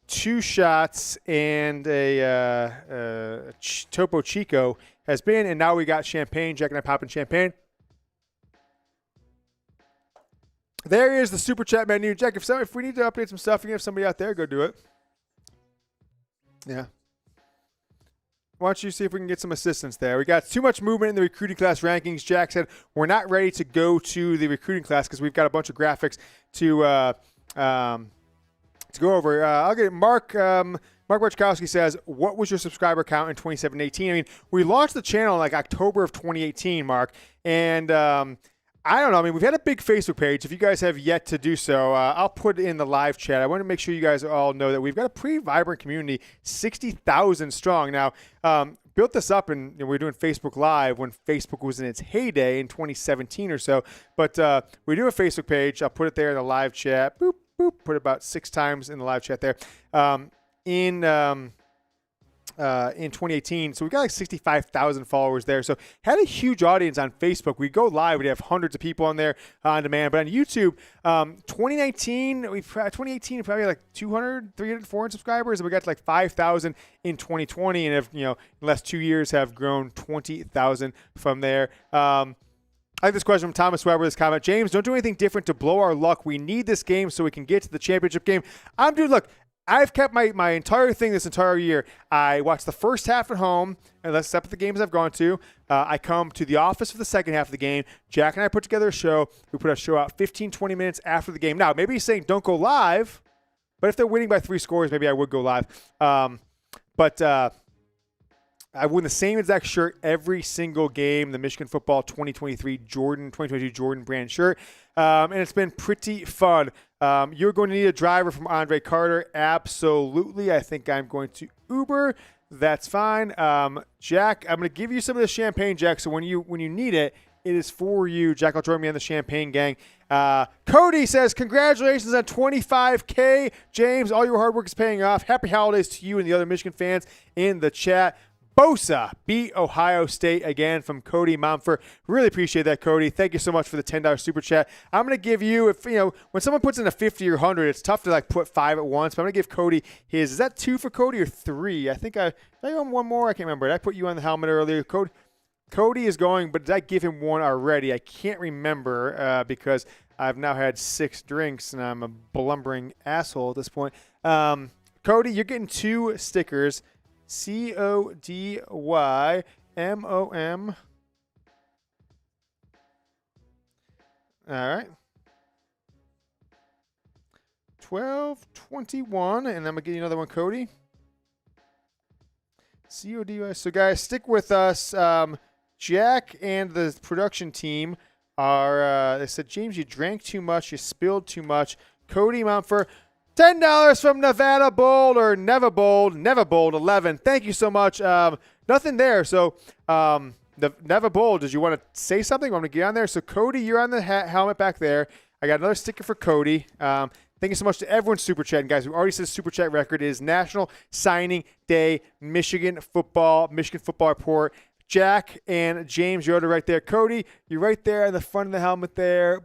2 shots, and a Topo Chico has been, and now we got champagne. Jack and I popping champagne. There is the super chat menu. Jack, if we need to update some stuff, you can have somebody out there go do it. Yeah. Why don't you see if we can get some assistance there? We got too much movement in the recruiting class rankings. Jack said we're not ready to go to the recruiting class because we've got a bunch of graphics to go over. I'll get it. Mark Barczkowski says, what was your subscriber count in 2017-18? I mean, we launched the channel in like October of 2018, Mark, and I don't know. I mean, we've had a big Facebook page. If you guys have yet to do so, I'll put it in the live chat. I want to make sure you guys all know that we've got a pretty vibrant community, 60,000 strong. Now, built this up, and we were doing Facebook Live when Facebook was in its heyday in 2017 or so. But we do a Facebook page. I'll put it there in the live chat. Boop, boop. Put it about 6 times in the live chat there. In 2018. So we got like 65,000 followers there. So had a huge audience on Facebook. We go live. We'd have hundreds of people on there on demand. But on YouTube, 2018, probably like 200, 300, 400 subscribers. And we got to like 5,000 in 2020. And if, in the last 2 years have grown 20,000 from there. I like this question from Thomas Weber, this comment. James, don't do anything different to blow our luck. We need this game so we can get to the championship game. Look, I've kept my entire thing this entire year. I watch the first half at home, except for the games I've gone to. I come to the office for the second half of the game. Jack and I put together a show. We put a show out 15, 20 minutes after the game. Now, maybe he's saying don't go live, but if they're winning by 3 scores, maybe I would go live. But I won the same exact shirt every single game, the Michigan Football 2022 Jordan brand shirt. And it's been pretty fun. You're going to need a driver from Andre Carter. Absolutely. I think I'm going to Uber. That's fine. Jack, I'm going to give you some of the champagne, Jack. So when you need it, it is for you. Jack will join me on the champagne gang. Cody says, congratulations on 25K. James, all your hard work is paying off. Happy holidays to you and the other Michigan fans in the chat. Bosa beat Ohio State again from Cody Momfer. Really appreciate that, Cody. Thank you so much for the $10 super chat. I'm going to give you, when someone puts in a 50 or 100, it's tough to put 5 at once, but I'm going to give Cody his. Is that 2 for Cody or 3? I think I on one more. I can't remember. Did I put you on the helmet earlier? Cody is going, but did I give him one already? I can't remember because I've now had 6 drinks and I'm a blumbering asshole at this point. Cody, you're getting 2 stickers. CODYMOM. All right. 12-21, and I'm going to get you another one, Cody. CODY. So, guys, stick with us. Jack and the production team are, they said, James, you drank too much. You spilled too much. Cody Mumford, $10 from Nevada Bold or Neva Bold 11. Thank you so much. Nothing there. So, the Neva Bold, did you want to say something? Want to get on there? So, Cody, you're on the helmet back there. I got another sticker for Cody. Thank you so much to everyone super chatting, guys. We already said super chat record is National Signing Day, Michigan football report. Jack and James Yoder right there. Cody, you're right there in the front of the helmet there.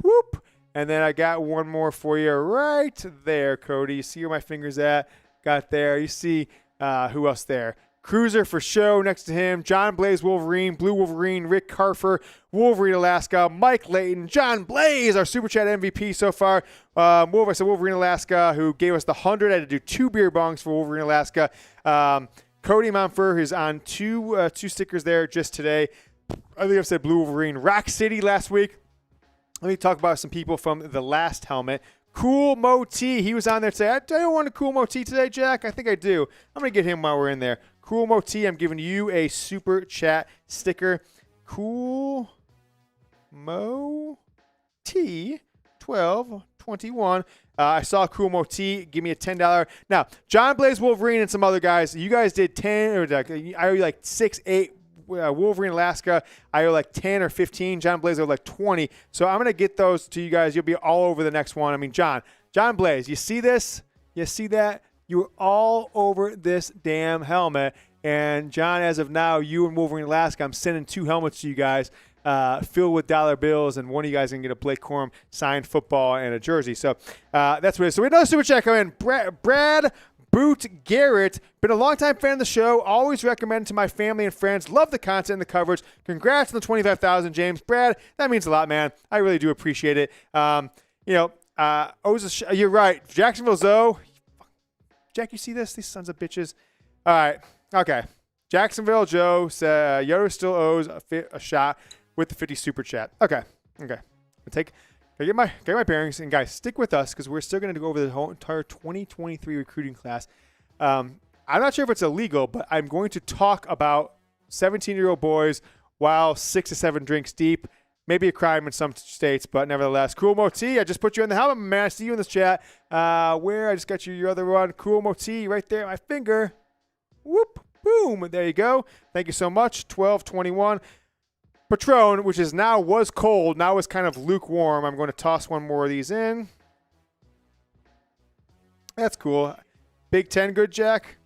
Whoop. And then I got one more for you right there, Cody. You see where my finger's at? Got there. You see who else there? Cruiser for show next to him. John Blaze Wolverine, Blue Wolverine, Rick Carfer, Wolverine Alaska, Mike Layton, John Blaze, our Super Chat MVP so far. Wolverine Alaska, who gave us the 100. I had to do 2 beer bongs for Wolverine Alaska. Cody Mumford, who's on two stickers there just today. I think I've said Blue Wolverine. Rock City last week. Let me talk about some people from the last helmet. Cool Mo T. He was on there today. I don't want a Cool Mo T today, Jack. I think I do. I'm going to get him while we're in there. Cool Mo T, I'm giving you a super chat sticker. Cool Mo T 1221. I saw Cool Mo T. Give me a $10. Now, John Blaze Wolverine and some other guys. You guys did 10 or I owe you like 6, 8. Wolverine Alaska, I owe like 10 or 15. John Blaze, I owe like 20. So I'm going to get those to you guys. You'll be all over the next one. I mean, John Blaze, you see this? You see that? You were all over this damn helmet. And, John, as of now, you and Wolverine Alaska, I'm sending 2 helmets to you guys filled with dollar bills. And one of you guys can get a Blake Corum signed football and a jersey. So that's what it is. So we have another super chat coming in. Brad Boot Garrett, been a longtime fan of the show. Always recommend to my family and friends. Love the content and the coverage. Congrats on the 25,000, James. Brad, that means a lot, man. I really do appreciate it. You're right. Jacksonville Zoe. Jack, you see this? These sons of bitches. All right. Okay. Jacksonville Joe said Yoder still owes a shot with the 50 super chat. Okay. Get my bearings, and guys, stick with us because we're still going to go over the whole entire 2023 recruiting class. I'm not sure if it's illegal, but I'm going to talk about 17-year-old boys while 6 to 7 drinks deep. Maybe a crime in some states, but nevertheless. Cool Moti, I just put you in the helmet, man. I see you in this chat. Where? I just got you your other one. Cool Moti, right there, my finger. Whoop, boom. There you go. Thank you so much. 1221. Patron, which is was cold, now is kind of lukewarm. I'm going to toss one more of these in. That's cool. Big Ten good, Jack?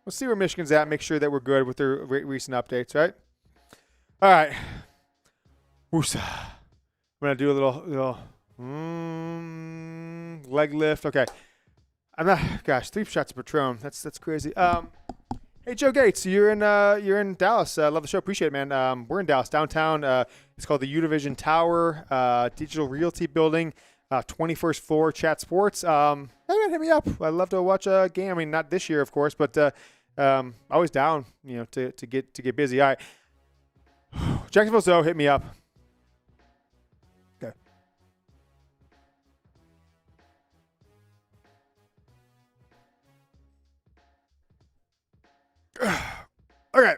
We'll see where Michigan's at. Make sure that we're good with their recent updates, right? All right. Woosa. I'm going to do a little leg lift. Okay. 3 shots of Patron. That's crazy. Hey, Joe Gates, you're in Dallas. Love the show. Appreciate it, man. We're in Dallas, downtown. It's called the Univision Tower, Digital Realty Building, 21st floor, Chat Sports. Hey, man, hit me up. I'd love to watch a game. I mean, not this year, of course, but always down, to get busy. All right. Jacksonville Zoe, hit me up. Okay. Okay.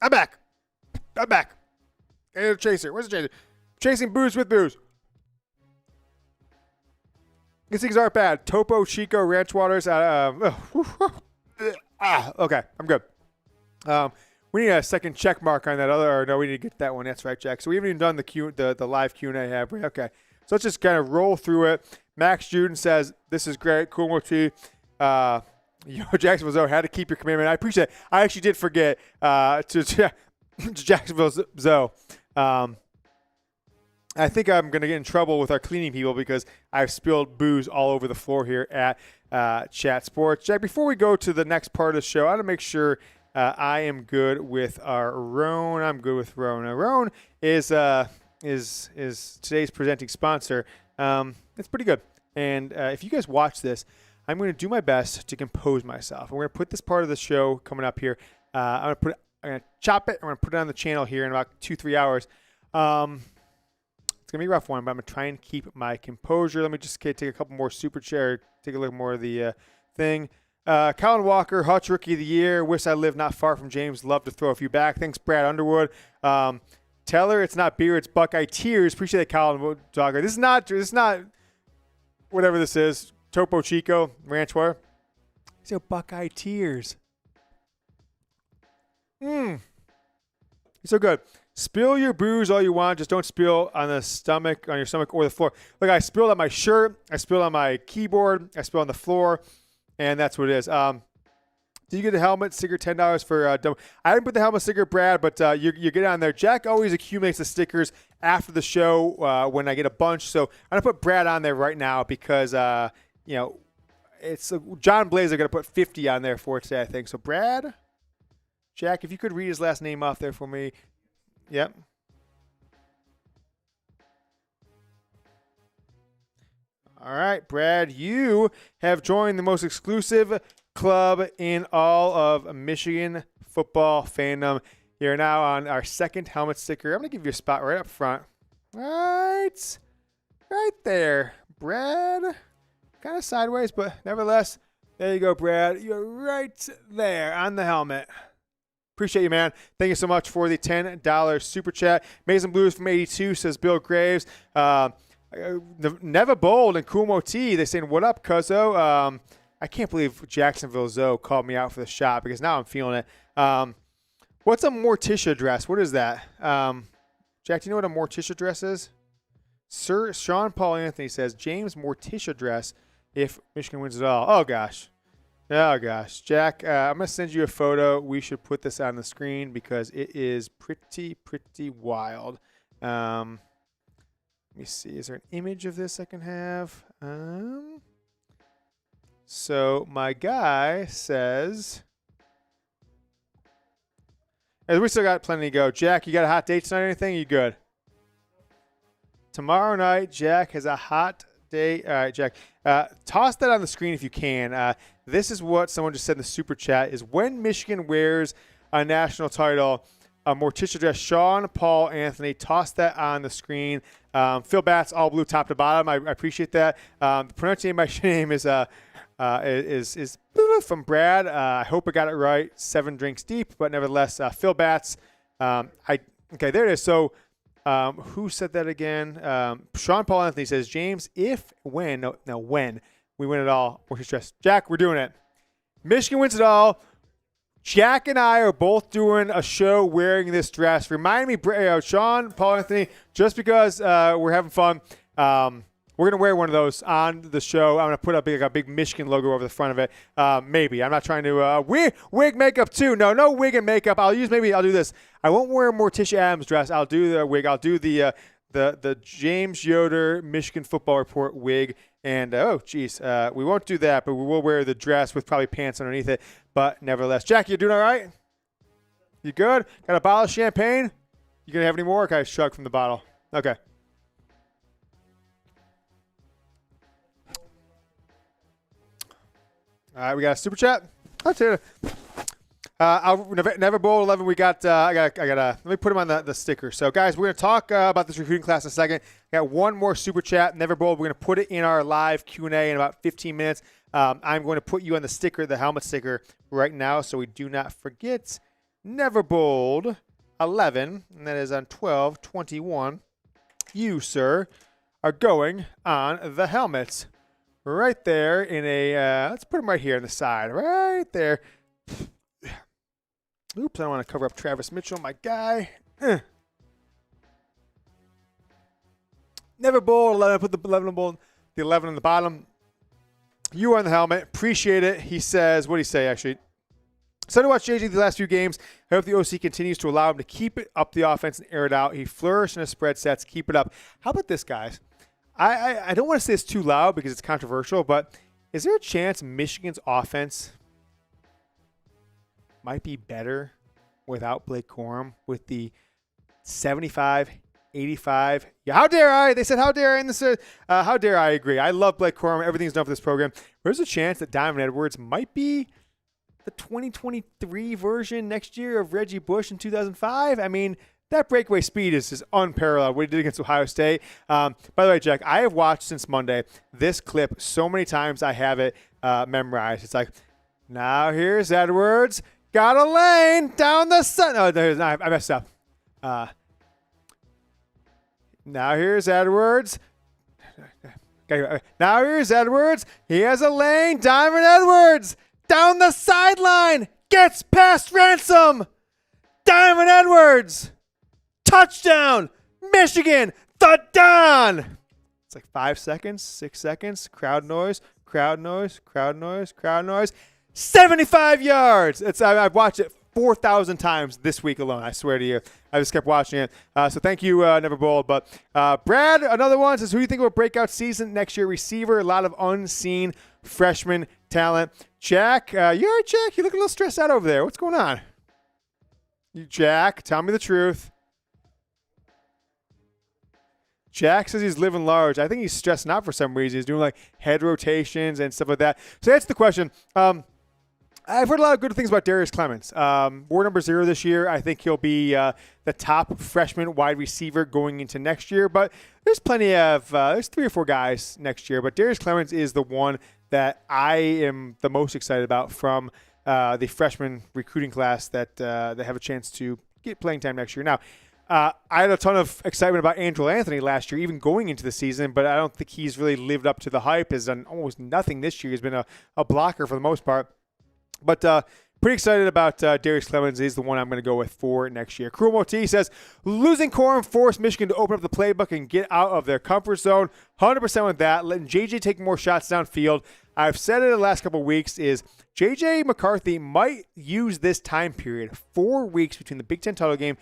I'm back. Hey, chaser. Where's the chaser? Chasing booze with booze. These things aren't bad. Topo Chico Ranch Waters. Okay, I'm good. We need a second check mark on that other. Or no, we need to get that one. That's right, Jack. So we haven't even done the live Q&A. Have we? Okay. So let's just kind of roll through it. Max Juden says, this is great. Cool Mochi. Jacksonville Zoe had to keep your commitment. I appreciate it. I actually did forget to Jacksonville Zoe. I think I'm going to get in trouble with our cleaning people because I've spilled booze all over the floor here at Chat Sports. Jack, before we go to the next part of the show, I want to make sure I am good with our Roan. I'm good with Roan. Now, Roan is today's presenting sponsor. It's pretty good. And if you guys watch this, I'm going to do my best to compose myself. We're going to put this part of the show coming up here. I'm going to chop it. I'm going to put it on the channel here in about 2-3 hours. It's It's going to be a rough one, but I'm going to try and keep my composure. Let me just take a couple more super chat, take a look more of the thing. Colin Walker, Hutch Rookie of the Year. Wish I lived not far from James. Love to throw a few back. Thanks, Brad Underwood. Teller, it's not beer, it's Buckeye Tears. Appreciate it, Colin Dogger. This is not whatever this is. Topo Chico, Ranchwar. It's a Buckeye Tears. So good. Spill your booze all you want. Just don't spill on your stomach or the floor. Look, I spilled on my shirt. I spilled on my keyboard. I spilled on the floor. And that's what it is. Did you get a helmet sticker? $10 for I didn't put the helmet sticker, Brad, but you get on there. Jack always accumulates the stickers after the show when I get a bunch. So I'm going to put Brad on there right now because, it's John Blazer going to put 50 on there for today, I think. So Brad, Jack, if you could read his last name off there for me. Yep. All right, Brad, you have joined the most exclusive club in all of Michigan football fandom. You're now on our second helmet sticker. I'm going to give you a spot right up front. Right there, Brad. Kind of sideways, but nevertheless, there you go, Brad. You're right there on the helmet. Appreciate you, man. Thank you so much for the $10 super chat. Mason Blues from 82 says Bill Graves. Never Bold and Kumo T. They saying, what up, cuzzo? I can't believe Jacksonville Zoe called me out for the shot because now I'm feeling it. What's a Morticia dress? What is that? Jack, do you know what a Morticia dress is? Sir Sean Paul Anthony says, James Morticia dress if Michigan wins it all. Oh, gosh. Jack, I'm going to send you a photo. We should put this on the screen because it is pretty wild. Let me see. Is there an image of this I can have? So my guy says, we still got plenty to go. Jack, you got a hot date tonight or anything? You good? Tomorrow night, Jack has a hot date. All right, Jack. Toss that on the screen if you can. This is what someone just said in the super chat is when Michigan wears a national title, a Morticia dress. Sean Paul Anthony, toss that on the screen. Phil Batts, all blue top to bottom. I appreciate that. The pronunciation of my name is from Brad. I hope I got it right. 7 drinks deep, but nevertheless, Phil Batts. Okay, there it is. So who said that again? Sean Paul Anthony says, James, when we win it all, Morticia dress. Jack, we're doing it. Michigan wins it all. Jack and I are both doing a show wearing this dress. Remind me, Sean, Paul Anthony, just because we're having fun, we're going to wear one of those on the show. I'm going to put up a big Michigan logo over the front of it. Maybe. I'm not trying to wig makeup too. No wig and makeup. I'll do this. I won't wear a Morticia Adams dress. I'll do the wig. I'll do the James Yoder Michigan Football Report wig. And, we won't do that, but we will wear the dress with probably pants underneath it. But nevertheless, Jack, you doing all right? You good? Got a bottle of champagne? You going to have any more? Okay, chug from the bottle. Okay. All right, we got a super chat. I'll tell you. Never Bowl 11. We got. I got. Let me put him on the sticker. So, guys, we're gonna talk about this recruiting class in a second. I got one more super chat. Never Bowl. We're gonna put it in our live Q&A in about 15 minutes. I'm going to put you on the sticker, the helmet sticker, right now, so we do not forget. Never Bold 11, and that is on 12/21. You, sir, are going on the helmets. Right there in a, let's put them right here on the side. Right there. Oops, I don't want to cover up Travis Mitchell, my guy. Never Bowl 11. Put the 11 on the bottom. You are on the helmet. Appreciate it. He says, what did he say, actually? So to watch JJ the last few games. I hope the OC continues to allow him to keep it up the offense and air it out. He flourished in his spread sets. Keep it up. How about this, guys? I don't want to say this too loud because it's controversial, but is there a chance Michigan's offense might be better without Blake Corum with the 75, 85? Yeah, how dare I? They said, how dare I? And this how dare I agree? I love Blake Corum. Everything's done for this program. There's a chance that Diamond Edwards might be the 2023 version next year of Reggie Bush in 2005. I mean, that breakaway speed is just unparalleled. What he did against Ohio State. By the way, Jack, I have watched since Monday this clip so many times I have it memorized. It's like, now here's Edwards. Got a lane down the sun. Oh, I messed up. Now here's Edwards. Now here's Edwards. He has a lane. Diamond Edwards down the sideline. Gets past Ransom. Diamond Edwards. Touchdown. Michigan. The Don. It's like 5 seconds, 6 seconds. Crowd noise. Crowd noise. Crowd noise. Crowd noise. 75 yards. I've watched it 4,000 times this week alone. I swear to you. I just kept watching it. So thank you, Never Bold. But Brad, another one, says, who do you think will breakout season next year? Receiver, a lot of unseen freshman talent. Jack, you all right, Jack? You look a little stressed out over there. What's going on? Jack, tell me the truth. Jack says he's living large. I think he's stressing out for some reason. He's doing like head rotations and stuff like that. So that's the question. I've heard a lot of good things about Darius Clemens. War number 0 this year. I think he'll be the top freshman wide receiver going into next year. But there's plenty of there's 3 or 4 guys next year. But Darius Clemens is the one that I am the most excited about from the freshman recruiting class that have a chance to get playing time next year. Now, I had a ton of excitement about Andrew Anthony last year, even going into the season, but I don't think he's really lived up to the hype. Has done almost nothing this year. He's been a blocker for the most part. But pretty excited about Darius Clemens. He's the one I'm going to go with for next year. Cruel T says, losing Corum forced Michigan to open up the playbook and get out of their comfort zone. 100% with that. Letting JJ take more shots downfield. I've said it the last couple of weeks is JJ McCarthy might use this time period, 4 weeks between the Big Ten title game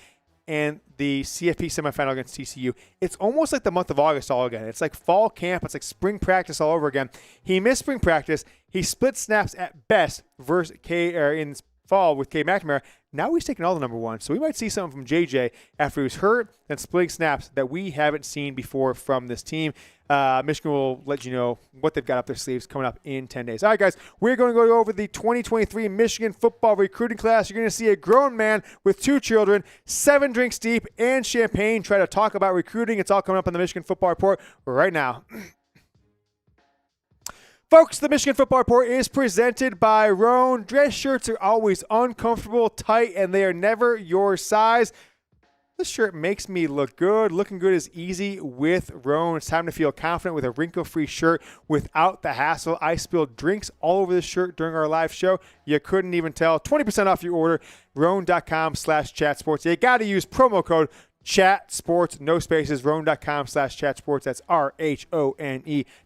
and the CFP semifinal against TCU. It's almost like the month of August all again. It's like fall camp. It's like spring practice all over again. He missed spring practice. He split snaps at best versus in fall with K. McNamara. Now he's taking all the number 1. So we might see something from JJ after he was hurt and splitting snaps that we haven't seen before from this team. Michigan will let you know what they've got up their sleeves coming up in 10 days. All right, guys, we're going to go over the 2023 Michigan football recruiting class. You're going to see a grown man with 2 children, 7 drinks deep, and champagne try to talk about recruiting. It's all coming up on the Michigan Football Report right now. Folks, the Michigan Football Report is presented by Roan. Dress shirts are always uncomfortable, tight, and they are never your size. This shirt makes me look good. Looking good is easy with Roan. It's time to feel confident with a wrinkle-free shirt without the hassle. I spilled drinks all over this shirt during our live show. You couldn't even tell. 20% off your order. Roan.com/chatsports. You got to use promo code ChatSports, no spaces. Roan.com/chatsports. That's RHONE.com.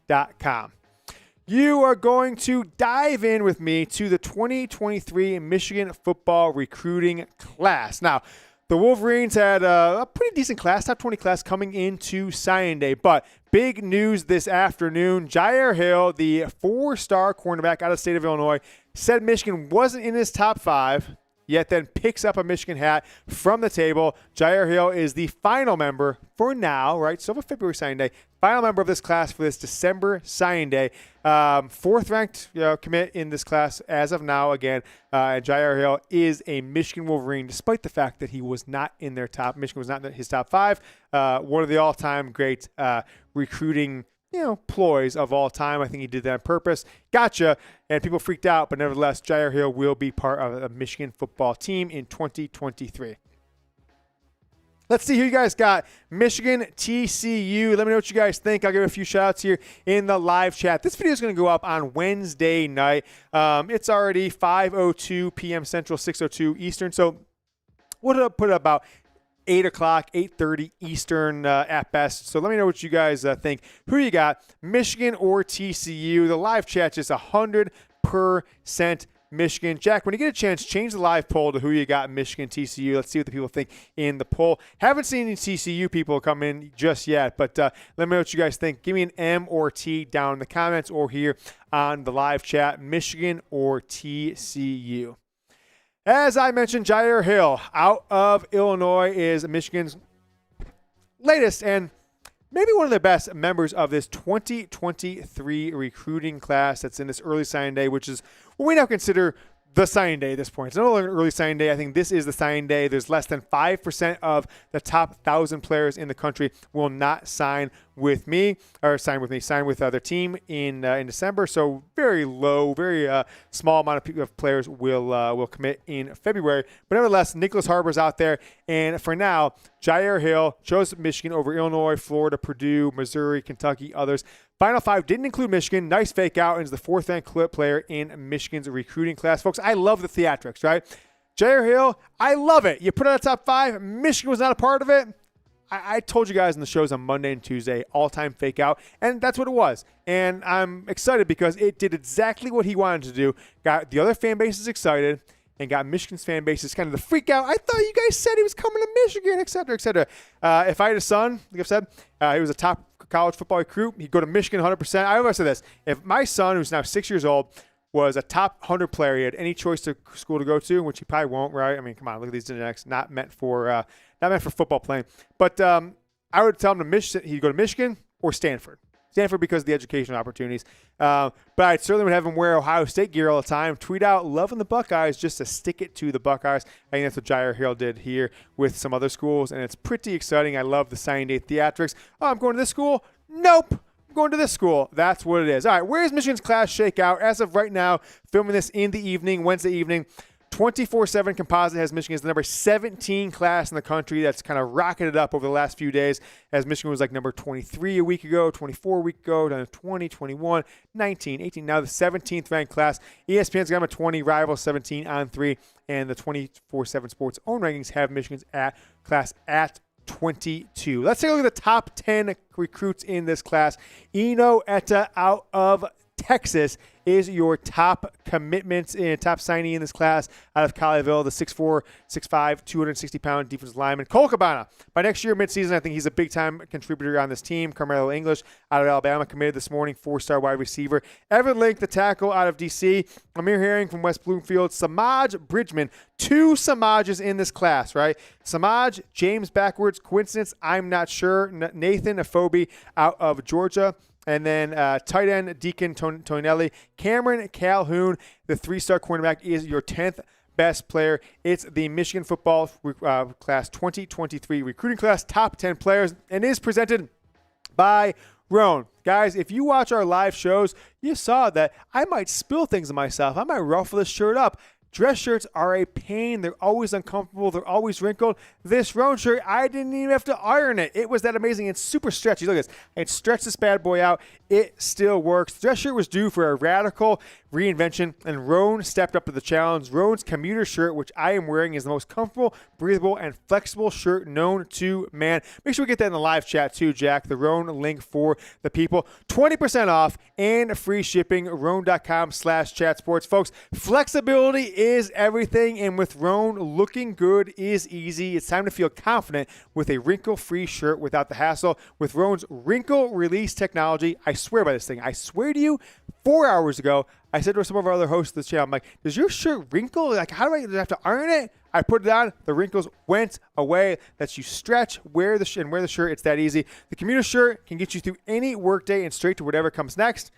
You are going to dive in with me to the 2023 Michigan football recruiting class. Now, the Wolverines had a pretty decent class, top 20 class coming into signing day. But big news this afternoon, Jyaire Hill, the 4-star cornerback out of the state of Illinois, said Michigan wasn't in his top 5, yet then picks up a Michigan hat from the table. Jyaire Hill is the final member for now, right? So for February signing day, final member of this class for this December signing day. 4th ranked commit in this class as of now again. And Jyaire Hill is a Michigan Wolverine, despite the fact that he was not in their top. Michigan was not in his top 5. One of the all-time great recruiting ploys of all time. I think he did that on purpose. Gotcha. And people freaked out, but nevertheless, Jyaire Hill will be part of the Michigan football team in 2023. Let's see who you guys got. Michigan, TCU. Let me know what you guys think. I'll give a few shout-outs here in the live chat. This video is going to go up on Wednesday night. It's already 5:02 p.m. Central, 6:02 Eastern. So we'll put it about 8 o'clock, 8:30 Eastern at best. So let me know what you guys think. Who you got, Michigan or TCU? The live chat is 100% Michigan. Jack, when you get a chance, change the live poll to who you got, Michigan, TCU. Let's see what the people think in the poll. Haven't seen any TCU people come in just yet, but let me know what you guys think. Give me an M or T down in the comments or here on the live chat, Michigan or TCU. As I mentioned, Jyaire Hill out of Illinois is Michigan's latest and maybe one of the best members of this 2023 recruiting class that's in this early signing day, which is what we now consider the signing day at this point. It's not an early signing day. I think this is the signing day. There's less than 5% of the top 1,000 players in the country will not sign with me, sign with their team in December. So very low, very small amount of players will commit in February. But nevertheless, Nicholas Harber's out there. And for now, Jyaire Hill chose Michigan over Illinois, Florida, Purdue, Missouri, Kentucky, others. Final 5 didn't include Michigan. Nice fake out, and is the 4th-ranked clip player in Michigan's recruiting class. Folks, I love the theatrics, right? Jyaire Hill, I love it. You put out a top 5. Michigan was not a part of it. I told you guys in the shows on Monday and Tuesday, all-time fake out, and that's what it was. And I'm excited because it did exactly what he wanted to do. Got the other fan bases excited, and got Michigan's fan bases kind of the freak out. I thought you guys said he was coming to Michigan, et cetera, et cetera. If I had a son, like I've said, he was a top college football recruit, he'd go to Michigan 100%. I always say this. If my son, who's now 6 years old, was a top 100 player, he had any choice to school to go to, which he probably won't, right? I mean, come on, look at these genetics. Not meant for football playing. But I would tell him he'd go to Michigan or Stanford. Stanford because of the educational opportunities. But I certainly would have him wear Ohio State gear all the time. Tweet out loving the Buckeyes just to stick it to the Buckeyes. I think that's what Jyaire Hill did here with some other schools, and it's pretty exciting. I love the signing day theatrics. Oh, I'm going to this school? Nope. I'm going to this school. That's what it is. All right, where's Michigan's class shake out? As of right now, filming this in the evening, Wednesday evening, 24/7 Composite has Michigan as the number 17 class in the country. That's kind of rocketed up over the last few days, as Michigan was like number 23 a week ago, 24 a week ago, down to 20, 21, 19, 18. Now the 17th ranked class. ESPN's got them at 20, Rival 17 on 3, and the 24/7 Sports own rankings have Michigan's class at 22. Let's take a look at the top 10 recruits in this class. Enow Etta out of Texas is your top commitments and top signee in this class out of Colleyville, the 6'4", 6'5", 260-pound defensive lineman. Cole Cabana, by next year midseason, I think he's a big-time contributor on this team. Karmello English out of Alabama, committed this morning, 4-star wide receiver. Evan Link, the tackle out of D.C. Amir Herring from West Bloomfield. Semaj Bridgeman, 2 Samajes in this class, right? Semaj, James backwards, coincidence, I'm not sure. Nathan Efobi out of Georgia. And then tight end Deakon Tonielli. Cameron Calhoun, the 3-star cornerback, is your 10th best player. It's the Michigan football class 2023 recruiting class, top 10 players, and is presented by Roan. Guys, if you watch our live shows, you saw that I might spill things on myself. I might ruffle this shirt up. Dress shirts are a pain. They're always uncomfortable. They're always wrinkled. This Roan shirt, I didn't even have to iron it. It was that amazing. It's super stretchy. Look at this. I can stretch this bad boy out. It still works. Dress shirt was due for a radical reinvention, and Roan stepped up to the challenge. Roan's commuter shirt, which I am wearing, is the most comfortable, breathable, and flexible shirt known to man. Make sure we get that in the live chat too, Jack. The Roan link for the people. 20% off and free shipping. Roan.com/chatsports. Folks, flexibility is everything, and with Roan, looking good is easy. It's time to feel confident with a wrinkle-free shirt without the hassle. With Roan's wrinkle release technology, I swear by this thing. I swear to you, 4 hours ago, I said to some of our other hosts of this channel, I'm like, does your shirt wrinkle? Like, how do I have to iron it? I put it on. The wrinkles went away. Lets you stretch, wear the shirt. It's that easy. The commuter shirt can get you through any workday and straight to whatever comes next.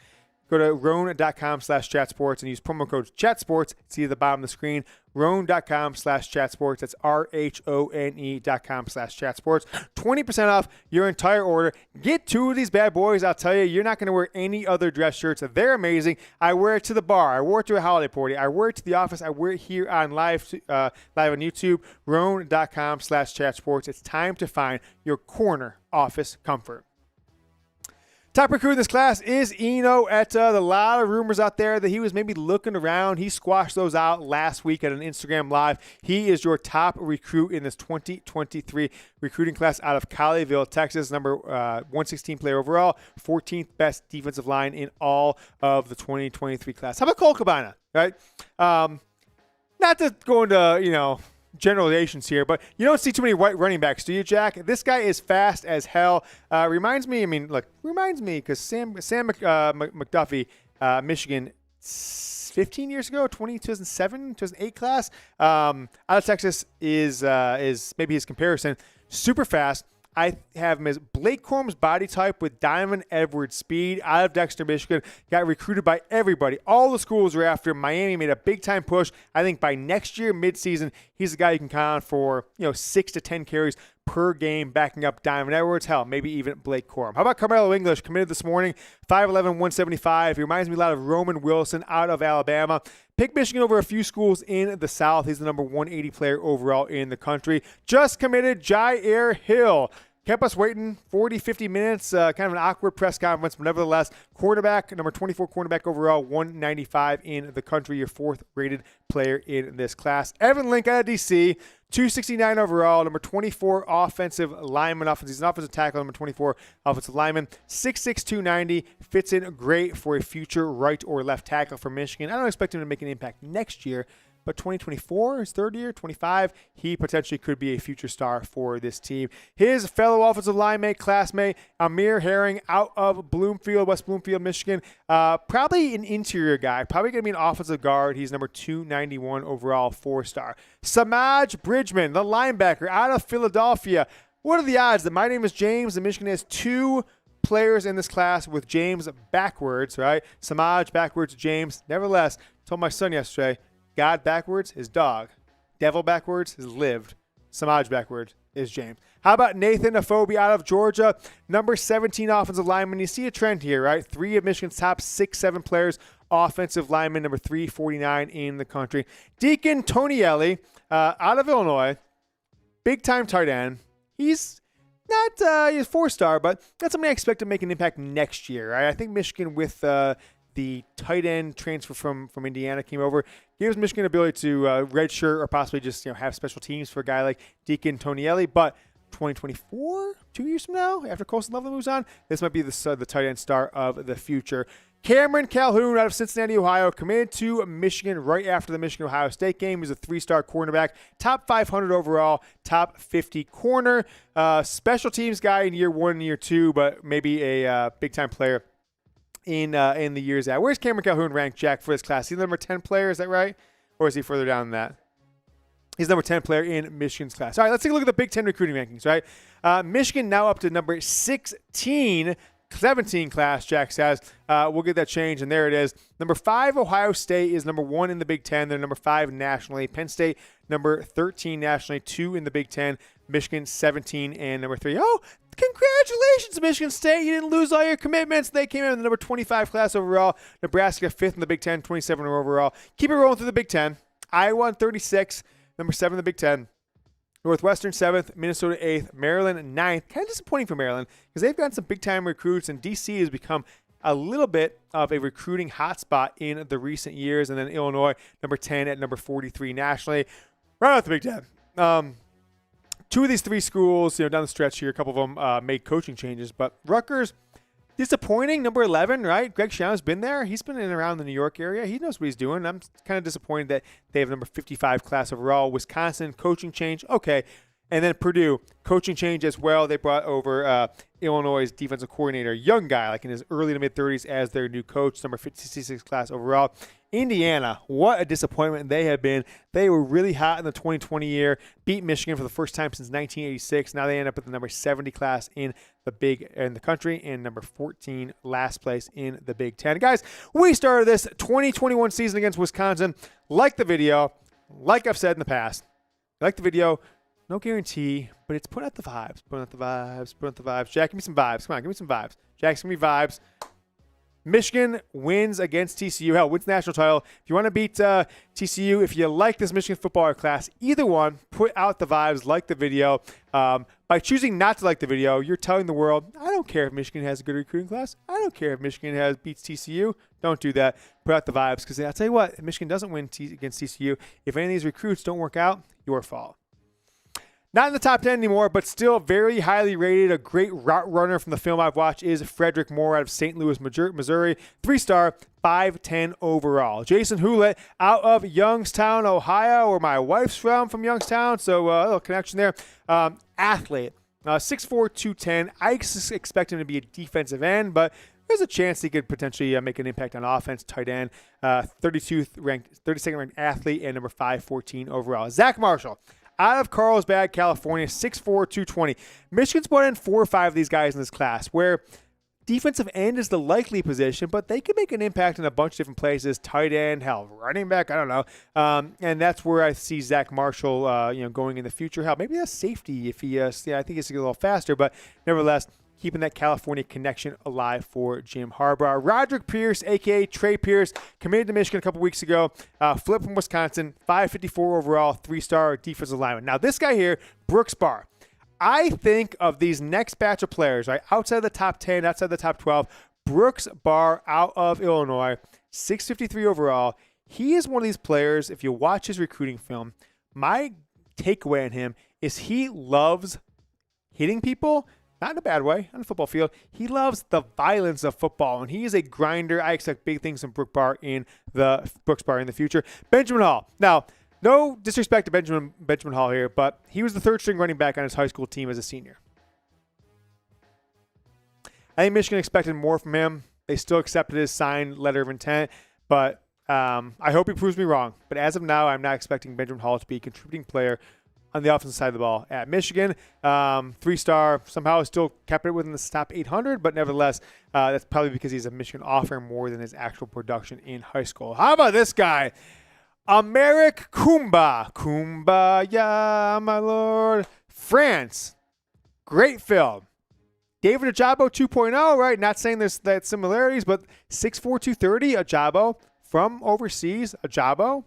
Go to roan.com/chatsports and use promo code chatsports. See at the bottom of the screen. roan.com/chatsports. That's RHONE.com/chatsports. 20% off your entire order. Get 2 of these bad boys. I'll tell you, you're not going to wear any other dress shirts. They're amazing. I wear it to the bar. I wore it to a holiday party. I wear it to the office. I wear it here on live on YouTube. roan.com/chatsports. It's time to find your corner office comfort. Top recruit in this class is Enow Etta. A lot of rumors out there that he was maybe looking around. He squashed those out last week at an Instagram Live. He is your top recruit in this 2023 recruiting class out of Colleyville, Texas. Number 116 player overall, 14th best defensive line in all of the 2023 class. How about Cole Cabana, right? Not to go into, generalizations here, but you don't see too many white running backs, do you, Jack? This guy is fast as hell. Reminds me because Sam McDuffie, Michigan, 15 years ago, 2007, 2008 class, out of Texas is maybe his comparison. Super fast. I have him as Blake Corum's body type with Diamond Edwards speed out of Dexter, Michigan. Got recruited by everybody. All the schools were after him. Miami made a big-time push. I think by next year, midseason, he's the guy you can count on for 6 to 10 carries per game, backing up Diamond Edwards. Hell, maybe even Blake Corum. How about Karmello English, committed this morning, 5'11", 175. He reminds me a lot of Roman Wilson out of Alabama. Picked Michigan over a few schools in the South. He's the number 180 player overall in the country. Just committed Jyaire Hill. Kept us waiting 40, 50 minutes, kind of an awkward press conference, but nevertheless, quarterback, number 24 cornerback overall, 195 in the country, your 4th rated player in this class. Evan Link out of DC, 269 overall, number 24 offensive lineman. He's an offensive tackle, number 24 offensive lineman. 6'6", 290, fits in great for a future right or left tackle for Michigan. I don't expect him to make an impact next year, but 2024, his 3rd year, 25, he potentially could be a future star for this team. His fellow offensive linemate, classmate, Amir Herring out of Bloomfield, West Bloomfield, Michigan. Probably an interior guy, probably going to be an offensive guard. He's number 291 overall, 4-star. Semaj Bridgeman, the linebacker out of Philadelphia. What are the odds that my name is James and Michigan has 2 players in this class with James backwards, right? Semaj backwards, James. Nevertheless, told my son yesterday, God backwards is dog. Devil backwards is lived. Semaj backwards is James. How about Nathan Efobi out of Georgia? Number 17 offensive lineman. You see a trend here, right? 3 of Michigan's top 6-7 players, offensive lineman, number 349 in the country. Deakon Tonielli out of Illinois. Big-time tight end. He's not he's 4-star, but that's something I expect to make an impact next year, right? I think Michigan with the tight end transfer from Indiana came over, gives Michigan ability to redshirt or possibly just have special teams for a guy like Deakon Tonielli. But 2024, 2 years from now, after Colson Loveland moves on, this might be the tight end star of the future. Cameron Calhoun out of Cincinnati, Ohio, committed to Michigan right after the Michigan-Ohio State game. He's a 3-star cornerback, top 500 overall, top 50 corner. Special teams guy in year 1 and year 2, but maybe a big-time player in the years out. Where's Cameron Calhoun ranked, Jack, for this class? He's the number 10 player, is that right? Or is he further down than that? He's number 10 player in Michigan's class. All right, let's take a look at the Big Ten recruiting rankings, right? Michigan now up to number 16, 17 class, Jack says. We'll get that change, and there it is. Number 5, Ohio State is number 1 in the Big Ten. They're number 5 nationally. Penn State, number 13 nationally, 2 in the Big Ten. Michigan, 17, and number 3. Oh, congratulations, Michigan State. You didn't lose all your commitments. They came in the number 25 class overall. Nebraska, 5th in the Big Ten, 27 overall. Keep it rolling through the Big Ten. Iowa, 36, number 7 in the Big Ten. Northwestern 7th, Minnesota 8th, Maryland 9th. Kind of disappointing for Maryland because they've gotten some big-time recruits, and D.C. has become a little bit of a recruiting hotspot in the recent years. And then Illinois, number 10 at number 43 nationally. Right off the Big Ten. 2 of these 3 schools, down the stretch here, a couple of them made coaching changes. But Rutgers, disappointing, number 11, right? Greg Schiano's been there. He's been in and around the New York area. He knows what he's doing. I'm kind of disappointed that they have number 55 class overall. Wisconsin, coaching change, okay. And then Purdue, coaching change as well. They brought over Illinois' defensive coordinator, young guy, like in his early to mid-30s, as their new coach, number 56 class overall. Indiana, what a disappointment they have been. They were really hot in the 2020 year, beat Michigan for the first time since 1986. Now they end up with the number 70 class in the country and number 14 last place in the Big Ten. Guys, we started this 2021 season against Wisconsin. Like the video, like I've said in the past, like the video. No guarantee, but it's putting out the vibes. Putting out the vibes. Putting out the vibes. Jack, give me some vibes. Come on, give me some vibes. Jack's give me vibes. Michigan wins against TCU. Hell, wins the national title. If you want to beat TCU, if you like this Michigan football class, either one, put out the vibes, like the video. By choosing not to like the video, you're telling the world, I don't care if Michigan has a good recruiting class. I don't care if Michigan beats TCU. Don't do that. Put out the vibes, because I'll tell you what, if Michigan doesn't win against TCU, if any of these recruits don't work out, your fault. Not in the top 10 anymore, but still very highly rated. A great route runner from the film I've watched is Fredrick Moore out of St. Louis, Missouri. 3-star, 5'10 overall. Jason Hewlett out of Youngstown, Ohio, where my wife's from Youngstown. So a little connection there. Athlete, 6'4", 210. I expect him to be a defensive end, but there's a chance he could potentially make an impact on offense. Tight end, 32nd ranked athlete, and number 514 overall. Zack Marshall out of Carlsbad, California, 6'4", 220. Michigan's brought in 4 or 5 of these guys in this class where defensive end is the likely position, but they can make an impact in a bunch of different places. Tight end, hell, running back, I don't know. And that's where I see Zack Marshall, going in the future. Hell, maybe that's safety if he, I think he's a little faster, but nevertheless, keeping that California connection alive for Jim Harbaugh. Roderick Pierce, a.k.a. Trey Pierce, committed to Michigan a couple weeks ago. Flipped from Wisconsin, 554 overall, 3-star defensive lineman. Now, this guy here, Brooks Bahr. I think of these next batch of players, right, outside the top 10, outside the top 12, Brooks Bahr out of Illinois, 653 overall. He is one of these players, if you watch his recruiting film, my takeaway on him is he loves hitting people, not in a bad way, on the football field. He loves the violence of football, and he is a grinder. I expect big things from Brooks Bahr in the future. Benjamin Hall. Now, no disrespect to Benjamin Hall here, but he was the third-string running back on his high school team as a senior. I think Michigan expected more from him. They still accepted his signed letter of intent, but I hope he proves me wrong. But as of now, I'm not expecting Benjamin Hall to be a contributing player on the offensive side of the ball at Michigan. 3-star, somehow still kept it within the top 800, but nevertheless, that's probably because he's a Michigan offer more than his actual production in high school. How about this guy? Aymeric Koumba. Kumbaya, my lord. France. Great film. David Ajabo 2.0, right? Not saying there's that similarities, but 6'4", 230, Ajabo from overseas. Ajabo?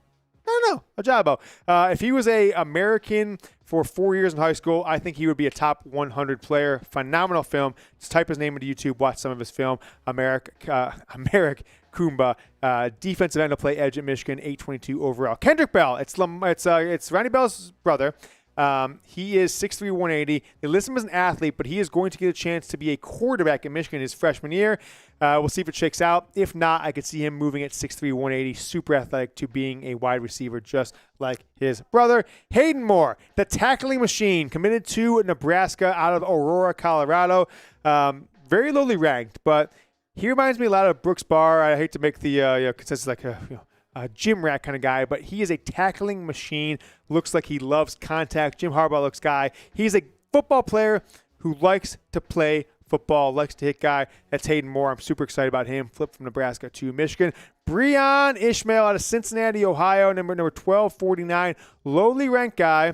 I don't know. Ajabo. If he was a American for 4 years in high school, I think he would be a top 100 player. Phenomenal film. Just type his name into YouTube, watch some of his film. Aymeric Koumba, defensive end to play edge at Michigan, 822 overall. Kendrick Bell. It's Ronnie Bell's brother. He is 6'3", 180. They list him as an athlete, but he is going to get a chance to be a quarterback at Michigan his freshman year. We'll see if it shakes out. If not, I could see him moving at 6'3", 180, super athletic, to being a wide receiver just like his brother. Hayden Moore, the tackling machine, committed to Nebraska out of Aurora, Colorado. Very lowly ranked, but he reminds me a lot of Brooks Bahr. I hate to make the consensus like a gym rat kind of guy, but he is a tackling machine. Looks like he loves contact. Jim Harbaugh looks guy. He's a football player who likes to play football, likes to hit guy. That's Hayden Moore. I'm super excited about him. Flip from Nebraska to Michigan. Breeon Ishmail out of Cincinnati, Ohio, number 1249. Lowly ranked guy.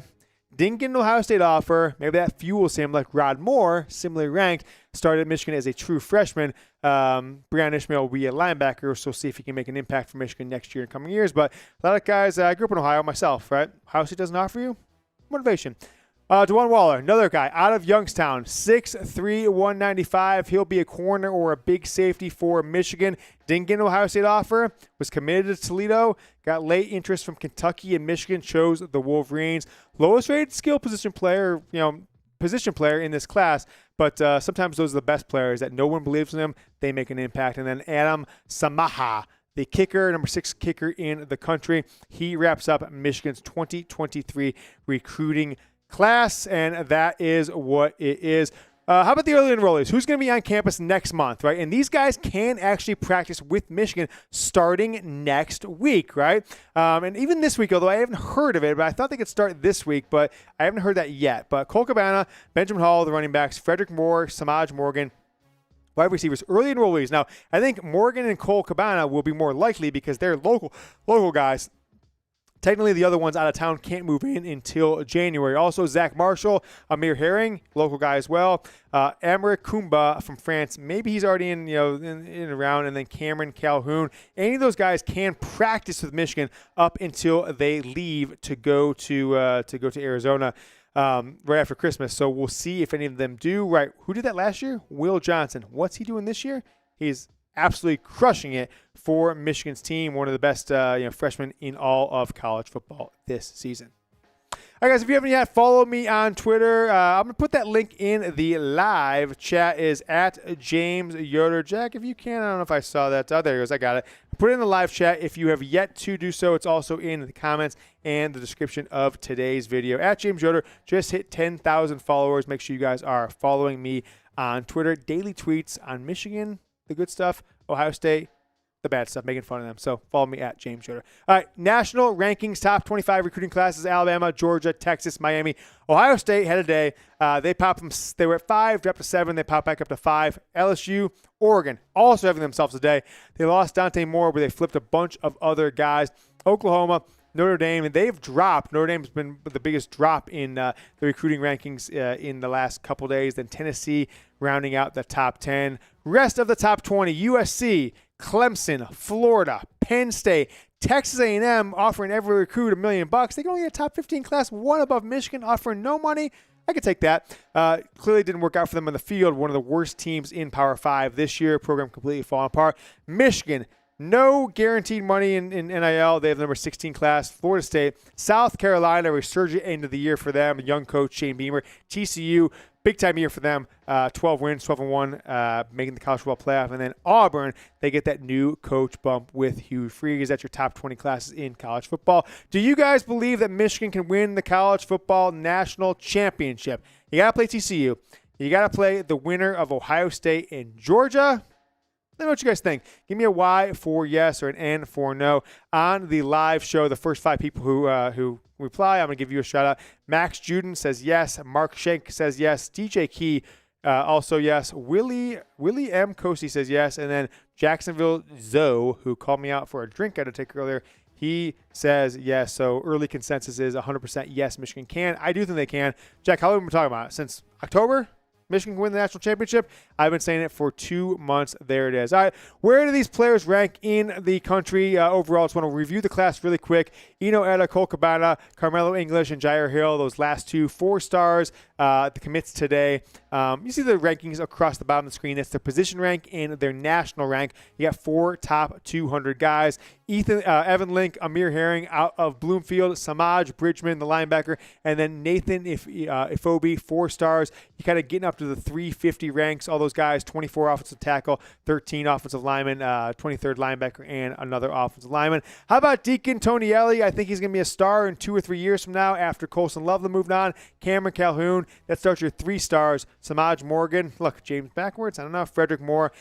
Didn't get an Ohio State offer. Maybe that fuels him like Rod Moore, similarly ranked. Started at Michigan as a true freshman. Breeon Ishmail will be a linebacker, so we'll see if he can make an impact for Michigan next year and coming years. But a lot of guys, I grew up in Ohio myself, right? Ohio State doesn't offer you motivation. DeJuan Waller, another guy out of Youngstown, 6'3", 195. He'll be a corner or a big safety for Michigan. Didn't get an Ohio State offer. Was committed to Toledo. Got late interest from Kentucky and Michigan. Chose the Wolverines. Lowest rated skill position player, in this class. But sometimes those are the best players that no one believes in them. They make an impact. And then Adam Samaha, the kicker, number 6 kicker in the country. He wraps up Michigan's 2023 recruiting class, and that is what it is. How about the early enrollees? Who's going to be on campus next month, right? And these guys can actually practice with Michigan starting next week, right? And even this week, although I haven't heard of it, but I thought they could start this week, but I haven't heard that yet. But Cole Cabana, Benjamin Hall, the running backs, Fredrick Moore, Semaj Morgan, wide receivers, early enrollees. Now, I think Morgan and Cole Cabana will be more likely because they're local guys. Technically, the other ones out of town can't move in until January. Also, Zack Marshall, Amir Herring, local guy as well. Aymeric Koumba from France. Maybe he's already in and around. And then Cameron Calhoun. Any of those guys can practice with Michigan up until they leave to go to Arizona right after Christmas. So we'll see if any of them do. Right? Who did that last year? Will Johnson. What's he doing this year? He's absolutely crushing it for Michigan's team. One of the best freshmen in all of college football this season. All right, guys, if you haven't yet, follow me on Twitter. I'm going to put that link in the live chat. Is at James Yoder. Jack, if you can, I don't know if I saw that. Oh, there it goes. I got it. Put it in the live chat if you have yet to do so. It's also in the comments and the description of today's video. At James Yoder, just hit 10,000 followers. Make sure you guys are following me on Twitter. Daily tweets on Michigan, the good stuff, Ohio State, the bad stuff, making fun of them. So follow me at James Yoder. All right, national rankings, top 25 recruiting classes: Alabama, Georgia, Texas, Miami. Ohio State had a day. They popped them. They were at 5, dropped to 7. They popped back up to 5. LSU, Oregon, also having themselves a day. They lost Dante Moore, but they flipped a bunch of other guys. Oklahoma, Notre Dame, and they've dropped. Notre Dame's been the biggest drop in the recruiting rankings in the last couple days. Then Tennessee rounding out the top 10. Rest of the top 20, USC, Clemson, Florida, Penn State, Texas A&M offering every recruit $1 million. They can only get a top 15 class, one above Michigan, offering no money. I could take that. Clearly didn't work out for them on the field. One of the worst teams in Power 5 this year. Program completely falling apart. Michigan, no guaranteed money in NIL. They have the number 16 class. Florida State, South Carolina, resurgent end of the year for them. Young coach Shane Beamer. TCU, big time year for them. 12 wins, 12-1, making the college football playoff. And then Auburn, they get that new coach bump with Hugh Freeze. That's your top 20 classes in college football. Do you guys believe that Michigan can win the college football national championship? You got to play TCU. You got to play the winner of Ohio State and Georgia. Let me know what you guys think. Give me a Y for yes or an N for no. On the live show, the first 5 people who reply, I'm going to give you a shout out. Max Juden says yes. Mark Schenk says yes. DJ Key also yes. Willie M. Cosi says yes. And then Jacksonville Zoe, who called me out for a drink I had to take earlier, he says yes. So early consensus is 100% yes, Michigan can. I do think they can. Jack, how long have we been talking about it? Since October? Michigan can win the national championship. I've been saying it for 2 months. There it is. All right, where do these players rank in the country overall? I just want to review the class really quick. Enow Etta, Cabana, Karmello English, and Jyaire Hill, those last 2, 4 stars. The commits today. You see the rankings across the bottom of the screen. That's their position rank and their national rank. You got 4 top 200 guys. Evan Link, Amir Herring out of Bloomfield, Semaj Bridgeman, the linebacker, and then Nathan Efobi, 4 stars. You kind of getting up to the 350 ranks. All those guys, 24 offensive tackle, 13 offensive lineman, 23rd linebacker, and another offensive lineman. How about Deakon Tonielli? I think he's going to be a star in 2 or 3 years from now after Colson Loveland moved on. Cameron Calhoun, that starts your 3 stars. Semaj Morgan, look, James backwards, I don't know. Fredrick Moore,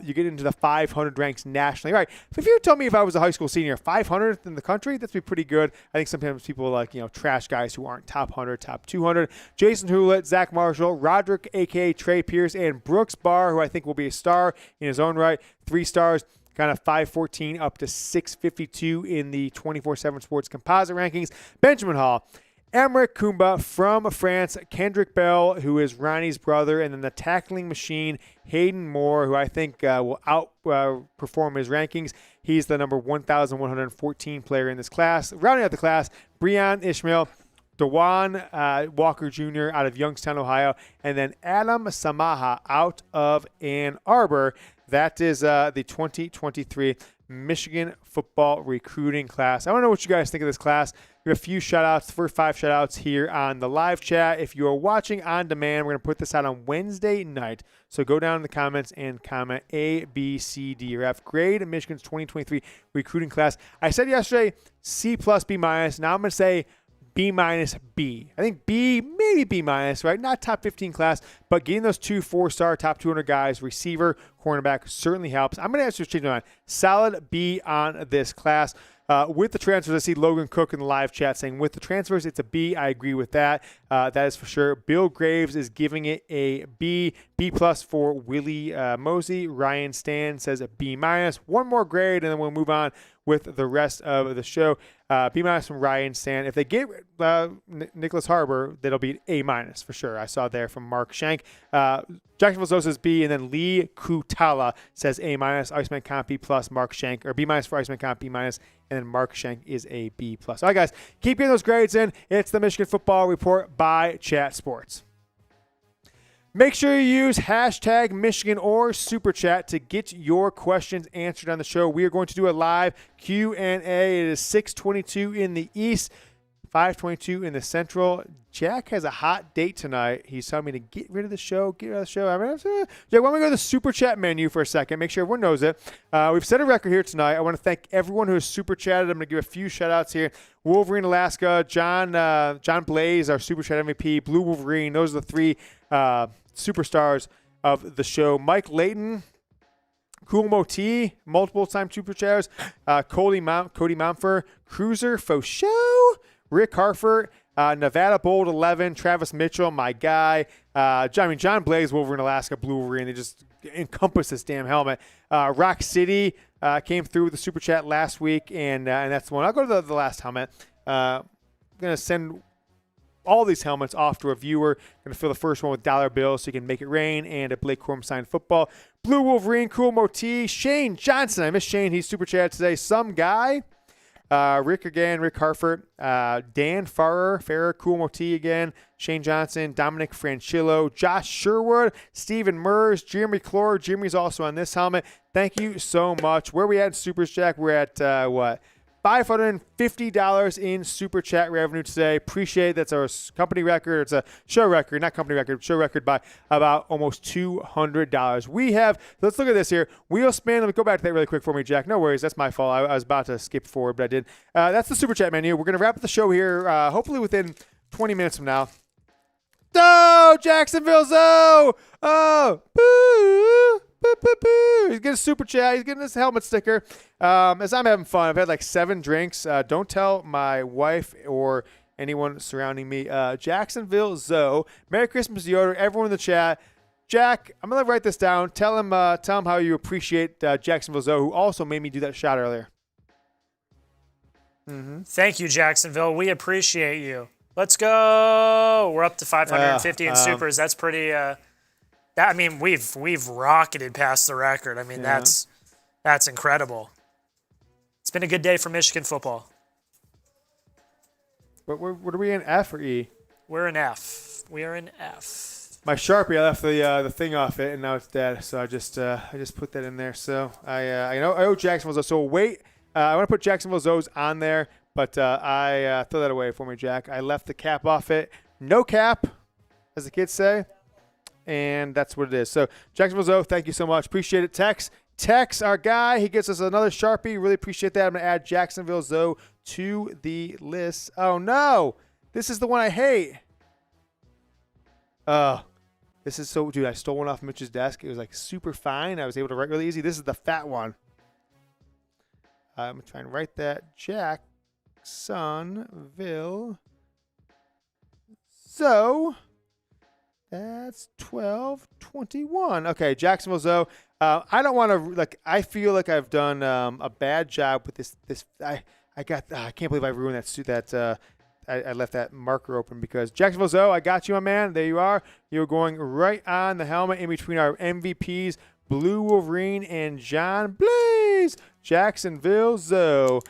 you get into the 500 ranks nationally. All right, if you told me if I was a high school senior, 500th in the country, that'd be pretty good. I think sometimes people like, trash guys who aren't top 100, top 200. Jason Hewlett, Zack Marshall, Roderick, a.k.a. Trey Pierce, and Brooks Bahr, who I think will be a star in his own right. 3 stars. Kind of 514 up to 652 in the 24/7 Sports composite rankings. Benjamin Hall, Aymeric Koumba from France, Kendrick Bell, who is Ronnie's brother, and then the tackling machine, Hayden Moore, who I think will outperform his rankings. He's the number 1,114 player in this class. Rounding out the class, Breeon Ishmail, Dewan Walker Jr. out of Youngstown, Ohio, and then Adam Samaha out of Ann Arbor. That is the 2023 Michigan football recruiting class. I want to know what you guys think of this class. We have a few shout-outs, the first 5 shout-outs here on the live chat. If you are watching on demand, we're going to put this out on Wednesday night. So go down in the comments and comment A, B, C, D, or F. Grade Michigan's 2023 recruiting class. I said yesterday C+, B-. Now I'm going to say B-, B. I think B, maybe B-, right? Not top 15 class, but getting those 2 4-star top 200 guys, receiver, cornerback, certainly helps. I'm going to actually change my mind. Solid B on this class. With the transfers, I see Logan Cook in the live chat saying with the transfers, it's a B. I agree with that. That is for sure. Bill Graves is giving it a B. B+ for Willie Mosey. Ryan Stan says a B-. One more grade, and then we'll move on with the rest of the show. B- from Ryan Stan. If they get Nicholas Harbor, that'll be A- for sure. I saw there from Mark Shank. Jacksonville Zoe says B, and then Lee Kutala says A-. Iceman Comp B+, Mark Shank, or B- for Iceman Comp B-, and then Mark Shank is a B+. All right, guys, keep getting those grades in. It's the Michigan Football Report by Chat Sports. Make sure you use hashtag Michigan or Super Chat to get your questions answered on the show. We are going to do a live Q&A. It is 6:22 in the East, 5:22 in the Central. Jack has a hot date tonight. He's telling me to get rid of the show. Jack, why don't we go to the Super Chat menu for a second? Make sure everyone knows it. We've set a record here tonight. I want to thank everyone who has Super Chatted. I'm going to give a few shout-outs here. Wolverine Alaska, John Blaze, our Super Chat MVP, Blue Wolverine. Those are the 3 superstars of the show. Mike Layton, Cool T, multiple time super chatters. Cody Mountford, Cruiser Fauchot, Rick Harford, Nevada Bold 11, Travis Mitchell, my guy. John Blaze, Wolverine Alaska, Blue Wolverine. They just encompass this damn helmet. Rock City came through with the super chat last week, and that's the one. I'll go to the last helmet. I'm going to send all these helmets off to a viewer. Going to fill the first one with dollar bills so you can make it rain, and a Blake Corum signed football. Blue Wolverine, Cool Moti, Shane Johnson. I miss Shane. He's super chat today. Some guy. Rick again, Rick Harford, Dan Farrer, Cool Moti again, Shane Johnson, Dominic Franchillo, Josh Sherwood, Stephen Mers, Jeremy Clore. Jeremy's also on this helmet. Thank you so much. Where we at in Super Chat? We're at what? $550 in Super Chat revenue today. Appreciate it. That's our company record. It's a show record, not company record, show record by about almost $200. We have, let's look at this here. Wheel spin. Let me go back to that really quick for me, Jack. No worries. That's my fault. I was about to skip forward, but I did. That's the Super Chat menu. We're going to wrap up the show here, hopefully within 20 minutes from now. Oh, Jacksonville Zoe! Oh, boo! Boo, boo, boo. He's getting a super chat. He's getting his helmet sticker. As I'm having fun, I've had like 7 drinks. Don't tell my wife or anyone surrounding me. Jacksonville Zoe. Merry Christmas, Yoder. Everyone in the chat. Jack, I'm going to write this down. Tell him how you appreciate Jacksonville Zoe, who also made me do that shot earlier. Mm-hmm. Thank you, Jacksonville. We appreciate you. Let's go. We're up to 550 in supers. That's pretty... we've rocketed past the record. I mean, that's incredible. It's been a good day for Michigan football. What are we in, F or E? We're in F. We are in F. My Sharpie, I left the thing off it, and now it's dead. So I just put that in there. So I owe Jacksonville Zoe. So wait, I want to put Jacksonville Zoes on there, but I throw that away for me, Jack. I left the cap off it. No cap, as the kids say. And that's what it is. So, Jacksonville Zoe, thank you so much. Appreciate it. Tex, our guy, he gets us another Sharpie. Really appreciate that. I'm going to add Jacksonville Zoe to the list. Oh, no. This is the one I hate. This is so, dude, I stole one off Mitch's desk. It was like super fine. I was able to write really easy. This is the fat one. I'm going to try and write that. Jacksonville Zoe. That's 12/21. Okay, Jacksonville Zoe. I don't want to I feel like I've done a bad job with this. I can't believe I ruined that suit. I left that marker open because Jacksonville Zoe. I got you, my man. There you are. You're going right on the helmet in between our MVPs, Blue Wolverine and John Blaze. Jacksonville Zoe.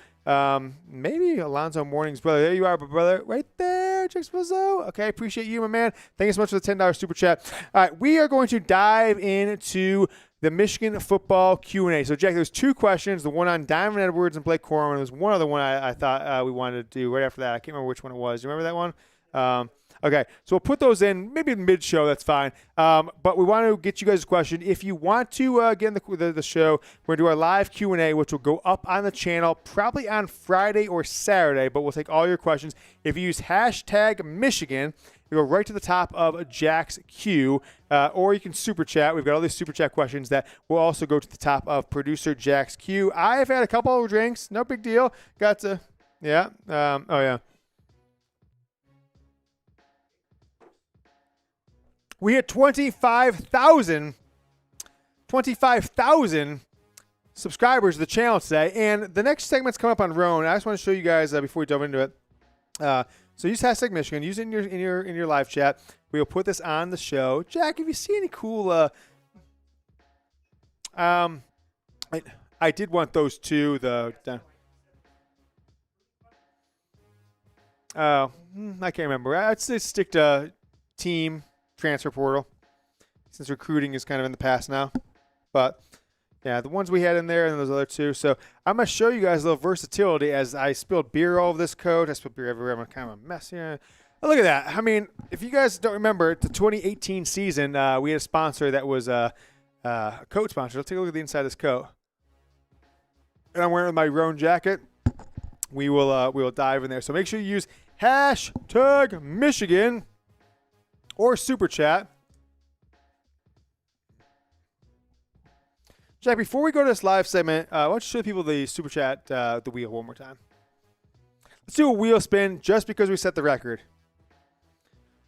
Maybe Alonzo Mourning's brother. There you are, brother. Right there, Jacksonville Zoe. Okay, appreciate you, my man. Thank you so much for the $10 super chat. All right, we are going to dive into the Michigan football Q&A. So, Jack, there's 2 questions. The one on Diamond Edwards and Blake Corum. There's one other one I thought we wanted to do right after that. I can't remember which one it was. Do you remember that one? Okay, so we'll put those in maybe mid-show. That's fine. But we want to get you guys a question. If you want to get in the show, we're going to do our live Q&A, which will go up on the channel probably on Friday or Saturday, but we'll take all your questions. If you use hashtag Michigan, you go right to the top of Jack's queue, or you can super chat. We've got all these super chat questions that will also go to the top of producer Jack's queue. I've had a couple of drinks. No big deal. Got to, yeah. Oh, yeah. We hit 25,000 subscribers to the channel today, and the next segment's coming up on Roan. I just want to show you guys before we delve into it. So use hashtag Michigan. Use it in your live chat. We'll put this on the show. Jack, if you see any cool, I did want those 2. I can't remember. I'd say stick to team. Transfer portal, since recruiting is kind of in the past now. But yeah, the ones we had in there and those other 2. So I'm going to show you guys a little versatility as I spilled beer all over this coat. I spilled beer everywhere. I'm kind of a mess here. Oh, look at that. I mean, if you guys don't remember, the 2018 season, we had a sponsor that was a coat sponsor. Let's take a look at the inside of this coat. And I'm wearing my Roan jacket. We will dive in there. So make sure you use hashtag Michigan or super chat. Jack, before we go to this live segment, why don't you show people the Super Chat, the wheel one more time. Let's do a wheel spin just because we set the record.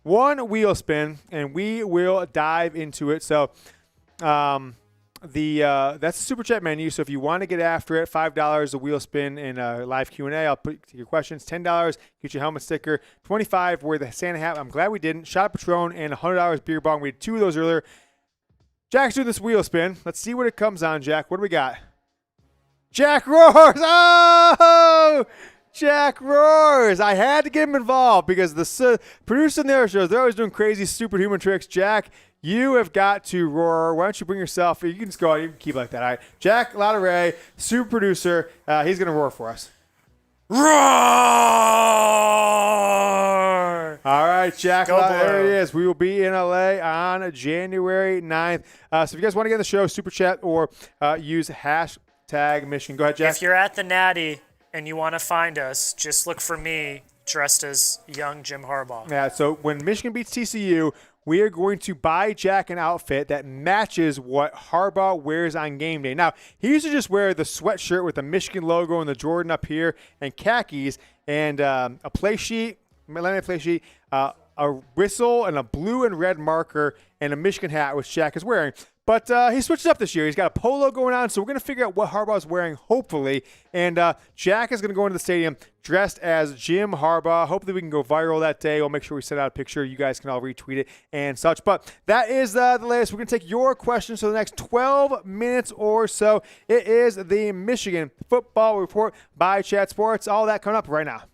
One wheel spin, and we will dive into it. So that's the Super Chat menu. So if you want to get after it, $5 a wheel spin and a live Q&A. I'll put your questions. $10 get your helmet sticker. $25 wear the Santa hat. I'm glad we didn't. Shot Patron and $100 beer bong. We had 2 of those earlier. Jack's doing this wheel spin. Let's see what it comes on, Jack. What do we got? Jack roars. Oh! Jack roars. I had to get him involved because the producer in their shows, they're always doing crazy superhuman tricks. Jack, you have got to roar. Why don't you bring yourself? You can just go on. You can keep like that. All right. Jack Louderay, super producer. He's going to roar for us. Roar! All right, Jack. Go There Blue. he is. We will be in LA on January 9th. So if you guys want to get on the show, super chat or use hashtag Michigan. Go ahead, Jack. If you're at the Natty and you want to find us, just look for me dressed as young Jim Harbaugh. Yeah, so when Michigan beats TCU, we are going to buy Jack an outfit that matches what Harbaugh wears on game day. Now, he used to just wear the sweatshirt with the Michigan logo and the Jordan up here and khakis and a play sheet, laminated play sheet, a whistle and a blue and red marker and a Michigan hat, which Jack is wearing. But he switched it up this year. He's got a polo going on, so we're going to figure out what Harbaugh's wearing, hopefully. And Jack is going to go into the stadium dressed as Jim Harbaugh. Hopefully we can go viral that day. We'll make sure we send out a picture. You guys can all retweet it and such. But that is the latest. We're going to take your questions for the next 12 minutes or so. It is the Michigan Football Report by Chat Sports. All that coming up right now.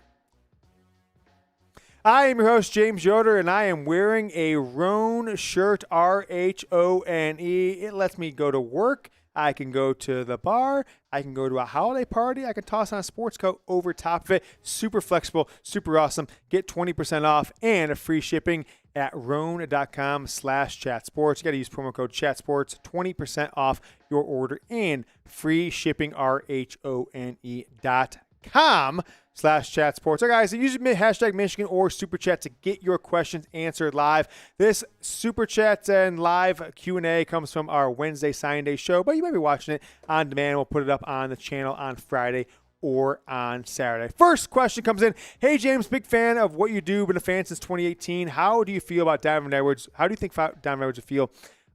I am your host, James Yoder, and I am wearing a Rhone shirt, R-H-O-N-E. It lets me go to work. I can go to the bar. I can go to a holiday party. I can toss on a sports coat over top of it. Super flexible, super awesome. Get 20% off and a free shipping at rhone.com/chatsports. You got to use promo code chatsports, 20% off your order and free shipping, rhone.com/chat sports. All right, guys, use hashtag Michigan or Super Chat to get your questions answered live. This Super Chat and live Q&A comes from our Wednesday Sign Day show, but you might be watching it on demand. We'll put it up on the channel on Friday or on Saturday. First question comes in. Hey, James, big fan of what you do. Been a fan since 2018. How do you feel about Donovan Edwards? How do you think Donovan Edwards would feel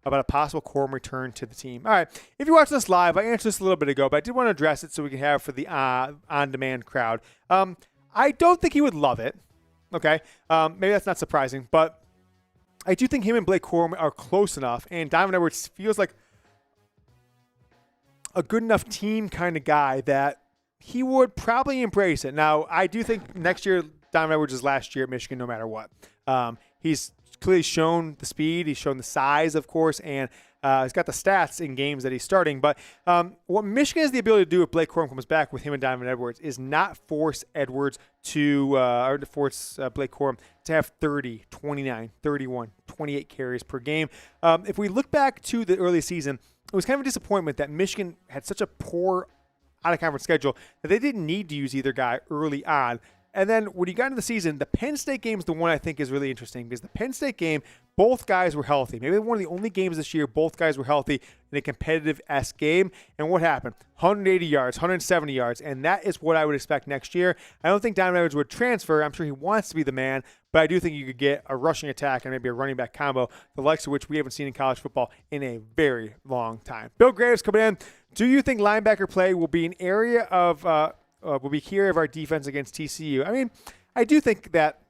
about a possible Corum return to the team? All right, if you're watching this live, I answered this a little bit ago, but I did want to address it so we can have it for the on-demand crowd. I don't think he would love it, okay? Maybe that's not surprising, but I do think him and Blake Corum are close enough, and Donovan Edwards feels like a good enough team kind of guy that he would probably embrace it. Now, I do think next year, Donovan Edwards is last year at Michigan no matter what. He's clearly shown the speed. He's shown the size, of course, and he's got the stats in games that he's starting. But what Michigan has the ability to do if Blake Corum comes back with him and Donovan Edwards is not force Edwards or to force Blake Corum to have 30, 29, 31, 28 carries per game. If we look back to the early season, it was kind of a disappointment that Michigan had such a poor out-of-conference schedule that they didn't need to use either guy early on. And then when you got into the season, the Penn State game is the one I think is really interesting because the Penn State game, both guys were healthy. Maybe one of the only games this year both guys were healthy in a competitive-esque game. And what happened? 180 yards, 170 yards, and that is what I would expect next year. I don't think Donovan Edwards would transfer. I'm sure he wants to be the man, but I do think you could get a rushing attack and maybe a running back combo, the likes of which we haven't seen in college football in a very long time. Bill Graves coming in. Do you think linebacker play will be an area of will be key of our defense against TCU? I mean, I do think that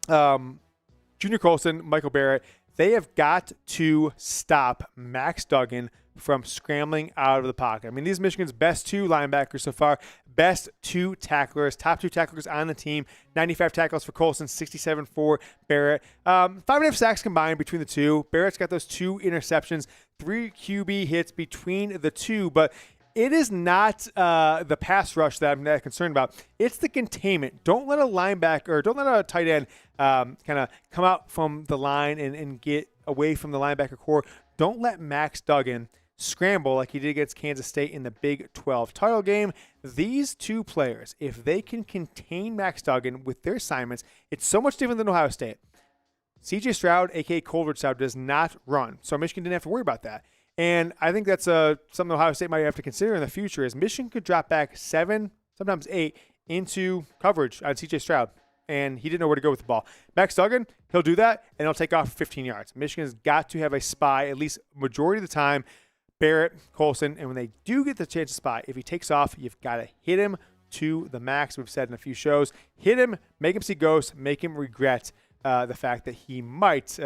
Junior Colson, Michael Barrett, they have got to stop Max Duggan from scrambling out of the pocket. I mean, these are Michigan's best 2 linebackers so far, best 2 tacklers, top 2 tacklers on the team, 95 tackles for Colson, 67 for Barrett. 5.5 sacks combined between the two. Barrett's got those 2 interceptions, 3 QB hits between the two, but it is not the pass rush that I'm that concerned about. It's the containment. Don't let a linebacker or don't let a tight end kind of come out from the line and get away from the linebacker core. Don't let Max Duggan scramble like he did against Kansas State in the Big 12 title game. These 2 players, if they can contain Max Duggan with their assignments, it's so much different than Ohio State. C.J. Stroud, a.k.a. Coldwell Stroud, does not run, so Michigan didn't have to worry about that. And I think that's something Ohio State might have to consider in the future is Michigan could drop back 7, sometimes 8 into coverage on C.J. Stroud. And he didn't know where to go with the ball. Max Duggan, he'll do that, and he'll take off for 15 yards. Michigan's got to have a spy at least majority of the time. Barrett, Colson, and when they do get the chance to spy, if he takes off, you've got to hit him to the max. We've said in a few shows, hit him, make him see ghosts, make him regret the fact that he might,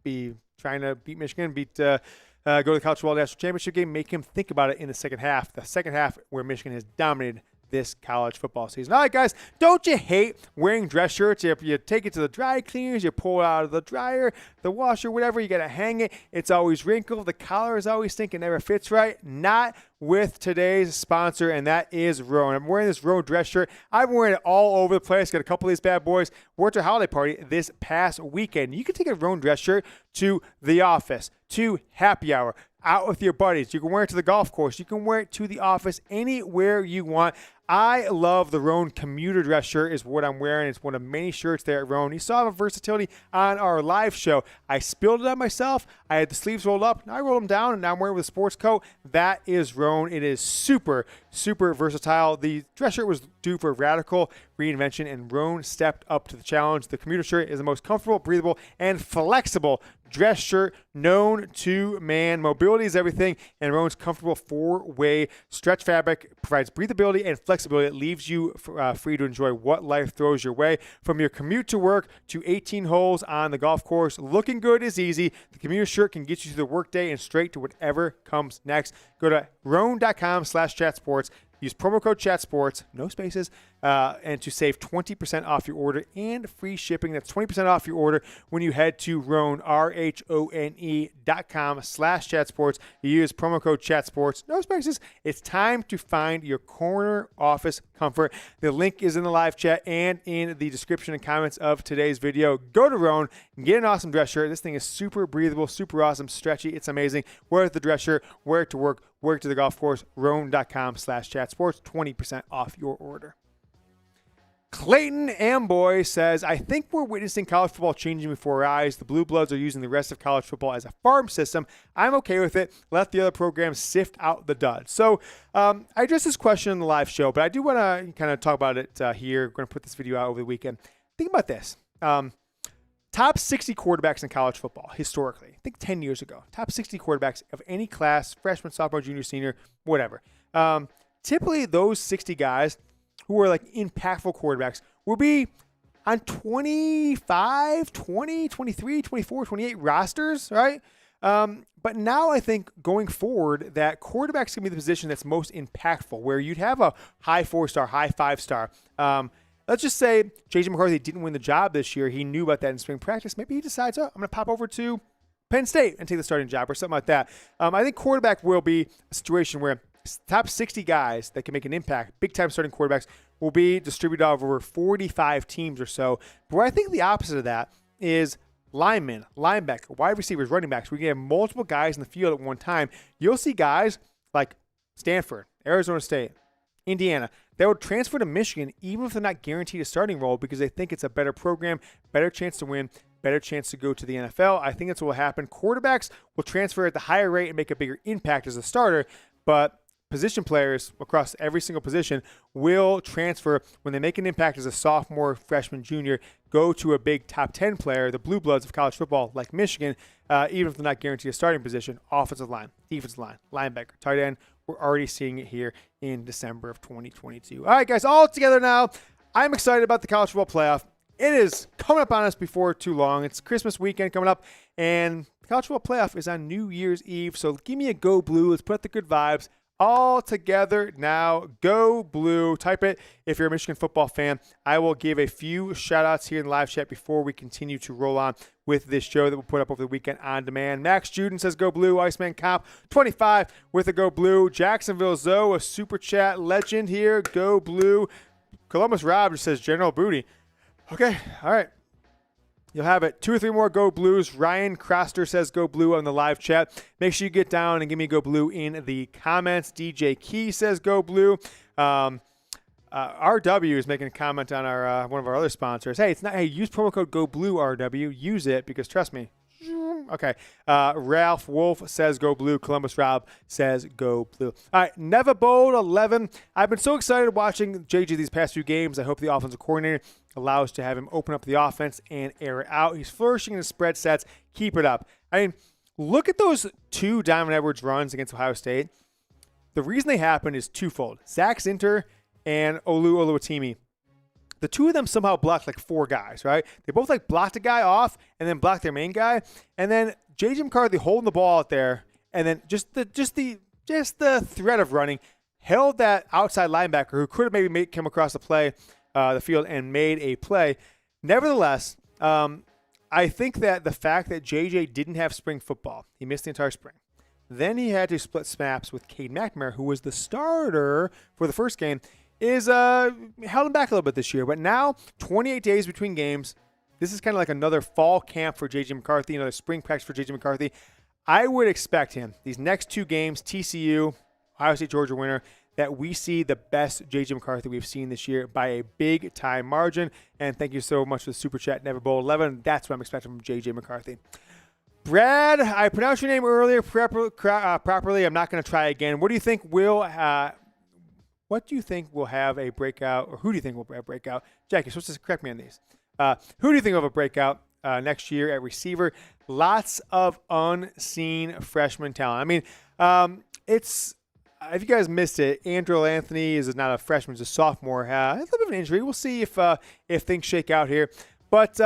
be trying to beat Michigan, go to the College Football National Championship game, make him think about it in the second half. The second half where Michigan has dominated this college football season. All right, guys, don't you hate wearing dress shirts? If you take it to the dry cleaners, you pull it out of the dryer, the washer, whatever, you got to hang it. It's always wrinkled. The collar is always stinking, never fits right. Not with today's sponsor, and that is Roan. I'm wearing this Roan dress shirt. I've been wearing it all over the place. Got a couple of these bad boys. We're at a holiday party this past weekend. You can take a Roan dress shirt to the office, to happy hour, out with your buddies. You can wear it to the golf course. You can wear it to the office, anywhere you want. I love the Roan commuter dress shirt is what I'm wearing. It's one of many shirts there at Roan. You saw the versatility on our live show. I spilled it on myself. I had the sleeves rolled up. Now I rolled them down, and now I'm wearing it with a sports coat. That is Roan. It is super, super versatile. The dress shirt was due for a radical reinvention, and Roan stepped up to the challenge. The commuter shirt is the most comfortable, breathable, and flexible dress shirt known to man. Mobility is everything, and Roan's comfortable 4-way stretch fabric provides breathability and flexibility. It leaves you free to enjoy what life throws your way. From your commute to work to 18 holes on the golf course, looking good is easy. The commuter shirt can get you through the workday and straight to whatever comes next. Go to roan.com/chatsports. Use promo code CHATSPORTS, no spaces, and to save 20% off your order and free shipping. That's 20% off your order when you head to Roan, RHONE.com/ChatSports. You use promo code CHATSPORTS, no spaces. It's time to find your corner office comfort. The link is in the live chat and in the description and comments of today's video. Go to Roan and get an awesome dress shirt. This thing is super breathable, super awesome, stretchy. It's amazing. Wear it to the dress shirt, wear it to work, wear it to the golf course. Roan.com/chatsports, 20% off your order. Clayton Amboy says, I think we're witnessing college football changing before our eyes. The Blue Bloods are using the rest of college football as a farm system. I'm okay with it. Let the other programs sift out the duds. So I addressed this question in the live show, but I do want to kind of talk about it here. We're going to put this video out over the weekend. Think about this. Top 60 quarterbacks in college football, historically. I think 10 years ago. Top 60 quarterbacks of any class, freshman, sophomore, junior, senior, whatever. Typically, those 60 guys who are like impactful quarterbacks will be on 25, 20, 23, 24, 28 rosters, right? But now I think going forward that quarterbacks can be the position that's most impactful, where you'd have a high 4-star, high 5-star. Let's just say J.J. McCarthy didn't win the job this year. He knew about that in spring practice. Maybe he decides, I'm going to pop over to Penn State and take the starting job or something like that. I think quarterback will be a situation where top 60 guys that can make an impact, big-time starting quarterbacks, will be distributed over 45 teams or so. But where I think the opposite of that is linemen, linebacker, wide receivers, running backs. We can have multiple guys in the field at one time. You'll see guys like Stanford, Arizona State, Indiana, that would transfer to Michigan even if they're not guaranteed a starting role because they think it's a better program, better chance to win, better chance to go to the NFL. I think that's what will happen. Quarterbacks will transfer at the higher rate and make a bigger impact as a starter, but position players across every single position will transfer when they make an impact as a sophomore, freshman, junior, go to a big top 10 player, the Blue Bloods of college football like Michigan, even if they're not guaranteed a starting position, offensive line, defensive line, linebacker, tight end. We're already seeing it here in December of 2022. All right, guys, all together now. I'm excited about the college football playoff. It is coming up on us before too long. It's Christmas weekend coming up, and the college football playoff is on New Year's Eve. So give me a go blue. Let's put up the good vibes. All together now, go blue. Type it if you're a Michigan football fan. I will give a few shout-outs here in the live chat before we continue to roll on with this show that we'll put up over the weekend on demand. Max Juden says go blue. Iceman Comp 25 with a go blue. Jacksonville Zoe, a super chat legend here. Go blue. Columbus Rob just says General Booty. Okay, all right. You'll have it. 2 or 3 more Go Blues. Ryan Croster says Go Blue on the live chat. Make sure you get down and give me a Go Blue in the comments. DJ Key says Go Blue. RW is making a comment on our one of our other sponsors. Hey, it's not. Hey, use promo code Go Blue RW. Use it because trust me, Okay. Ralph Wolf says go blue. Columbus Rob says go blue. All right. Neva Bold 11. I've been so excited watching JJ these past few games. I hope the offensive coordinator allows to have him open up the offense and air it out. He's flourishing in his spread sets. Keep it up. I mean, look at those 2 Diamond Edwards runs against Ohio State. The reason they happened is twofold. Zach Zinter and Olu Oluwatimi. The 2 of them somehow blocked like 4 guys, right? They both like blocked a guy off and then blocked their main guy. And then J.J. McCarthy holding the ball out there, and then just the threat of running held that outside linebacker who could have maybe come across the field and made a play. Nevertheless, I think that the fact that J.J. didn't have spring football, he missed the entire spring. Then he had to split snaps with Cade McNamara, who was the starter for the first game, is held him back a little bit this year. But now, 28 days between games, this is kind of like another fall camp for J.J. McCarthy, another spring practice for J.J. McCarthy. I would expect him, these next 2 games, TCU, Ohio State, Georgia winner, that we see the best J.J. McCarthy we've seen this year by a big-time margin. And thank you so much for the Super Chat, Never Bowl 11. That's what I'm expecting from J.J. McCarthy. Brad, I pronounced your name earlier properly. I'm not going to try again. What do you think will have a breakout, or who do you think will have a breakout? Jack, you're supposed to correct me on these. Who do you think will have a breakout next year at receiver? Lots of unseen freshman talent. I mean, it's if you guys missed it, Andrew Anthony is not a freshman; he's a sophomore. A little bit of an injury. We'll see if things shake out here. But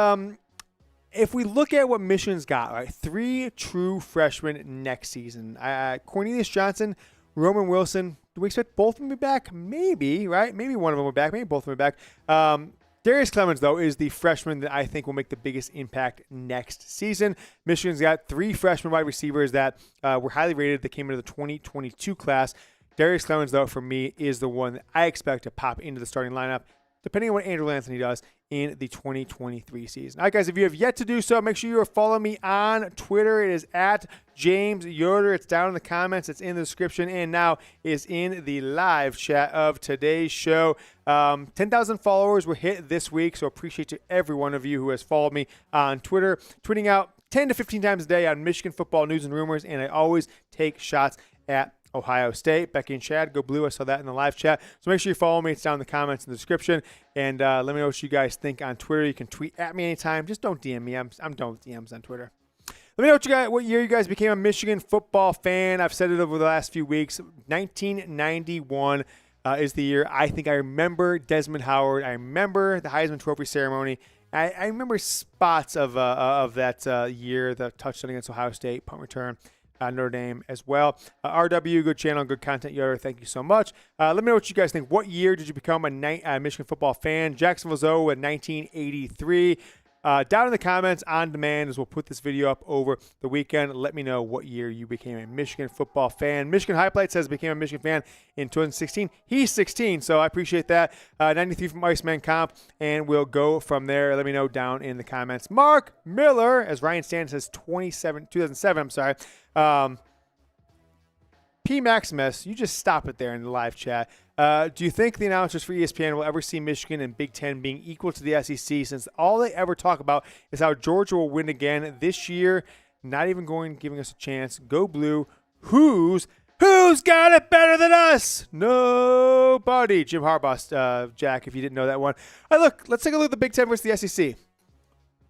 if we look at what Michigan's got, right, 3 true freshmen next season. Cornelius Johnson, Roman Wilson. Do we expect both of them to be back? Maybe, right? Maybe one of them will be back. Maybe both of them will be back. Darius Clemens, though, is the freshman that I think will make the biggest impact next season. Michigan's got 3 freshman wide receivers that were highly rated that came into the 2022 class. Darius Clemens, though, for me, is the one that I expect to pop into the starting lineup, depending on what Andrew Anthony does in the 2023 season. All right, guys, if you have yet to do so, make sure you are following me on Twitter. It is at James Yoder. It's down in the comments. It's in the description, and now is in the live chat of today's show. 10,000 followers were hit this week, so appreciate to every one of you who has followed me on Twitter, tweeting out 10 to 15 times a day on Michigan football news and rumors, and I always take shots at Ohio State. Becky and Chad, go blue. I saw that in the live chat. So make sure you follow me. It's down in the comments in the description. And let me know what you guys think on Twitter. You can tweet at me anytime. Just don't DM me. I'm done with DMs on Twitter. Let me know what year you guys became a Michigan football fan. I've said it over the last few weeks. 1991 is the year. I think I remember Desmond Howard. I remember the Heisman Trophy ceremony. I remember spots of that year, the touchdown against Ohio State, punt return. Notre Dame as well. RW, good channel, good content, Yoder. Thank you so much. Let me know what you guys think. What year did you become a Michigan football fan? Jacksonville Zoe in 1983. Down in the comments on demand as we'll put this video up over the weekend. Let me know what year you became a Michigan football fan. Michigan Highlight says became a Michigan fan in 2016. He's 16, so I appreciate that. 93 from Iceman Comp, and we'll go from there. Let me know down in the comments. Mark Miller, as Ryan Stanton says, 2007, I'm sorry. P. Maximus, you just stop it there in the live chat. Do you think the announcers for ESPN will ever see Michigan and Big Ten being equal to the SEC, since all they ever talk about is how Georgia will win again this year? Not even giving us a chance. Go blue. Who's got it better than us? Nobody. Jim Harbaugh, Jack, if you didn't know that one. All right, let's take a look at the Big Ten versus the SEC.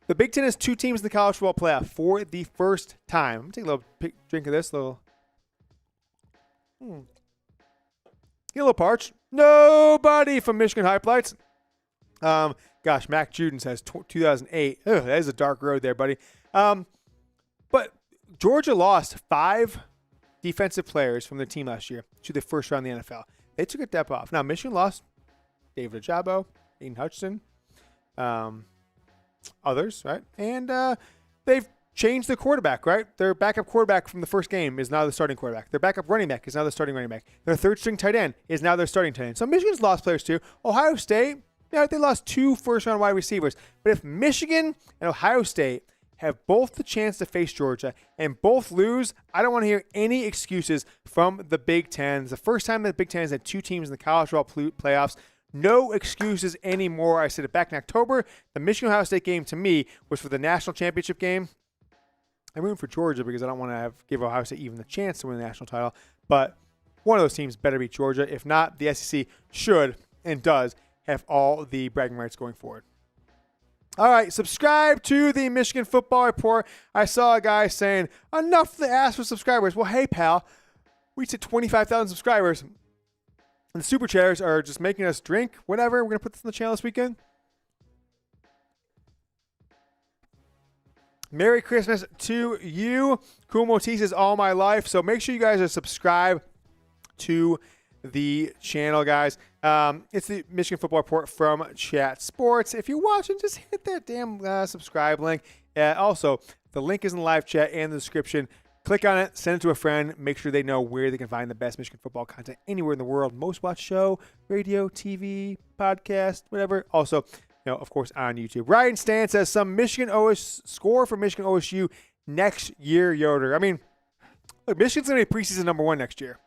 The Big Ten has 2 teams in the college football playoff for the first time. I'm going to take a little drink of this. Get a little parched. Nobody from Michigan Highlights. Gosh, Mac Juden says 2008. Ugh, that is a dark road there, buddy. But Georgia lost 5 defensive players from their team last year to the first round of the NFL. They took a step off. Now, Michigan lost David Ojabo, Aiden Hutchinson, others, right? And they've changed the quarterback, right? Their backup quarterback from the first game is now the starting quarterback. Their backup running back is now the starting running back. Their third-string tight end is now their starting tight end. So Michigan's lost players too. Ohio State, they lost 2 first-round wide receivers. But if Michigan and Ohio State have both the chance to face Georgia and both lose, I don't want to hear any excuses from the Big Ten. It's the first time that the Big Ten has had 2 teams in the college football playoffs. No excuses anymore. I said it back in October. The Michigan-Ohio State game, to me, was for the national championship game. I'm rooting for Georgia because I don't want to give Ohio State even the chance to win the national title. But one of those teams better beat Georgia. If not, the SEC should and does have all the bragging rights going forward. All right, subscribe to the Michigan Football Report. I saw a guy saying, enough to ask for subscribers. Well, hey, pal, we hit 25,000 subscribers. And the super chatters are just making us drink, whatever. We're going to put this on the channel this weekend. Merry Christmas to you. Koumba teases all my life. So make sure you guys are subscribed to the channel, guys. It's the Michigan Football Report from Chat Sports. If you're watching, just hit that damn subscribe link. Also, the link is in the live chat and the description. Click on it, send it to a friend. Make sure they know where they can find the best Michigan football content anywhere in the world. Most watched show, radio, TV, podcast, whatever. Also, of course, on YouTube. Ryan Stan says some score for Michigan OSU next year, Yoder. I mean, look, Michigan's going to be preseason number 1 next year.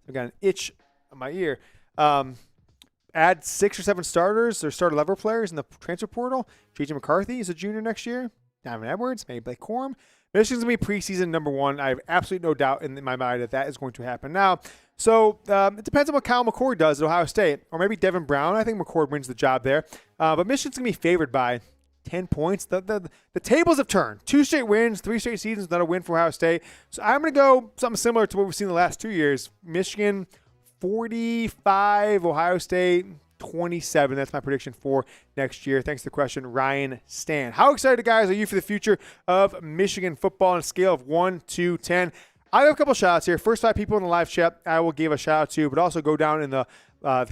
I've got an itch on my ear. Add 6 or 7 starters or starter level players in the transfer portal. J.J. McCarthy is a junior next year. Donovan Edwards, maybe Blake Corum. Michigan's going to be preseason number 1. I have absolutely no doubt in my mind that is going to happen now. So it depends on what Kyle McCord does at Ohio State, or maybe Devin Brown. I think McCord wins the job there. But Michigan's going to be favored by 10 points. The tables have turned. 2 straight wins, 3 straight seasons, not a win for Ohio State. So I'm going to go something similar to what we've seen the last 2 years. Michigan 45, Ohio State 27. That's my prediction for next year. Thanks for the question, Ryan Stan. How excited, guys, are you for the future of Michigan football on a scale of 1 to 10? I have a couple shout outs here. First 5 people in the live chat I will give a shout out to, but also go down in the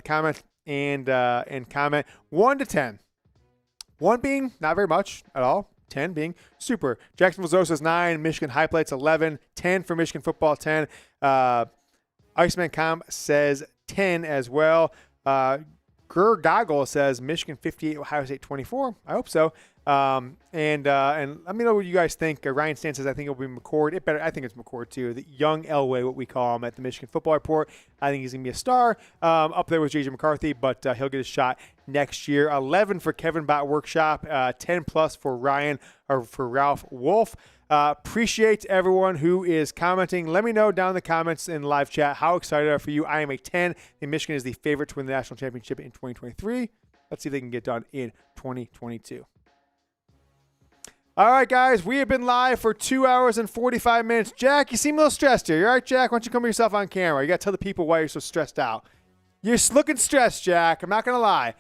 comment and comment 1 to 10. 1 being not very much at all. 10 being super. Jacksonville Zoe says 9. Michigan High Plates 11. 10 for Michigan football 10. Iceman Com says 10 as well. Goggle says Michigan 58, Ohio State 24. I hope so. And let me know what you guys think. Ryan Stan says I think it'll be McCord. I think it's McCord too. The young Elway, what we call him at the Michigan Football Report. I think he's gonna be a star. Up there with J.J. McCarthy, but he'll get a shot next year. 11 for Kevin Bott Workshop. 10 plus for Ralph Wolf. Appreciate everyone who is commenting. Let me know down in the comments in live chat how excited are for you. I am a 10. And Michigan is the favorite to win the national championship in 2023. Let's see if they can get done in 2022. All right, guys, we have been live for 2 hours and 45 minutes. Jack, you seem a little stressed here. You all right, Jack? Why don't you come yourself on camera? You got to tell the people why you're so stressed out. You're looking stressed, Jack. I'm not going to lie.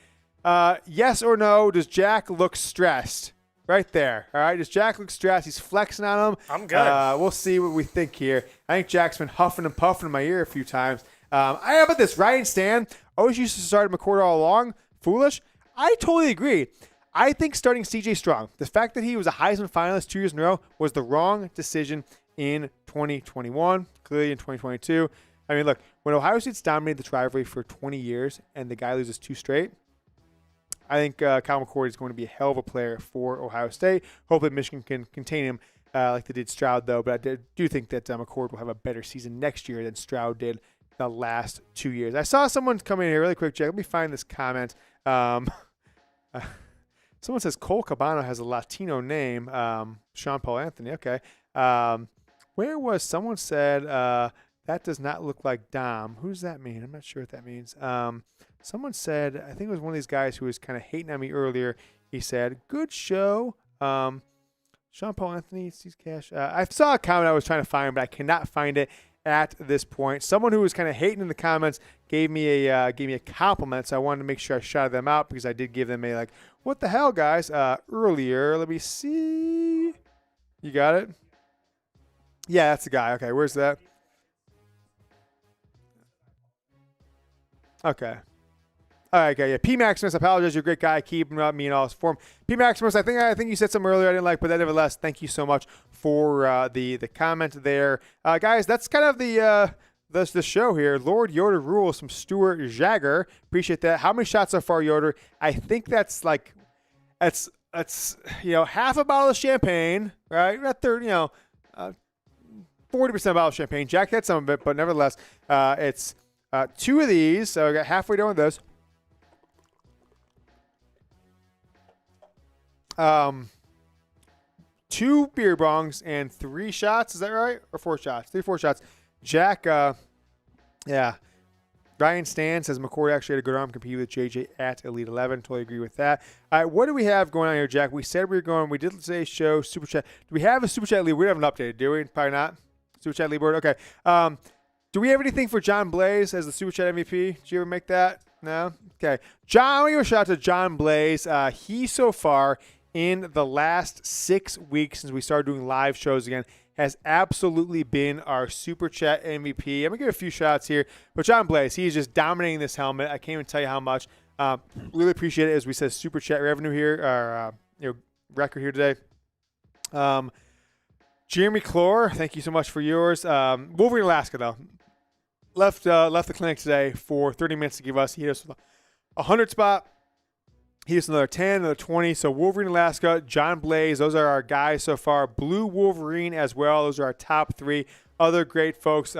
Yes or no, does Jack look stressed? Right there. All right, does Jack look stressed? He's flexing on him. I'm good. We'll see what we think here. I think Jack's been huffing and puffing in my ear a few times. How about this? Ryan Stan always used to start McCord all along. Foolish. I totally agree. I think starting C.J. Strong, the fact that he was a Heisman finalist 2 years in a row, was the wrong decision in 2021, clearly in 2022. I mean, look, when Ohio State's dominated the rivalry for 20 years and the guy loses 2 straight, I think Kyle McCord is going to be a hell of a player for Ohio State. Hopefully Michigan can contain him like they did Stroud, though. But I do think that McCord will have a better season next year than Stroud did the last 2 years. I saw someone come in here really quick, Jack. Let me find this comment. Someone says Cole Cabana has a Latino name. Sean Paul Anthony. Okay. Where was someone said that does not look like Dom? Who does that mean? I'm not sure what that means. Someone said, I think it was one of these guys who was kind of hating on me earlier. He said, good show. Sean Paul Anthony, Steve Cash. I saw a comment I was trying to find, but I cannot find it at this point. Someone who was kind of hating in the comments gave me a compliment, so I wanted to make sure I shouted them out because I did give them a like, what the hell, guys? Earlier, let me see. You got it? Yeah, that's the guy. Okay, where's that? Okay. All right, okay, yeah. P. Maximus, I apologize. You're a great guy. Keep me in all his form. P. Maximus, I think you said something earlier I didn't like, but nevertheless, thank you so much for the comment there. Guys, that's kind of the show here. Lord Yoder rules from Stuart Jagger. Appreciate that. How many shots so far, Yoder? I think that's like that's half a bottle of champagne, right? Not 30, 40% bottle of champagne. Jack had some of it, but nevertheless, it's 2 of these. So I got halfway done with those. 2 beer bongs and 3 shots. Is that right? Or 4 shots? 4 shots. Jack, yeah. Ryan Stan says McCord actually had a good arm, compete with JJ at Elite 11. Totally agree with that. All right, what do we have going on here, Jack? We said we were going. We did today's show, Super Chat. Do we have a Super Chat lead? We haven't updated, do we? Probably not. Super Chat lead board? Okay. Do we have anything for John Blaze as the Super Chat MVP? Did you ever make that? No? Okay. John, I want to give a shout out to John Blaze. He so far in the last 6 weeks since we started doing live shows again has absolutely been our Super Chat MVP. I'm going to give a few shots here. But John Blaze, he's just dominating this helmet. I can't even tell you how much. Really appreciate it. As we said, Super Chat revenue here, or record here today. Jeremy Clore, thank you so much for yours. Wolverine Alaska, though. Left the clinic today for 30 minutes to give us. He hit us with a 100 spot. He hit us another 10, another 20. So Wolverine Alaska, John Blaze, those are our guys so far. Blue Wolverine as well. Those are our top 3. Other great folks.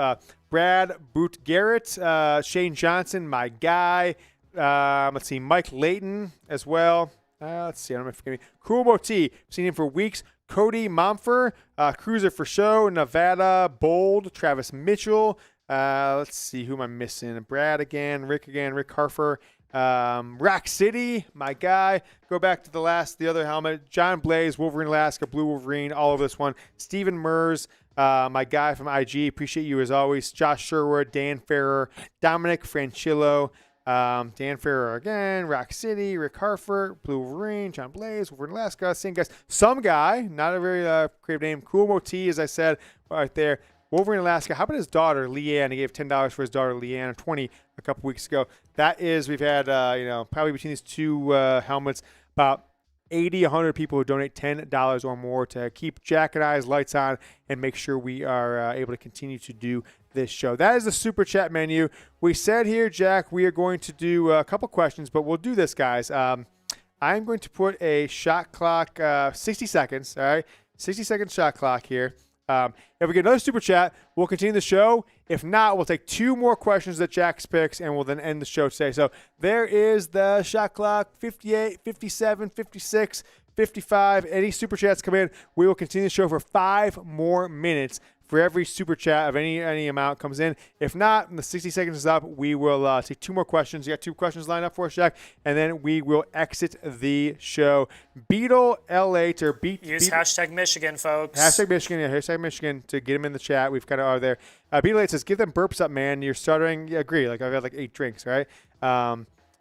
Brad Boot Garrett, Shane Johnson, my guy. Let's see, Mike Layton as well. Let's see, I don't know if you forget me. Koumba T, seen him for weeks. Cody Momfer, Cruiser for Show, Nevada, Bold, Travis Mitchell. Let's see, who am I missing? Brad again, Rick Harfer, Rock City, my guy. Go back to the other helmet. John Blaze, Wolverine Alaska, Blue Wolverine, all of this one. Steven Mers, my guy from IG. Appreciate you as always. Josh Sherwood, Dan Ferrer, Dominic Franchillo, Dan Ferrer again, Rock City, Rick Harfer, Blue Wolverine, John Blaze, Wolverine Alaska, same guys. Some guy, not a very creative name. Koumba T, as I said, right there. Wolverine Alaska. How about his daughter, Leanne? He gave $10 for his daughter, Leanne, 20 a couple weeks ago. That is, we've had, probably between these two helmets, about 80, 100 people who donate $10 or more to keep Jack and I's lights on and make sure we are able to continue to do this show. That is the Super Chat menu. We said here, Jack, we are going to do a couple questions, but we'll do this, guys. I'm going to put a shot clock, 60 seconds, all right? 60-second shot clock here. If we get another Super Chat, we'll continue the show. If not, we'll take 2 more questions that Jack's picks, and we'll then end the show today. So there is the shot clock, 58, 57, 56, 55. Any Super Chats come in, we will continue the show for 5 more minutes for every Super Chat of any amount comes in. If not, when the 60 seconds is up, we will take 2 more questions. You got 2 questions lined up for us, Jack, and then we will exit the show. Beetle L8 or use hashtag Michigan, folks. Hashtag Michigan, yeah, hashtag Michigan to get him in the chat. We've kind of are there. Beetle L8 says, give them burps up, man. You're stuttering. Yeah, agree. Like I've had like 8 drinks, right?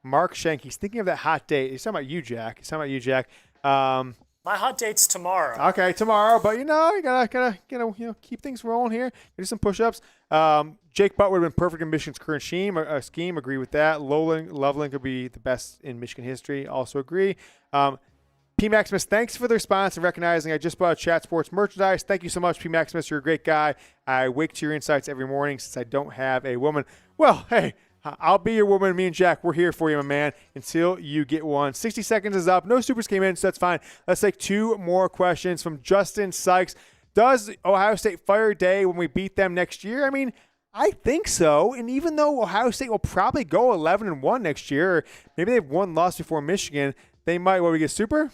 Mark Shank, he's thinking of that hot date. He's talking about you, Jack. My hot date's tomorrow. Okay, tomorrow, but you gotta keep things rolling here. Do some push-ups. Jake Butt would have been perfect in Michigan's current scheme. Agree with that. Loveland could be the best in Michigan history. Also agree. P. Maximus, thanks for the response and recognizing I just bought Chat Sports merchandise. Thank you so much, P. Maximus. You're a great guy. I wake to your insights every morning since I don't have a woman. Well, hey, I'll be your woman. Me and Jack, we're here for you, my man, until you get one. 60 seconds is up. No supers came in, so that's fine. Let's take 2 more questions from Justin Sykes. Does Ohio State fire Day when we beat them next year? I mean, I think so. And even though Ohio State will probably go 11-1 next year, or maybe they've won loss before Michigan, they might. What, we get super?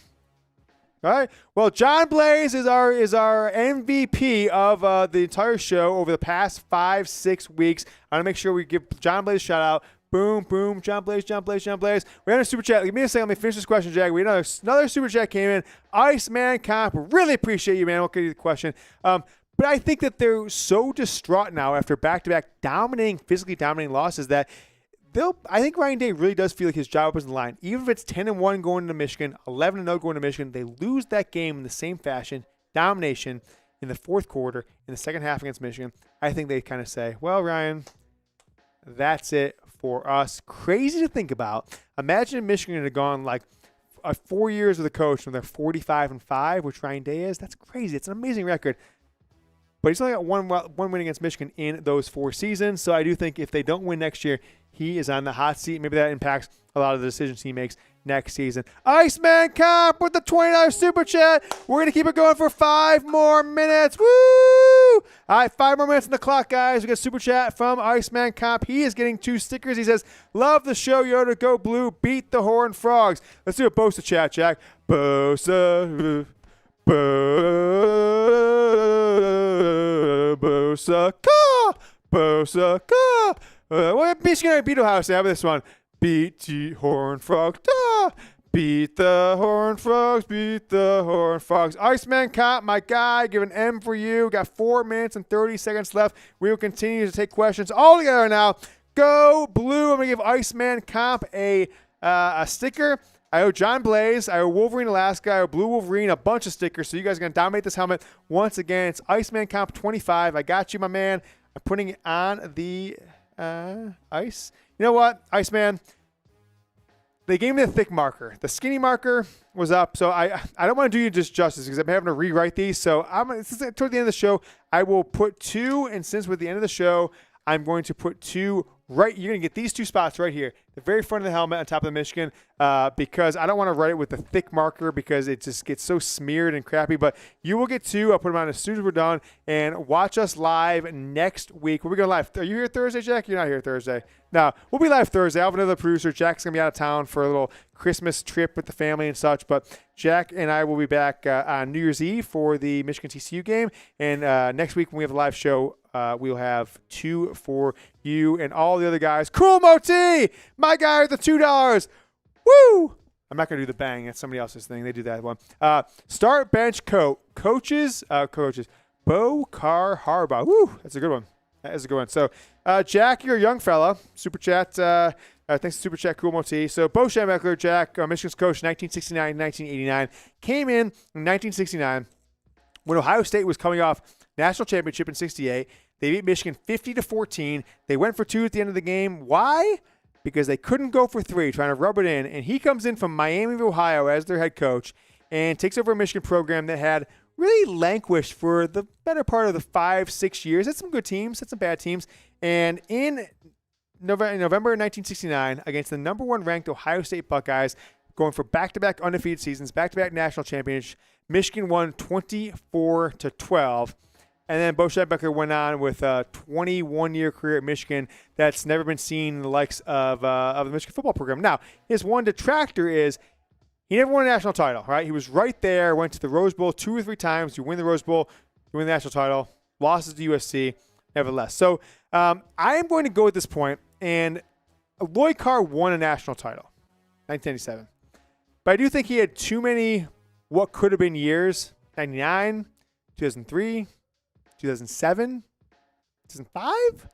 All right. Well, John Blaze is our MVP of the entire show over the past 5-6 weeks. I want to make sure we give John Blaze a shout out. Boom, boom, John Blaze. We had a super chat. Give me a second. Let me finish this question, Jack. We had another super chat came in. Iceman Comp. Really appreciate you, man. We'll get you the question. But I think that they're so distraught now after back-to-back physically dominating losses that I think Ryan Day really does feel like his job is in the line. Even if it's 10-1 going into Michigan, 11-0 going to Michigan, they lose that game in the same fashion, domination in the fourth quarter, in the second half against Michigan. I think they kind of say, well, Ryan, that's it for us. Crazy to think about. Imagine if Michigan had gone like 4 years with a coach when they're 45-5, which Ryan Day is. That's crazy. It's an amazing record. But he's only got one win against Michigan in those 4 seasons. So I do think if they don't win next year, he is on the hot seat. Maybe that impacts a lot of the decisions he makes next season. Iceman Comp with the $20 super chat. We're going to keep it going for 5 more minutes. Woo! All right, 5 more minutes on the clock, guys. We got super chat from Iceman Comp. He is getting 2 stickers. He says, love the show, Yoda. Go Blue. Beat the Horned Frogs. Let's do a Bosa chat, Jack. Bosa. Bosaka. What Michigan beat Ohio State? How about this one? Beat the Horned Frogs. Da! Beat the Horned Frogs. Beat the Horned Frogs. Iceman Cop, my guy, give an M for you. Got 4 minutes and 30 seconds left. We will continue to take questions all together now. Go Blue. I'm going to give Iceman Comp a sticker. I owe John Blaze. I owe Wolverine Alaska. I owe Blue Wolverine a bunch of stickers. So you guys are going to dominate this helmet once again. It's Iceman Comp 25. I got you, my man. I'm putting it on the ice. You know what, Iceman? They gave me the thick marker. The skinny marker was up, so I don't want to do you just justice because I'm having to rewrite these. So toward the end of the show, I will put 2, and since we're at the end of the show, I'm going to put 2 right. You're going to get these 2 spots right here, the very front of the helmet on top of the Michigan, because I don't want to write it with the thick marker because it just gets so smeared and crappy. But you will get 2. I'll put them on as soon as we're done. And watch us live next week. We're going live. Are you here Thursday, Jack? You're not here Thursday. No, we'll be live Thursday. I'll have another producer. Jack's going to be out of town for a little Christmas trip with the family and such. But Jack and I will be back on New Year's Eve for the Michigan TCU game. And next week when we have a live show, we'll have 2 for you and all the other guys. Cool Moti, my guy with the $2. Woo! I'm not going to do the bang. That's somebody else's thing. They do that one. Start bench coaches. Bo Car Harbaugh. Woo! That's a good one. That is a good one. So, Jack, you're a young fella. Super chat. Thanks to Super Chat, Cool Moti. So, Bo Schembechler, Jack, Michigan's coach, 1969, 1989, came in 1969 when Ohio State was coming off national championship in 68. They beat Michigan 50-14. They went for 2 at the end of the game. Why? Because they couldn't go for 3, trying to rub it in. And he comes in from Miami of Ohio as their head coach and takes over a Michigan program that had really languished for the better part of the 5-6 years. Had some good teams, had some bad teams. And in November 1969, against the number 1 ranked Ohio State Buckeyes, going for back-to-back undefeated seasons, back-to-back national championships, Michigan won 24-12. And then Bo Schembechler went on with a 21-year career at Michigan that's never been seen in the likes of the Michigan football program. Now, his one detractor is he never won a national title, right? He was right there, went to the Rose Bowl 2 or 3 times. You win the Rose Bowl, you win the national title, losses to USC, nevertheless. So I am going to go at this point, and Lloyd Carr won a national title, 1997. But I do think he had too many what could have been years, 99, 2003, 2007, 2005,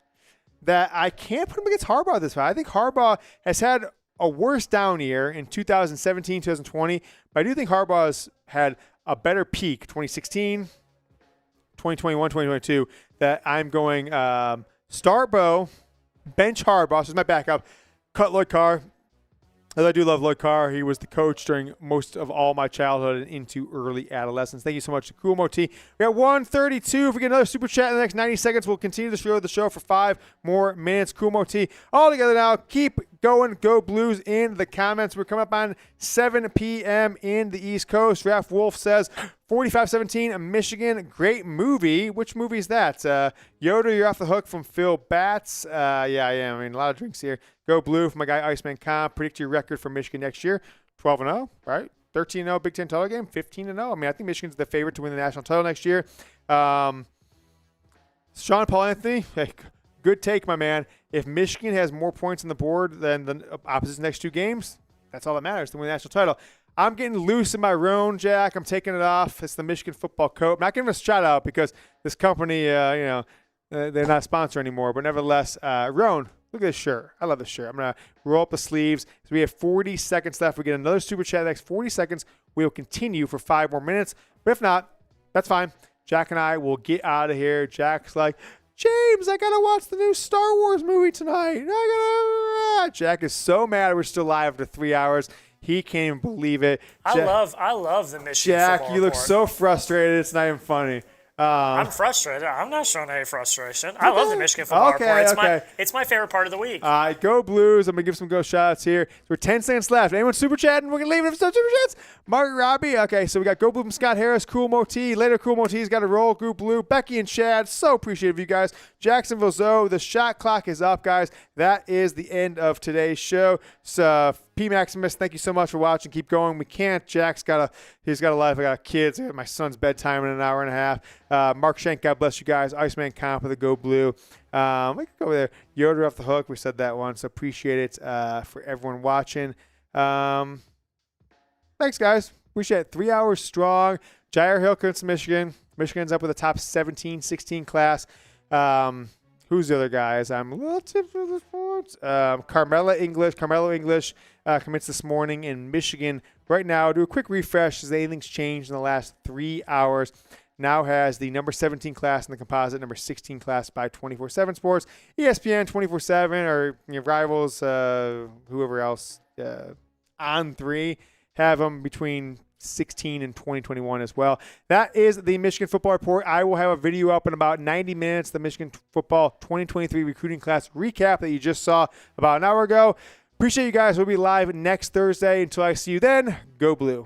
that I can't put him against Harbaugh this way. I think Harbaugh has had a worse down year in 2017, 2020, but I do think Harbaugh's had a better peak, 2016, 2021, 2022, that I'm going start Bo, bench Harbaugh, so it's my backup, cut Lloyd Carr. I do love Lloyd Carr. He was the coach during most of all my childhood and into early adolescence. Thank you so much to Cool Moti. We got 132. If we get another super chat in the next 90 seconds, we'll continue the show for 5 more minutes. Cool Moti. All together now. Keep going. Go Blues in the comments. We're coming up on 7 p.m. in the East Coast. Raph Wolf says 45-17 Michigan. Great movie. Which movie is that? Yoda, you're off the hook from Phil Batts. Yeah, I am. I mean, a lot of drinks here. Go Blue for my guy Iceman Comp. Predict your record for Michigan next year. 12-0, right? 13-0 Big Ten title game. 15-0. I mean, I think Michigan's the favorite to win the national title next year. Sean Paul Anthony, hey, good take, my man. If Michigan has more points on the board than the opposite's next 2 games, that's all that matters to win the national title. I'm getting loose in my Roan, Jack. I'm taking it off. It's the Michigan football coat. I'm not giving a shout out because this company, they're not a sponsor anymore. But nevertheless, Roan, look at this shirt. I love this shirt. I'm going to roll up the sleeves. So we have 40 seconds left. We get another super chat in the next 40 seconds. We will continue for 5 more minutes. But if not, that's fine. Jack and I will get out of here. Jack's like, James, I got to watch the new Star Wars movie tonight. Jack is so mad we're still live after 3 hours. He can't even believe it. I love the Michigan Jack, football you look report. so frustrated. It's not even funny. I'm frustrated. I'm not showing any frustration. I love the Michigan football report. It's my favorite part of the week. Go Blues. I'm going to give some go shout-outs here. So we're 10 seconds left. Anyone super chatting? We're going to leave it for some super chats. Margaret Robbie. Okay, so we got Go Blue from Scott Harris. Cool Moti. Later, Cool Moti's got a roll. Go Blue. Becky and Chad. So appreciative of you guys. Jacksonville Zoe. The shot clock is up, guys. That is the end of today's show. So P Maximus, thank you so much for watching. Keep going. We can't. Jack's he's got a life. I got kids. I got my son's bedtime in an hour and a half. Mark Shank, God bless you guys. Iceman Comp with the Go Blue. We can go over there. Yoder off the hook. We said that one, so appreciate it for everyone watching. Thanks, guys. Appreciate it. 3 hours strong. Jyaire Hill comes to Michigan. Michigan's up with a top 17, 16 class. Who's the other guys? I'm a little tipped for the sports. Karmello English commits this morning in Michigan. Right now, do a quick refresh as anything's changed in the last 3 hours. Now has the number 17 class in the composite, number 16 class by 24/7 Sports, ESPN 24/7, or your rivals, whoever else, on 3 have them between 16 and 2021 as well. That is the Michigan Football Report. I will have a video up in about 90 minutes, the Michigan Football 2023 recruiting class recap that you just saw about an hour ago. Appreciate you guys. We'll be live next Thursday. Until I see you then, go Blue.